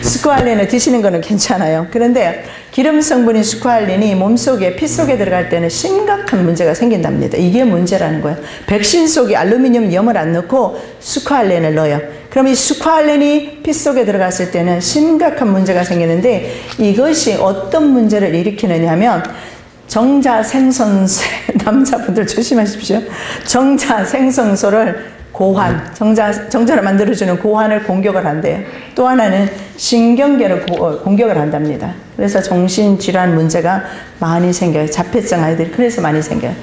스쿠알렌을 드시는 거는 괜찮아요. 그런데 기름 성분인 스쿠알렌이 몸속에 피 속에 들어갈 때는 심각한 문제가 생긴답니다. 이게 문제라는 거예요. 백신 속에 알루미늄 염을 안 넣고 스쿠알렌을 넣어요. 그럼 이 스쿠알렌이 피 속에 들어갔을 때는 심각한 문제가 생기는데 이것이 어떤 문제를 일으키느냐 하면 정자생성소, 남자분들 조심하십시오. 정자생성소를 고환, 정자를 만들어주는 고환을 공격을 한대요. 또 하나는 신경계를 공격을 한답니다. 그래서 정신질환 문제가 많이 생겨요. 자폐증 아이들이 그래서 많이 생겨요.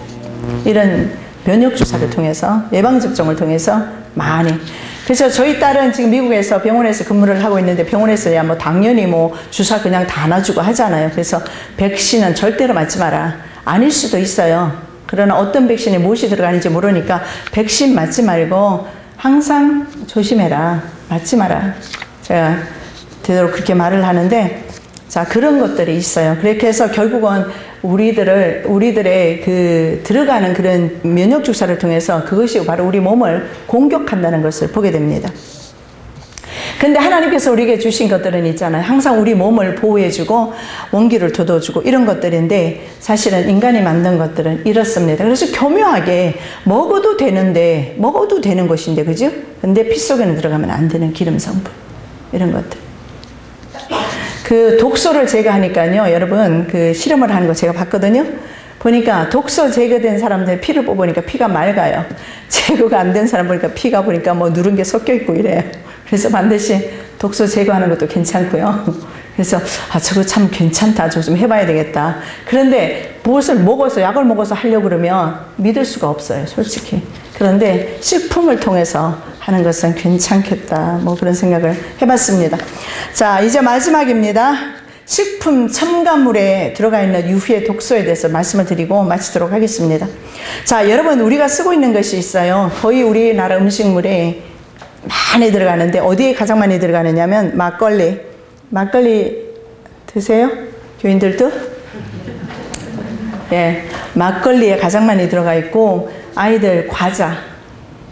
이런 면역주사를 통해서, 예방접종을 통해서 많이. 그래서 저희 딸은 지금 미국에서 병원에서 근무를 하고 있는데 병원에서야 뭐 당연히 뭐 주사 그냥 다 놔주고 하잖아요. 그래서 백신은 절대로 맞지 마라. 아닐 수도 있어요. 그러나 어떤 백신에 무엇이 들어가는지 모르니까 백신 맞지 말고 항상 조심해라. 맞지 마라. 제가 되도록 그렇게 말을 하는데, 자, 그런 것들이 있어요. 그렇게 해서 결국은 우리들의 그 들어가는 그런 면역 주사를 통해서 그것이 바로 우리 몸을 공격한다는 것을 보게 됩니다. 근데 하나님께서 우리에게 주신 것들은 있잖아요. 항상 우리 몸을 보호해주고 원기를 돋워주고 이런 것들인데 사실은 인간이 만든 것들은 이렇습니다. 그래서 교묘하게 먹어도 되는 것인데, 그죠? 근데 피 속에는 들어가면 안 되는 기름 성분. 이런 것들. 그 독소를 제거하니까요, 여러분, 그 실험을 하는 거 제가 봤거든요. 보니까 독소 제거된 사람들 피를 뽑으니까 피가 맑아요. 제거가 안 된 사람 보니까 피가 보니까 뭐 누른 게 섞여 있고 이래요. 그래서 반드시 독소 제거하는 것도 괜찮고요. 그래서 저거 참 괜찮다. 저거 좀 해봐야 되겠다. 그런데 무엇을 먹어서, 약을 먹어서 하려고 그러면 믿을 수가 없어요, 솔직히. 그런데 식품을 통해서 하는 것은 괜찮겠다. 뭐 그런 생각을 해봤습니다. 자, 이제 마지막입니다. 식품 첨가물에 들어가 있는 유해 독소에 대해서 말씀을 드리고 마치도록 하겠습니다. 자, 여러분, 우리가 쓰고 있는 것이 있어요. 거의 우리나라 음식물에 많이 들어가는데 어디에 가장 많이 들어가느냐면 막걸리 드세요? 교인들도? 예, 막걸리에 가장 많이 들어가 있고 아이들 과자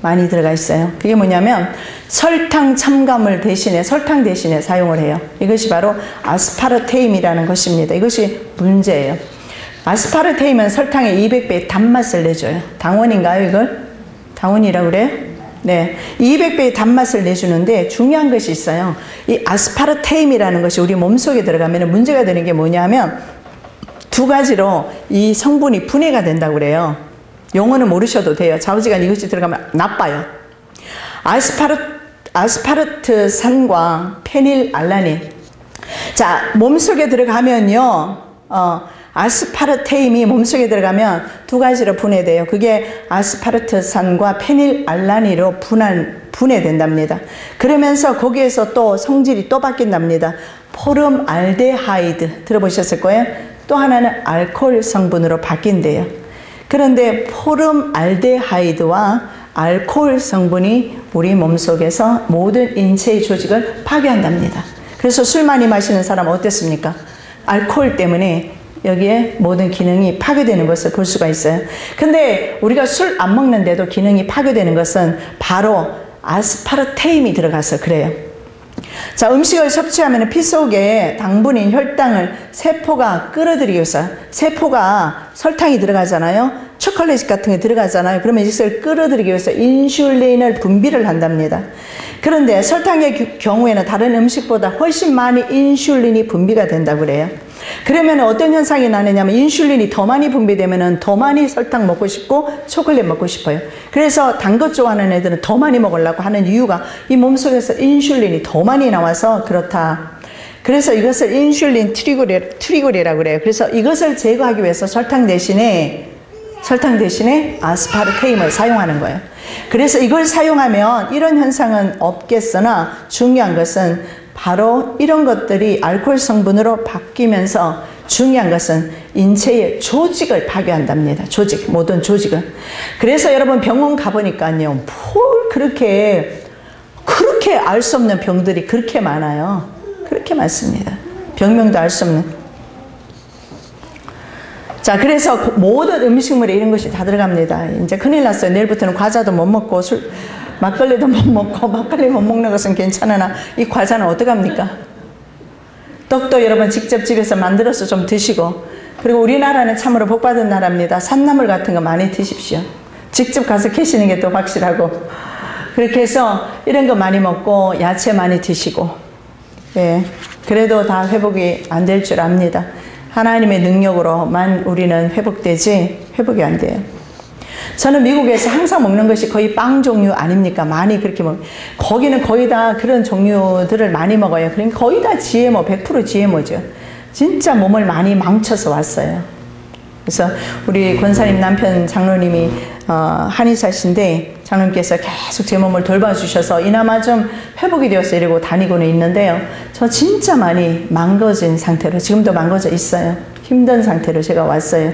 많이 들어가 있어요. 그게 뭐냐면 설탕 첨가물 대신에, 설탕 대신에 사용을 해요. 이것이 바로 아스파르테임이라는 것입니다. 이것이 문제예요. 아스파르테임은 설탕의 200배의 단맛을 내줘요. 당원인가요, 이걸? 당원이라고 그래요? 네. 200배의 단맛을 내주는데 중요한 것이 있어요. 이 아스파르테임이라는 것이 우리 몸속에 들어가면 문제가 되는 게 뭐냐면 두 가지로 이 성분이 분해가 된다고 그래요. 용어는 모르셔도 돼요. 좌우지간 이것이 들어가면 나빠요. 아스파르트산과 페닐알라닌. 자, 몸속에 들어가면요, 아스파르테임이 몸속에 들어가면 두 가지로 분해돼요. 그게 아스파르트산과 페닐알라닌으로 분해된답니다. 그러면서 거기에서 또 성질이 또 바뀐답니다. 포름알데하이드 들어보셨을 거예요. 또 하나는 알코올 성분으로 바뀐대요. 그런데 포름알데하이드와 알코올 성분이 우리 몸속에서 모든 인체의 조직을 파괴한답니다. 그래서 술 많이 마시는 사람은 어땠습니까? 알코올 때문에 여기에 모든 기능이 파괴되는 것을 볼 수가 있어요. 근데 우리가 술 안 먹는데도 기능이 파괴되는 것은 바로 아스파르테임이 들어가서 그래요. 자, 음식을 섭취하면 피 속에 당분인 혈당을 세포가 끌어들이기 위해서, 세포가 설탕이 들어가잖아요. 초콜릿 같은 게 들어가잖아요. 그러면 이것을 끌어들이기 위해서 인슐린을 분비를 한답니다. 그런데 설탕의 경우에는 다른 음식보다 훨씬 많이 인슐린이 분비가 된다고 그래요. 그러면 어떤 현상이 나느냐면 인슐린이 더 많이 분비되면 더 많이 설탕 먹고 싶고 초콜릿 먹고 싶어요. 그래서 단 것 좋아하는 애들은 더 많이 먹으려고 하는 이유가 이 몸속에서 인슐린이 더 많이 나와서 그렇다. 그래서 이것을 인슐린 트리글이라고 그래요. 그래서 이것을 제거하기 위해서 설탕 대신에 아스파르테임을 사용하는 거예요. 그래서 이걸 사용하면 이런 현상은 없겠으나 중요한 것은 바로 이런 것들이 알코올 성분으로 바뀌면서 중요한 것은 인체의 조직을 파괴한답니다. 조직, 모든 조직을. 그래서 여러분 병원 가보니까요, 뭘 그렇게 알 수 없는 병들이 그렇게 많아요. 그렇게 많습니다. 병명도 알 수 없는. 자, 그래서 모든 음식물에 이런 것이 다 들어갑니다. 이제 큰일 났어요. 내일부터는 과자도 못 먹고 막걸리도 못 먹고, 막걸리 못 먹는 것은 괜찮으나 이 과자는 어떡합니까? 떡도 여러분 직접 집에서 만들어서 좀 드시고, 그리고 우리나라는 참으로 복받은 나라입니다. 산나물 같은 거 많이 드십시오. 직접 가서 캐시는 게 또 확실하고. 그렇게 해서 이런 거 많이 먹고 야채 많이 드시고, 예, 그래도 다 회복이 안 될 줄 압니다. 하나님의 능력으로만 우리는 회복되지 회복이 안 돼요. 저는 미국에서 항상 먹는 것이 거의 빵 종류 아닙니까? 많이 그렇게 거기는 거의 다 그런 종류들을 많이 먹어요. 그러니까 거의 다 GMO, 100% GMO죠. 진짜 몸을 많이 망쳐서 왔어요. 그래서 우리 권사님 남편 장로님이 한의사신데 장로님께서 계속 제 몸을 돌봐주셔서 이나마 좀 회복이 되어서 이러고 다니고는 있는데요. 저 진짜 많이 망가진 상태로, 지금도 망가져 있어요. 힘든 상태로 제가 왔어요.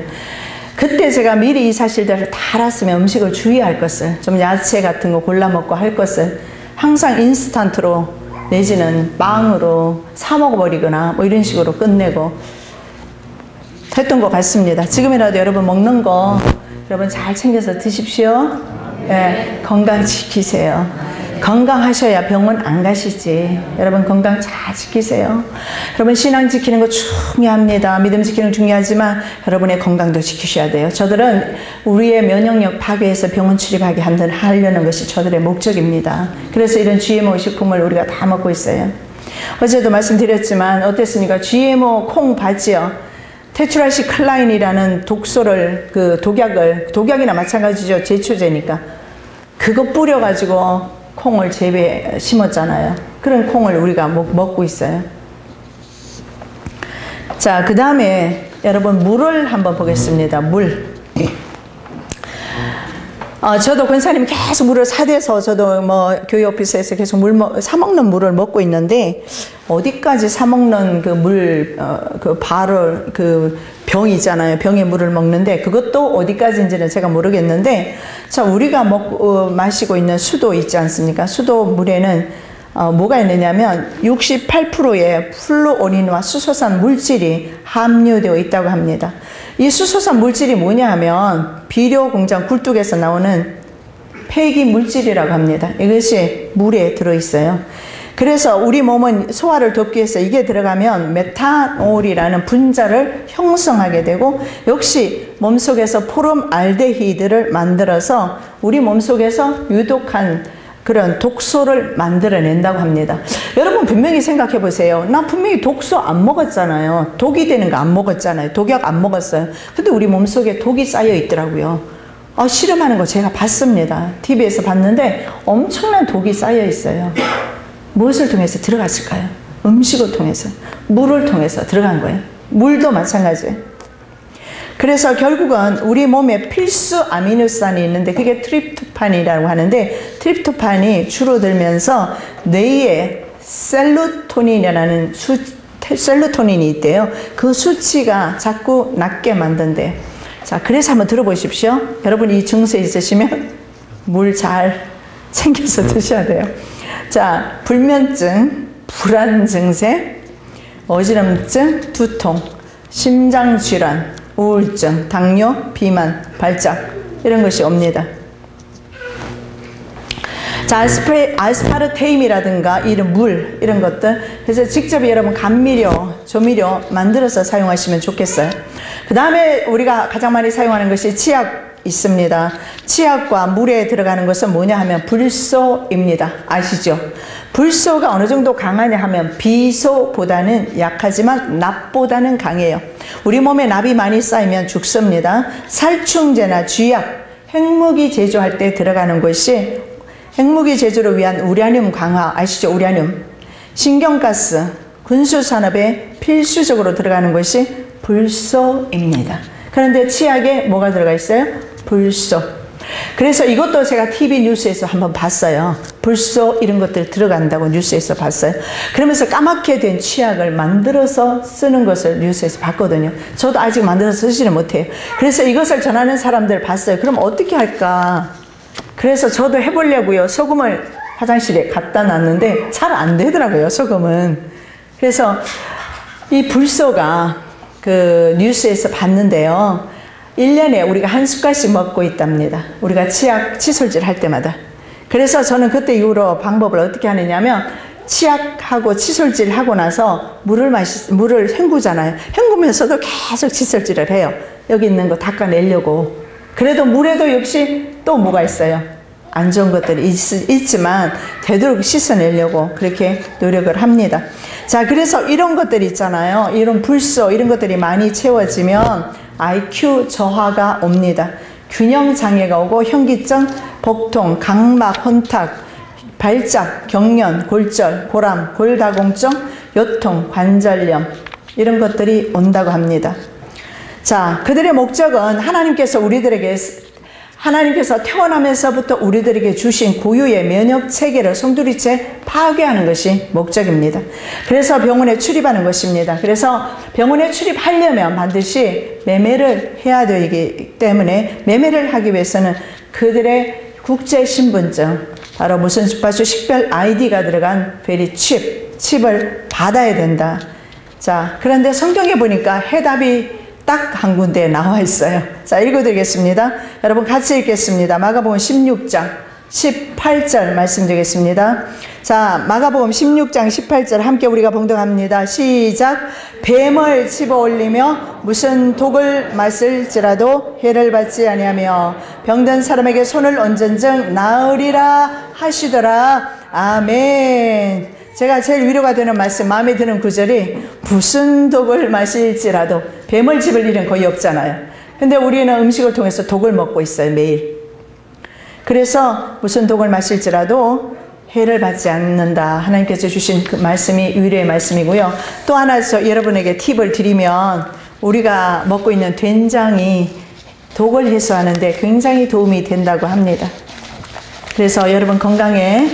그때 제가 미리 이 사실들을 다 알았으면 음식을 주의할 것을, 좀 야채 같은 거 골라 먹고 할 것을 항상 인스턴트로 내지는 빵으로 사 먹어버리거나 뭐 이런 식으로 끝내고 했던 것 같습니다. 지금이라도 여러분 먹는 거 여러분 잘 챙겨서 드십시오. 예, 건강 지키세요. 건강하셔야 병원 안 가시지. 여러분 건강 잘 지키세요. 여러분 신앙 지키는 거 중요합니다. 믿음 지키는 거 중요하지만 여러분의 건강도 지키셔야 돼요. 저들은 우리의 면역력 파괴해서 병원 출입하게 하려는 것이 저들의 목적입니다. 그래서 이런 GMO 식품을 우리가 다 먹고 있어요. 어제도 말씀드렸지만 어땠습니까? GMO 콩 봤지요? 테트라시클라인이라는 독소를, 독약이나 마찬가지죠. 제초제니까. 그거 뿌려가지고 콩을 재배에 심었잖아요. 그런 콩을 우리가 먹고 있어요. 자, 그 다음에 여러분 물을 한번 보겠습니다. 물. 저도 권사님이 계속 물을 사대서 저도 뭐 교회 오피스에서 계속 사먹는 물을 먹고 있는데 어디까지 사먹는 그 물, 병 있잖아요. 병에 물을 먹는데 그것도 어디까지인지는 제가 모르겠는데 자, 우리가 마시고 있는 수도 있지 않습니까? 수도 물에는 뭐가 있느냐면 68%의 플루오린과 수소산 물질이 함유되어 있다고 합니다. 이 수소산 물질이 뭐냐 하면 비료 공장 굴뚝에서 나오는 폐기 물질이라고 합니다. 이것이 물에 들어있어요. 그래서 우리 몸은 소화를 돕기 위해서 이게 들어가면 메탄올이라는 분자를 형성하게 되고 역시 몸속에서 포름알데히드를 만들어서 우리 몸속에서 유독한 그런 독소를 만들어낸다고 합니다. 여러분 분명히 생각해 보세요. 나 분명히 독소 안 먹었잖아요. 독이 되는 거 안 먹었잖아요. 독약 안 먹었어요. 근데 우리 몸속에 독이 쌓여 있더라고요. 실험하는 거 제가 봤습니다. TV에서 봤는데 엄청난 독이 쌓여 있어요. 무엇을 통해서 들어갔을까요? 음식을 통해서, 물을 통해서 들어간 거예요. 물도 마찬가지예요. 그래서 결국은 우리 몸에 필수 아미노산이 있는데 그게 트립토판이라고 하는데 트립토판이 줄어들면서 뇌에 셀로토닌이라는 셀로토닌이 있대요. 그 수치가 자꾸 낮게 만든대요. 자, 그래서 한번 들어보십시오. 여러분 이 증세 있으시면 물 잘 챙겨서 드셔야 돼요. 자, 불면증, 불안 증세, 어지럼증, 두통, 심장질환, 우울증, 당뇨, 비만, 발작 이런 것이 옵니다. 자, 아스파르테임이라든가 이런 물 이런 것들 그래서 직접 여러분 감미료, 조미료 만들어서 사용하시면 좋겠어요. 그 다음에 우리가 가장 많이 사용하는 것이 치약 있습니다. 치약과 물에 들어가는 것은 뭐냐 하면 불소입니다. 아시죠? 불소가 어느 정도 강하냐 하면 비소보다는 약하지만 납보다는 강해요. 우리 몸에 납이 많이 쌓이면 죽습니다. 살충제나 쥐약, 핵무기 제조할 때 들어가는 것이 핵무기 제조를 위한 우라늄 강화, 아시죠? 우라늄. 신경가스, 군수산업에 필수적으로 들어가는 것이 불소입니다. 그런데 치약에 뭐가 들어가 있어요? 불소. 그래서 이것도 제가 TV 뉴스에서 한번 봤어요. 불소 이런 것들 들어간다고 뉴스에서 봤어요. 그러면서 까맣게 된 치약을 만들어서 쓰는 것을 뉴스에서 봤거든요. 저도 아직 만들어서 쓰지는 못해요. 그래서 이것을 전하는 사람들 봤어요. 그럼 어떻게 할까? 그래서 저도 해보려고요. 소금을 화장실에 갖다 놨는데 잘 안 되더라고요, 소금은. 그래서 이 불소가 그 뉴스에서 봤는데요. 1년에 우리가 한 숟갈씩 먹고 있답니다. 우리가 치약, 칫솔질 할 때마다. 그래서 저는 그때 이후로 방법을 어떻게 하느냐면 치약하고 칫솔질 하고 나서 물을 헹구잖아요. 헹구면서도 계속 칫솔질을 해요. 여기 있는 거 닦아내려고. 그래도 물에도 역시 또 뭐가 있어요. 안 좋은 것들이 있지만 되도록 씻어내려고 그렇게 노력을 합니다. 자, 그래서 이런 것들이 있잖아요. 이런 불소 이런 것들이 많이 채워지면 IQ 저하가 옵니다. 균형장애가 오고 현기증, 복통, 각막, 혼탁, 발작, 경련, 골절, 고람, 골다공증, 요통, 관절염 이런 것들이 온다고 합니다. 자, 그들의 목적은 하나님께서 태어나면서부터 우리들에게 주신 고유의 면역 체계를 송두리째 파괴하는 것이 목적입니다. 그래서 병원에 출입하는 것입니다. 그래서 병원에 출입하려면 반드시 매매를 해야 되기 때문에 매매를 하기 위해서는 그들의 국제신분증, 바로 무슨 주파수 식별 아이디가 들어간 칩을 받아야 된다. 자, 그런데 성경에 보니까 해답이 딱 한 군데 나와 있어요. 자, 읽어드리겠습니다. 여러분 같이 읽겠습니다. 마가복음 16장 18절 말씀드리겠습니다. 자, 마가복음 16장 18절 함께 우리가 봉독합니다. 시작. 뱀을 집어 올리며 무슨 독을 마실지라도 해를 받지 아니하며 병든 사람에게 손을 얹은즉 나으리라 하시더라. 아멘. 제가 제일 위로가 되는 말씀, 마음에 드는 구절이 무슨 독을 마실지라도 뱀을 집을 일은 거의 없잖아요. 근데 우리는 음식을 통해서 독을 먹고 있어요, 매일. 그래서 무슨 독을 마실지라도 해를 받지 않는다. 하나님께서 주신 그 말씀이 위로의 말씀이고요. 또 하나 여러분에게 팁을 드리면 우리가 먹고 있는 된장이 독을 해소하는데 굉장히 도움이 된다고 합니다. 그래서 여러분 건강에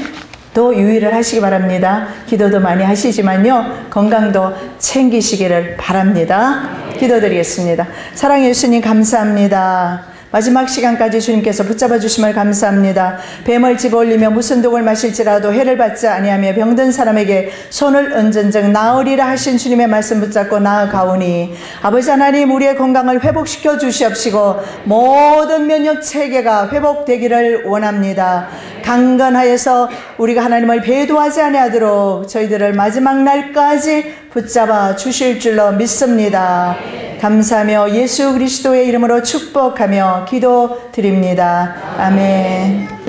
또 유의를 하시기 바랍니다. 기도도 많이 하시지만요, 건강도 챙기시기를 바랍니다. 기도드리겠습니다. 사랑해 주님 감사합니다. 마지막 시간까지 주님께서 붙잡아 주심을 감사합니다. 뱀을 집어 올리며 무슨 독을 마실지라도 해를 받지 아니하며 병든 사람에게 손을 얹은즉 나으리라 하신 주님의 말씀 붙잡고 나아가오니 아버지 하나님, 우리의 건강을 회복시켜 주시옵시고 모든 면역 체계가 회복되기를 원합니다. 강건하여서 우리가 하나님을 배도하지 아니하도록 저희들을 마지막 날까지 붙잡아 주실 줄로 믿습니다. 감사하며 예수 그리스도의 이름으로 축복하며 기도드립니다. 아멘.